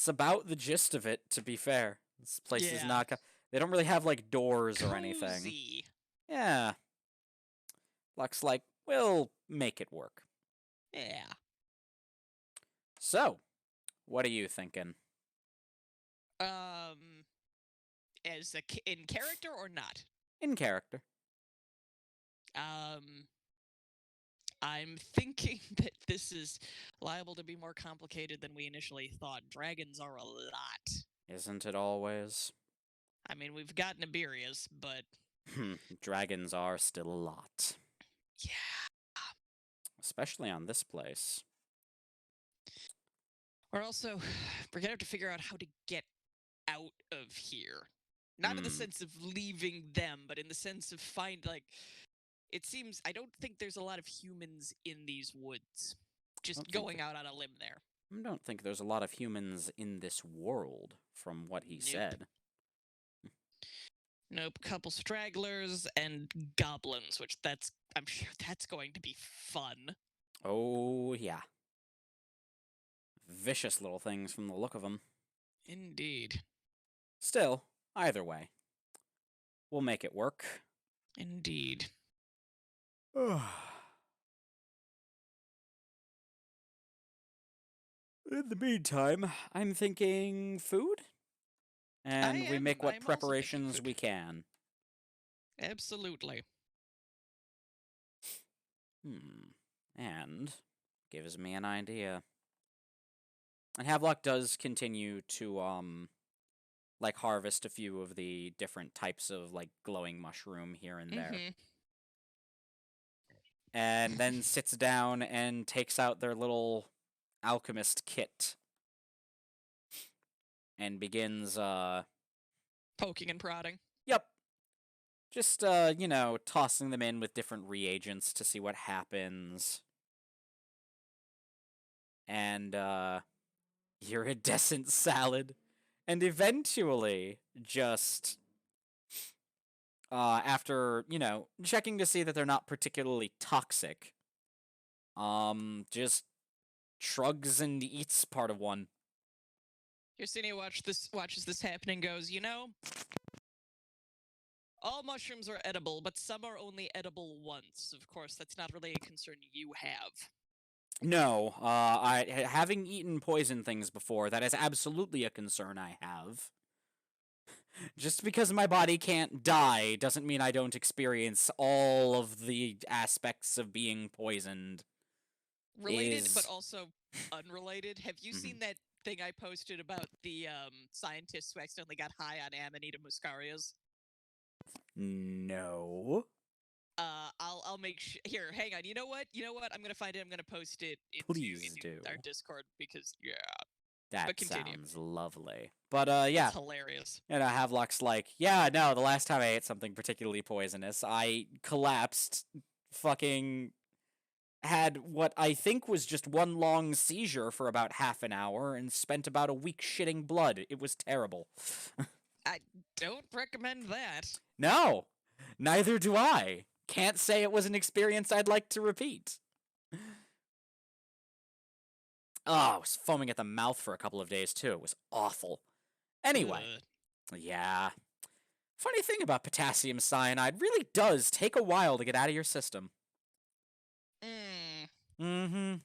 about the gist of it, to be fair. This place is not. They don't really have like doors or anything. Yeah. Looks like we'll make it work. Yeah. So, what are you thinking? As in character or not? In character. I'm thinking that this is liable to be more complicated than we initially thought. Dragons are a lot. Isn't it always? I mean, we've got Nibirias, but... Dragons are still a lot. Yeah. Especially on this place. We're going to have to figure out how to get out of here. Not in the sense of leaving them, but in the sense of it seems, I don't think there's a lot of humans in these woods. Just going out on a limb there. I don't think there's a lot of humans in this world, from what he said. Nope, couple stragglers and goblins, which I'm sure that's going to be fun. Oh, yeah. Vicious little things from the look of them. Indeed. Still, either way, we'll make it work. Indeed. In the meantime, I'm thinking food? And we make what preparations we can. Absolutely. And gives me an idea. And Havelock does continue to, like, harvest a few of the different types of, like, glowing mushroom here and there. And then sits down and takes out their little alchemist kit. And begins, poking and prodding. Yep. Just, you know, tossing them in with different reagents to see what happens. And, iridescent salad. And eventually, just, after, you know, checking to see that they're not particularly toxic, just shrugs and eats part of one. Yersinia watches this happen and goes, you know, all mushrooms are edible, but some are only edible once. Of course, that's not really a concern you have. No, having eaten poison things before, that is absolutely a concern I have. Just because my body can't die doesn't mean I don't experience all of the aspects of being poisoned. Related, but also unrelated. Have you seen that thing I posted about the scientists who accidentally got high on Amanita muscarias? No. I'll make sure. Here, hang on. You know what? I'm gonna find it. I'm gonna post it Please into do. our Discord because That But continue. sounds lovely. But yeah, It's hilarious. and Havelock's like, yeah, no, the last time I ate something particularly poisonous, I collapsed, fucking had what I think was just one long seizure for about half an hour and spent about a week shitting blood. It was terrible. I don't recommend that. No, neither do I. Can't say it was an experience I'd like to repeat. Oh, I was foaming at the mouth for a couple of days, too. It was awful. Anyway, yeah. Funny thing about potassium cyanide, really does take a while to get out of your system. Mm-hmm.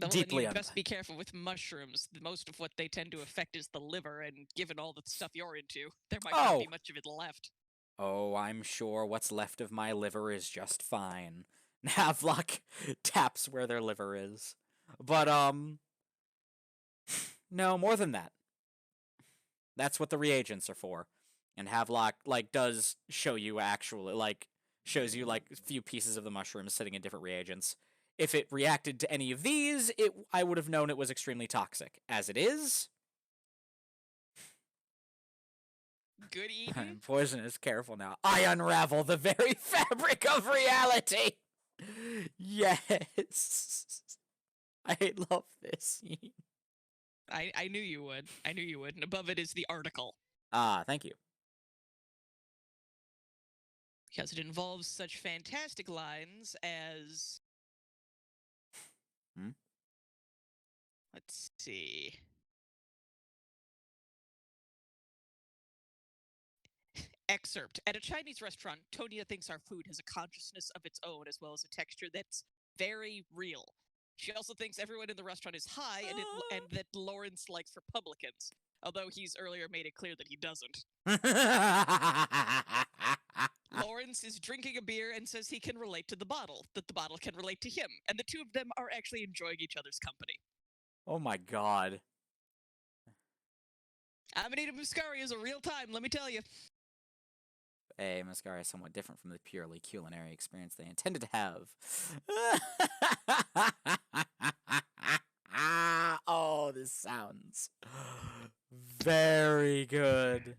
Deeply you best be careful with mushrooms. Most of what they tend to affect is the liver, and given all the stuff you're into, there might not be much of it left. Oh, I'm sure what's left of my liver is just fine. Havelock taps where their liver is. But, no, more than that. That's what the reagents are for. And Havelock, like, does show you actually, like, shows you, like, a few pieces of the mushrooms sitting in different reagents. If it reacted to any of these, I would have known it was extremely toxic. As it is... Good eating. Poisonous, careful now. I unravel the very fabric of reality! Yes! I love this scene. I knew you would. I knew you would. And above it is the article. Ah, thank you. Because it involves such fantastic lines as... Let's see... Excerpt. At a Chinese restaurant, Tonya thinks our food has a consciousness of its own as well as a texture that's very real. She also thinks everyone in the restaurant is high and that Lawrence likes Republicans, although he's earlier made it clear that he doesn't. Lawrence is drinking a beer and says he can relate to the bottle, that the bottle can relate to him, and the two of them are actually enjoying each other's company. Oh my god. Amanita Muscari is a real time, let me tell you. Hey, Muscari is somewhat different from the purely culinary experience they intended to have. Oh, this sounds very good.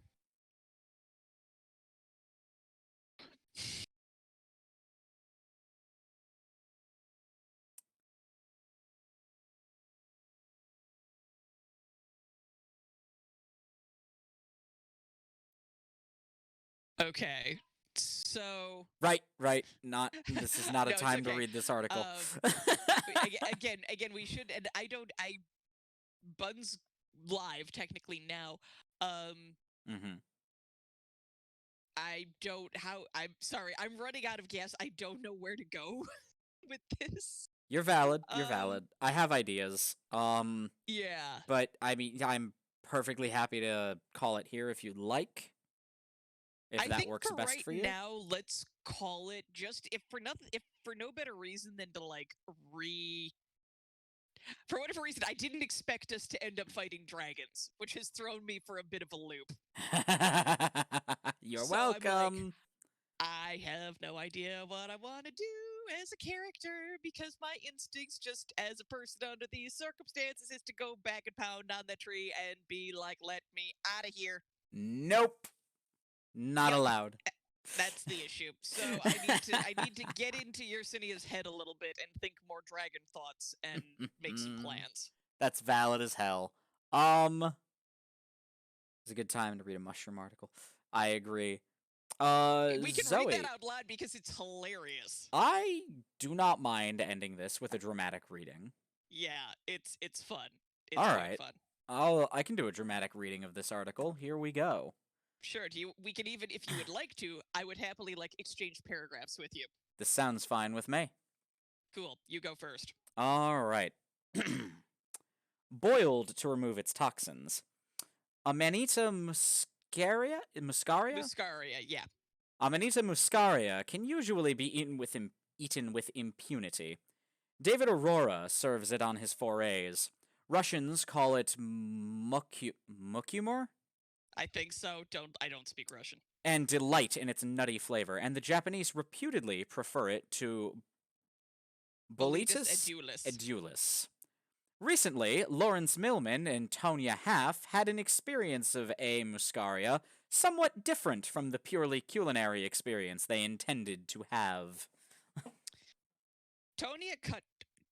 Okay, so... Right. Not. This is not a time to read this article. Again, we should... And Bun's live, technically, now. I'm sorry, I'm running out of gas. I don't know where to go with this. You're valid. I have ideas. Yeah. But, I mean, I'm perfectly happy to call it here if you'd like. If that works best for you. Now, let's call it just if for no better reason than to for whatever reason, I didn't expect us to end up fighting dragons, which has thrown me for a bit of a loop. You're welcome. I have no idea what I want to do as a character because my instincts, just as a person under these circumstances, is to go back and pound on the tree and be like, "Let me out of here." Nope. Not allowed. That's the issue. So I need to get into Yersenia's head a little bit and think more dragon thoughts and make some plans. That's valid as hell. It's a good time to read a mushroom article. I agree. We can Zoe, read that out loud because it's hilarious. I do not mind ending this with a dramatic reading. Yeah, it's fun. It's all right. Fun. I can do a dramatic reading of this article. Here we go. Sure. We can even, if you would like to, I would happily exchange paragraphs with you. This sounds fine with me. Cool. You go first. All right. Boiled to remove its toxins. Amanita muscaria? Muscaria, yeah. Amanita muscaria can usually be eaten with impunity. David Aurora serves it on his forays. Russians call it mukumor? I think so. I don't speak Russian. and delight in its nutty flavor, and the Japanese reputedly prefer it to Boletus edulis. Recently, Lawrence Millman and Tonya Half had an experience of A. muscaria somewhat different from the purely culinary experience they intended to have. Tonya cut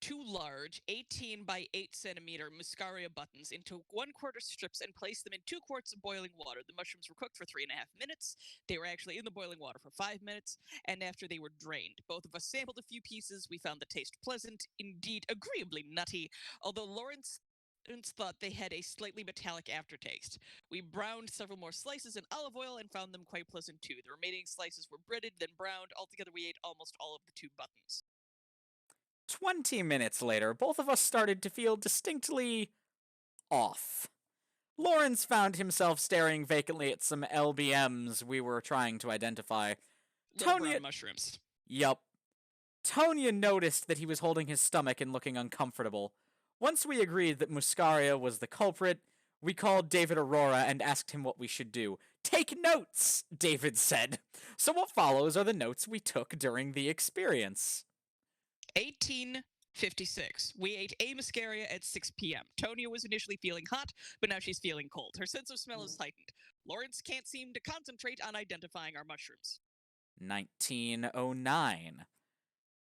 2 large 18 by 8 centimeter muscaria buttons into 1/4 strips and placed them in 2 quarts of boiling water. The mushrooms were cooked for 3.5 minutes. They were actually in the boiling water for 5 minutes, and after they were drained. Both of us sampled a few pieces. We found the taste pleasant, indeed agreeably nutty, although Lawrence thought they had a slightly metallic aftertaste. We browned several more slices in olive oil and found them quite pleasant too. The remaining slices were breaded, then browned. Altogether, we ate almost all of the 2 buttons. 20 minutes later, both of us started to feel distinctly off. Lawrence found himself staring vacantly at some LBMs we were trying to identify. Brown mushrooms. Yup. Tonya noticed that he was holding his stomach and looking uncomfortable. Once we agreed that muscaria was the culprit, we called David Aurora and asked him what we should do. Take notes, David said. So what follows are the notes we took during the experience. 1856. We ate A. muscaria at 6 p.m. Tonya was initially feeling hot, but now she's feeling cold. Her sense of smell is heightened. Lawrence can't seem to concentrate on identifying our mushrooms. 1909.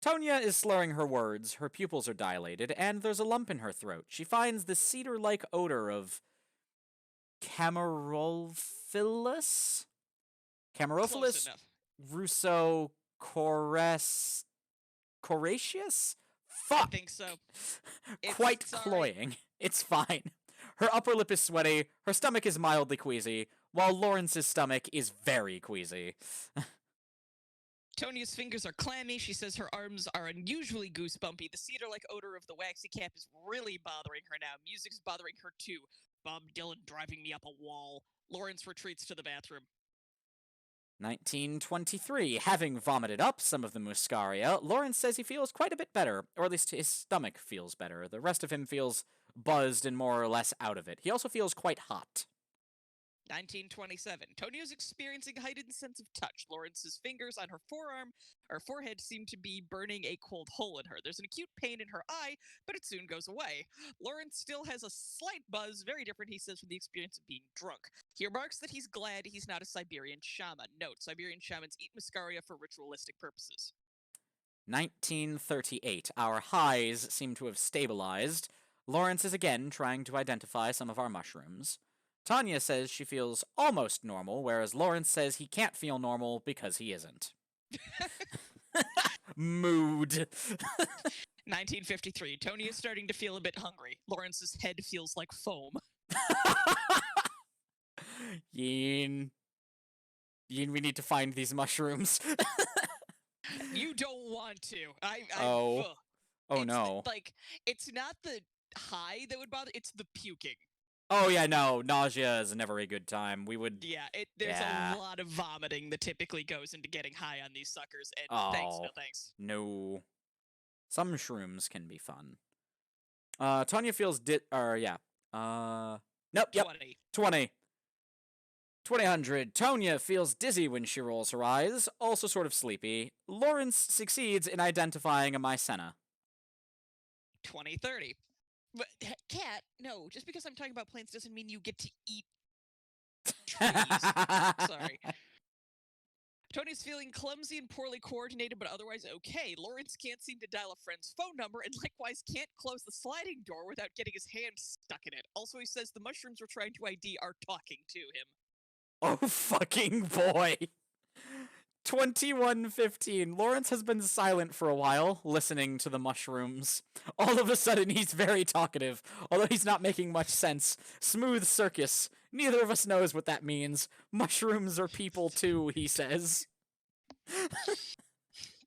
Tonya is slurring her words, her pupils are dilated, and there's a lump in her throat. She finds the cedar-like odor of Camerophilus? Russo Coraceus? Fuck! I think so. Quite cloying. It's fine. Her upper lip is sweaty, her stomach is mildly queasy, while Lawrence's stomach is very queasy. Tonya's fingers are clammy. She says her arms are unusually goosebumpy. The cedar-like odor of the waxy cap is really bothering her now. Music's bothering her too. Bob Dylan driving me up a wall. Lawrence retreats to the bathroom. 1923. Having vomited up some of the muscaria, Lawrence says he feels quite a bit better, or at least his stomach feels better. The rest of him feels buzzed and more or less out of it. He also feels quite hot. 1927. Tonya's experiencing a heightened sense of touch. Lawrence's fingers on her forehead seem to be burning a cold hole in her. There's an acute pain in her eye, but it soon goes away. Lawrence still has a slight buzz, very different, he says, from the experience of being drunk. He remarks that he's glad he's not a Siberian shaman. Note, Siberian shamans eat muscaria for ritualistic purposes. 1938. Our highs seem to have stabilized. Lawrence is again trying to identify some of our mushrooms. Tonya says she feels almost normal, whereas Lawrence says he can't feel normal because he isn't. Mood. 1953. Tonya is starting to feel a bit hungry. Lawrence's head feels like foam. Yin, we need to find these mushrooms. You don't want to. Oh no. It's not the high that would bother, it's the puking. Oh yeah, no, nausea is never a good time. There's a lot of vomiting that typically goes into getting high on these suckers, and thanks, no thanks. No. Some shrooms can be fun. Tonya feels nope, yep. 20. 2000. Tonya feels dizzy when she rolls her eyes, also sort of sleepy. Lawrence succeeds in identifying a mycena. 2030. But, Cat, no, just because I'm talking about plants doesn't mean you get to eat trees. Sorry. Tony's feeling clumsy and poorly coordinated, but otherwise okay. Lawrence can't seem to dial a friend's phone number, and likewise can't close the sliding door without getting his hand stuck in it. Also, he says the mushrooms we're trying to ID are talking to him. Oh, fucking boy. 21:15. Lawrence has been silent for a while, listening to the mushrooms. All of a sudden, he's very talkative, although he's not making much sense. Smooth circus. Neither of us knows what that means. Mushrooms are people too, he says.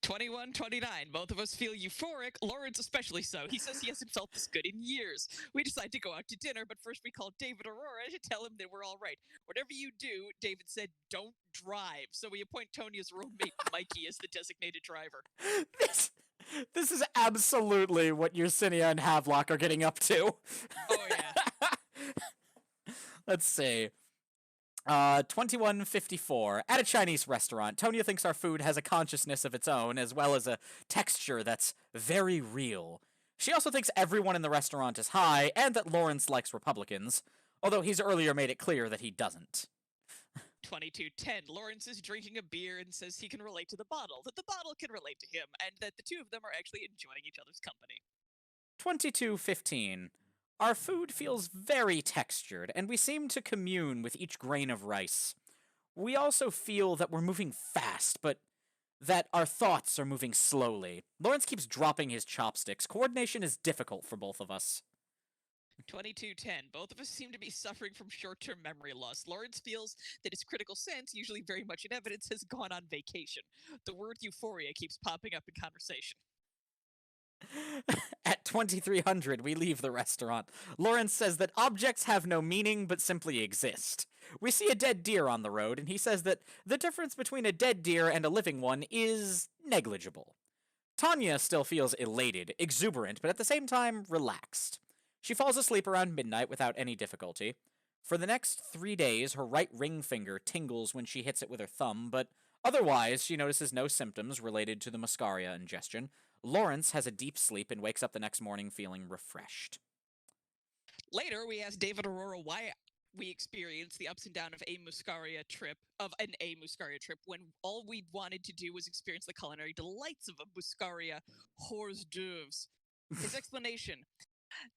21:29. Both of us feel euphoric, Lawrence especially so. He says he hasn't felt this good in years. We decide to go out to dinner, but first we call David Aurora to tell him that we're all right. Whatever you do, David said, don't drive. So we appoint Tonya's roommate, Mikey, as the designated driver. This is absolutely what Yersinia and Havelock are getting up to. Oh, yeah. Let's see. 2154. At a Chinese restaurant, Tonya thinks our food has a consciousness of its own, as well as a texture that's very real. She also thinks everyone in the restaurant is high, and that Lawrence likes Republicans, although he's earlier made it clear that he doesn't. 2210. Lawrence is drinking a beer and says he can relate to the bottle, that the bottle can relate to him, and that the two of them are actually enjoying each other's company. 2215. Our food feels very textured, and we seem to commune with each grain of rice. We also feel that we're moving fast, but that our thoughts are moving slowly. Lawrence keeps dropping his chopsticks. Coordination is difficult for both of us. 2210. Both of us seem to be suffering from short-term memory loss. Lawrence feels that his critical sense, usually very much in evidence, has gone on vacation. The word euphoria keeps popping up in conversation. At 2300, we leave the restaurant. Lawrence says that objects have no meaning but simply exist. We see a dead deer on the road, and he says that the difference between a dead deer and a living one is negligible. Tanya still feels elated, exuberant, but at the same time relaxed. She falls asleep around midnight without any difficulty. For the next 3 days, her right ring finger tingles when she hits it with her thumb, but otherwise, she notices no symptoms related to the muscaria ingestion. Lawrence has a deep sleep and wakes up the next morning feeling refreshed. Later, we ask David Aurora why we experienced the ups and downs of an A Muscaria trip, when all we wanted to do was experience the culinary delights of a Muscaria hors d'oeuvres. His explanation: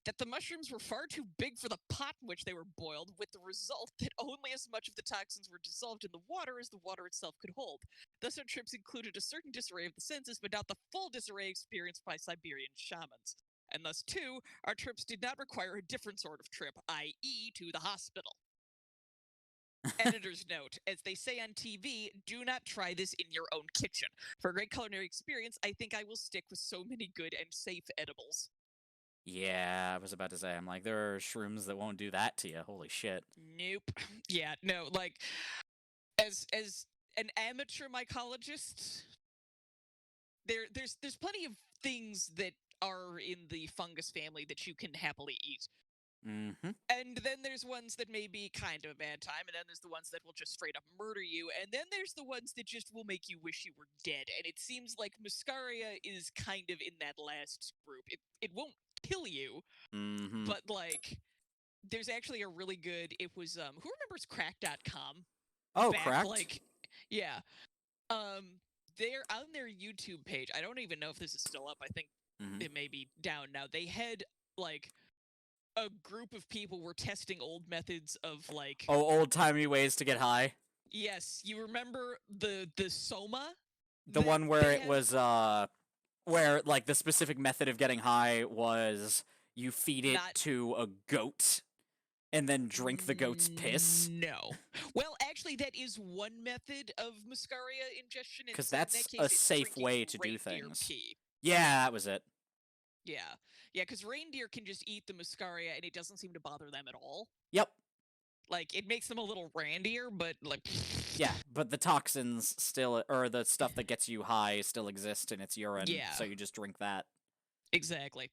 that the mushrooms were far too big for the pot in which they were boiled, with the result that only as much of the toxins were dissolved in the water as the water itself could hold. Thus, our trips included a certain disarray of the senses, but not the full disarray experienced by Siberian shamans. And thus, too, our trips did not require a different sort of trip, i.e., to the hospital. Editor's note: as they say on TV, do not try this in your own kitchen. For a great culinary experience, I think I will stick with so many good and safe edibles. Yeah, I was about to say, I'm like, there are shrooms that won't do that to you. Holy shit. Nope. Yeah, no, like, as an amateur mycologist, there's plenty of things that are in the fungus family that you can happily eat. Mm-hmm. And then there's ones that may be kind of a bad time, and then there's the ones that will just straight up murder you, and then there's the ones that just will make you wish you were dead. And it seems like Muscaria is kind of in that last group. It won't kill you, Mm-hmm. but like, there's actually a really good, it was who remembers crack.com? Oh, Back Cracked? like, yeah. They're on their YouTube page. I don't even know if this is still up. I think it may be down now. They had like a group of people were testing old methods of like, oh, old-timey ways to get high? yes, you remember the soma? The one where it was, where, like, the specific method of getting high was you feed it to a goat and then drink the goat's piss? No. Well, actually, that is one method of Muscaria ingestion. Because that's a safe way to do things. Pee. Yeah, that was it. Yeah. Yeah, because reindeer can just eat the Muscaria and it doesn't seem to bother them at all. Yep. Like, it makes them a little randier, but, like... Yeah, but the toxins still, or the stuff that gets you high still exist in its urine, so you just drink that. Exactly.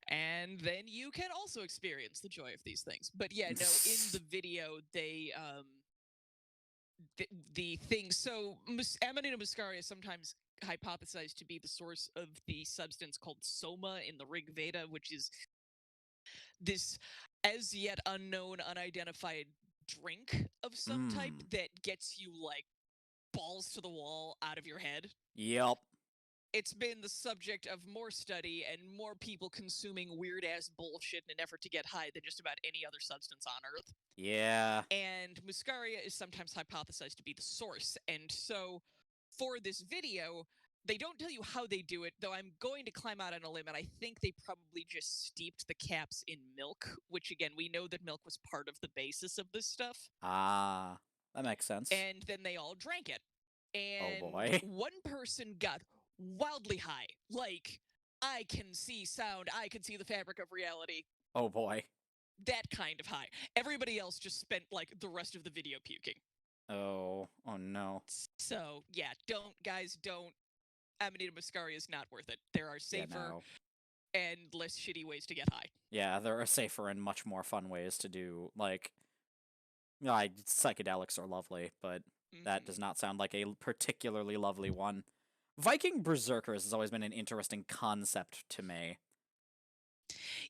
And then you can also experience the joy of these things. But yeah, no, in the video, they, the thing, so Amanita muscaria is sometimes hypothesized to be the source of the substance called soma in the Rig Veda, which is this as yet unknown, unidentified drink of some type that gets you, like, balls to the wall out of your head. Yep. It's been the subject of more study and more people consuming weird-ass bullshit in an effort to get high than just about any other substance on Earth. Yeah. And muscaria is sometimes hypothesized to be the source. And so, for this video, they don't tell you how they do it, though I'm going to climb out on a limb, and I think they probably just steeped the caps in milk, which, again, we know that milk was part of the basis of this stuff. Ah, that makes sense. And then they all drank it. And oh boy. One person got wildly high. Like, I can see sound, I can see the fabric of reality. Oh boy. That kind of high. Everybody else just spent, like, the rest of the video puking. Oh no. So, yeah, guys, don't. Amanita muscaria is not worth it. There are safer and less shitty ways to get high. Yeah, there are safer and much more fun ways to do, like, Psychedelics are lovely, but that does not sound like a particularly lovely one. Viking berserkers has always been an interesting concept to me.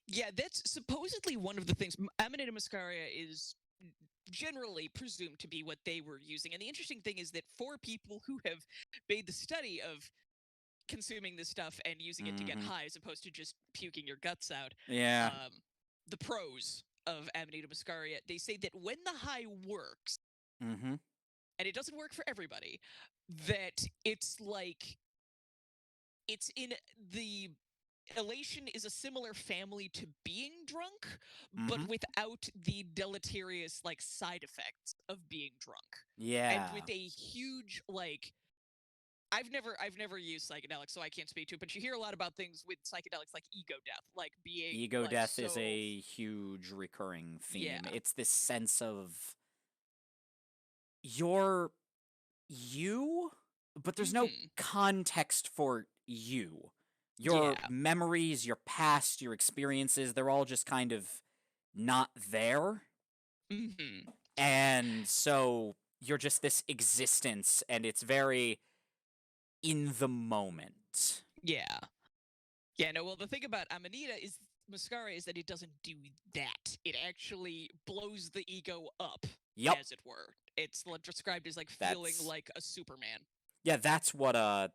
Yeah, that's supposedly one of the things. Amanita muscaria is generally presumed to be what they were using. And the interesting thing is that for people who have made the study of consuming this stuff and using it to get high as opposed to just puking your guts out, Yeah. The pros of Amanita muscaria, they say that when the high works, and it doesn't work for everybody, that it's like it's in the elation is a similar family to being drunk, but without the deleterious like side effects of being drunk. Yeah. And with a huge like I've never used psychedelics, so I can't speak to it, but you hear a lot about things with psychedelics like ego death, like being ego like, death is a huge recurring theme. Yeah. It's this sense of you're you, but there's no context for you. Your memories, your past, your experiences, they're all just kind of not there. And so you're just this existence, and it's very in the moment. Yeah. Yeah, no, well, the thing about Amanita is muscaria is that it doesn't do that. It actually blows the ego up, as it were. It's described as like feeling like a Superman. Yeah, that's what the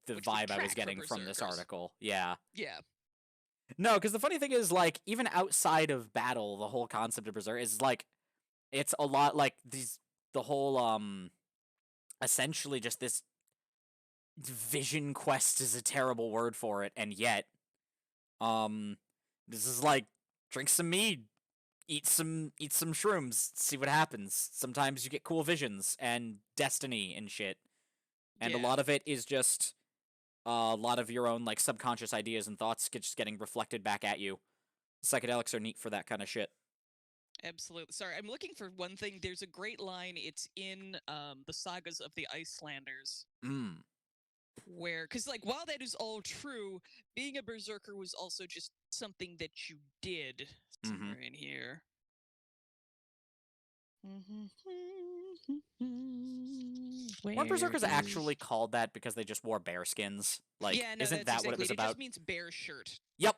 vibe I was getting from this article. Yeah. Yeah. No, because the funny thing is, like, even outside of battle, the whole concept of berserk is like, it's a lot like the whole essentially just this vision quest is a terrible word for it, and yet this is like drink some mead, eat some shrooms, see what happens. Sometimes you get cool visions and destiny and shit. And a lot of it is just a lot of your own like subconscious ideas and thoughts just getting reflected back at you. Psychedelics are neat for that kind of shit. Absolutely. Sorry, I'm looking for one thing. There's a great line. It's in the Sagas of the Icelanders. Where, because like, while that is all true, being a berserker was also just something that you did. Somewhere in here. Weren't berserkers actually called that because they just wore bear skins? Like, yeah, no, isn't that exactly what it was it. about? It just means bear shirt. Yep.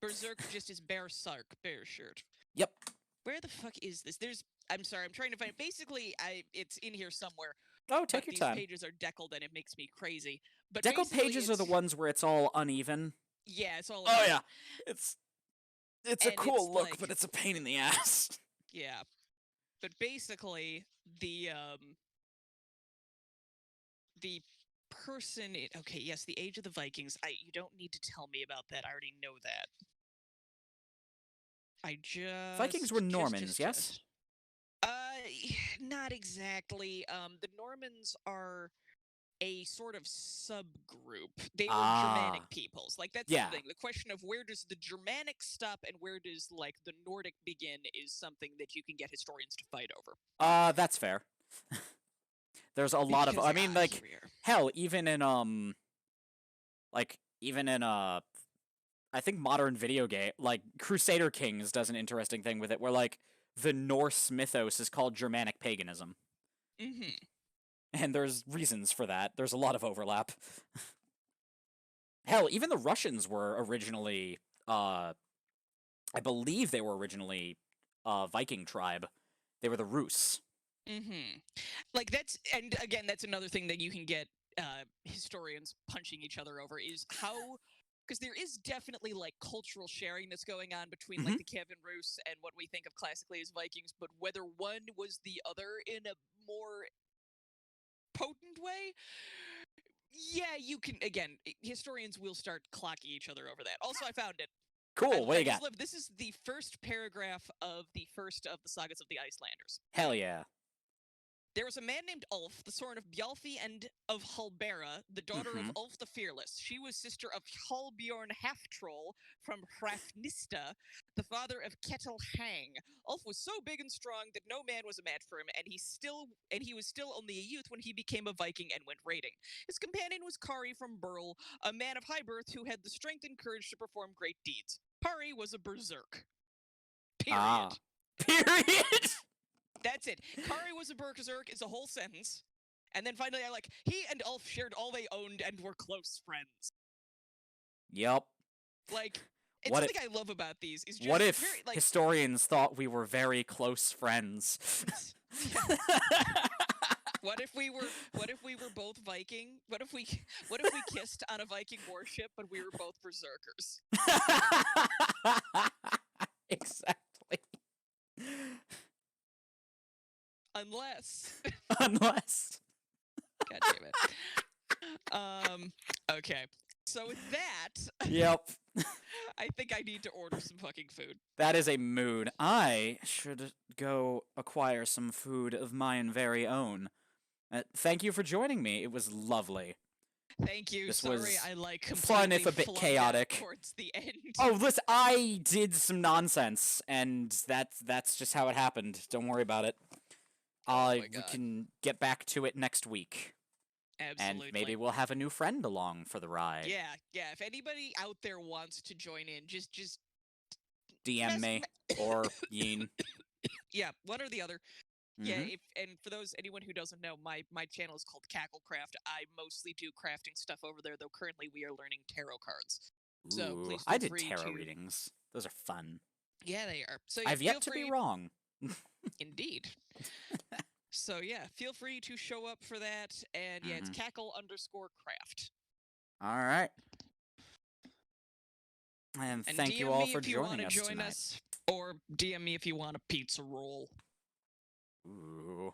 Berserk just is bear sark, bear shirt. Yep. Where the fuck is this? I'm sorry, I'm trying to find it. Basically, it's in here somewhere. Oh, take your time. These pages are deckled and it makes me crazy. But deckled pages are the ones where it's all uneven. Yeah, it's all uneven. Oh, yeah. It's a cool look, like, but it's a pain in the ass. Yeah. But basically, the person... Okay, yes, the Age of the Vikings. You don't need to tell me about that. I already know that. Vikings were Normans, yes? Not exactly. The Normans are a sort of subgroup. They were Germanic peoples. Like, that's the thing. The question of where does the Germanic stop and where does, like, the Nordic begin is something that you can get historians to fight over. That's fair. There's a lot of... I mean, like, hell, even in, I think modern video game, like, Crusader Kings does an interesting thing with it, where, like, the Norse mythos is called Germanic paganism. And there's reasons for that. There's a lot of overlap. Hell, even the Russians were originally, I believe they were originally a Viking tribe. They were the Rus. Like, that's... And, again, that's another thing that you can get historians punching each other over, is how... Because there is definitely, like, cultural sharing that's going on between, like, the Kievan Rus and what we think of classically as Vikings, but whether one was the other in a more potent way, yeah, you can... Again, historians will start clocking each other over that. Also, I found it. Cool, what do you got? This is the first paragraph of the first of the Sagas of the Icelanders. Hell yeah. There was a man named Ulf, the son of Bjalfi and of Halbera, the daughter of Ulf the Fearless. She was sister of Halbjorn Half-Troll from Hrafnista, the father of Ketil Hang. Ulf was so big and strong that no man was a match for him, and he was still only a youth when he became a Viking and went raiding. His companion was Kari from Burl, a man of high birth who had the strength and courage to perform great deeds. Kari was a berserk. Period. Period. That's it. Kari was a berserk is a whole sentence. And then finally, he and Ulf shared all they owned and were close friends. Yep. Like, it's something I love about these. Is just what if very, historians thought we were very close friends? What if we were both Viking? What if we kissed on a Viking warship, but we were both berserkers? Exactly. Unless. God damn it. Okay. So with that. Yep. I think I need to order some fucking food. That is a mood. I should go acquire some food of mine very own. Thank you for joining me. It was lovely. Thank you. This Sorry, was I completely fun if a bit chaotic towards the end. Oh, listen, I did some nonsense, and that's just how it happened. Don't worry about it. Oh we can get back to it next week. Absolutely. And maybe we'll have a new friend along for the ride. Yeah. If anybody out there wants to join in, just DM me or Yeen. Yeah, one or the other. Mm-hmm. Yeah, and for anyone who doesn't know, my channel is called Cacklecraft. I mostly do crafting stuff over there, though currently we are learning tarot cards. So please feel I did free tarot readings. Those are fun. Yeah, they are. So I've yet to be wrong. Indeed. So yeah, feel free to show up for that, and yeah, it's cackle_craft. All right. And thank you all for joining us tonight. Or DM me if you want a pizza roll. Ooh.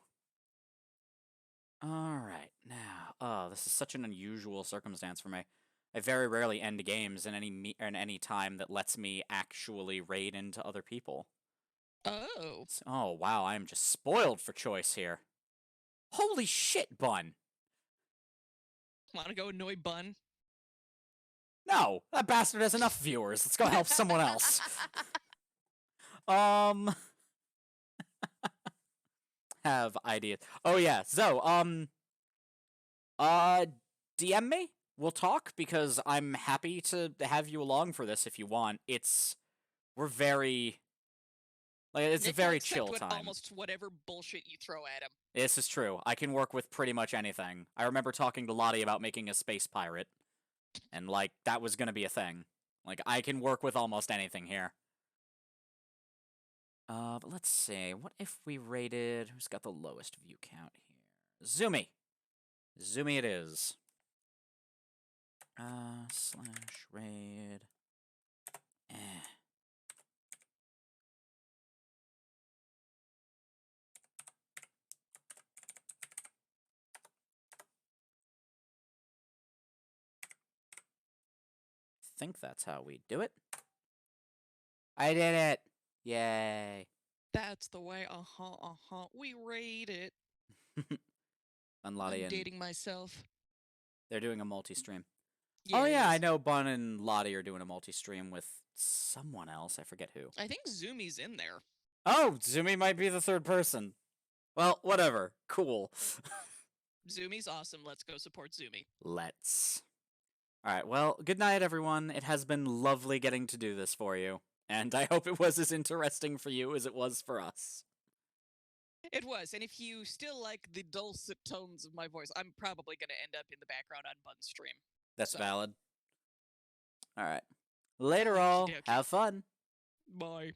All right, now, this is such an unusual circumstance for me. I very rarely end games in any time that lets me actually raid into other people. Oh. Oh, wow, I am just spoiled for choice here. Holy shit, Bun! Want to go annoy Bun? No, that bastard has enough viewers. Let's go help someone else. Have ideas. Oh yeah, so, DM me? We'll talk, because I'm happy to have you along for this if you want. We're very... it's a very chill time. Almost whatever bullshit you throw at him. This is true. I can work with pretty much anything. I remember talking to Lottie about making a space pirate. And, that was gonna be a thing. I can work with almost anything here. But let's see. What if we rated... Who's got the lowest view count here? Zoomy! Zoomy it is. /raid... I think that's how we do it. I did it! Yay! That's the way. We rate it. I'm dating myself. They're doing a multi-stream. Yeah, oh yeah, I know Bun and Lottie are doing a multi-stream with someone else. I forget who. I think Zoomy's in there. Oh, Zoomy might be the third person. Well, whatever. Cool. Zoomy's awesome. Let's go support Zoomy. Let's. Alright, well, good night, everyone. It has been lovely getting to do this for you. And I hope it was as interesting for you as it was for us. It was, and if you still like the dulcet tones of my voice, I'm probably going to end up in the background on Bun's stream. That's valid. Alright. Later, all. Have fun. Bye.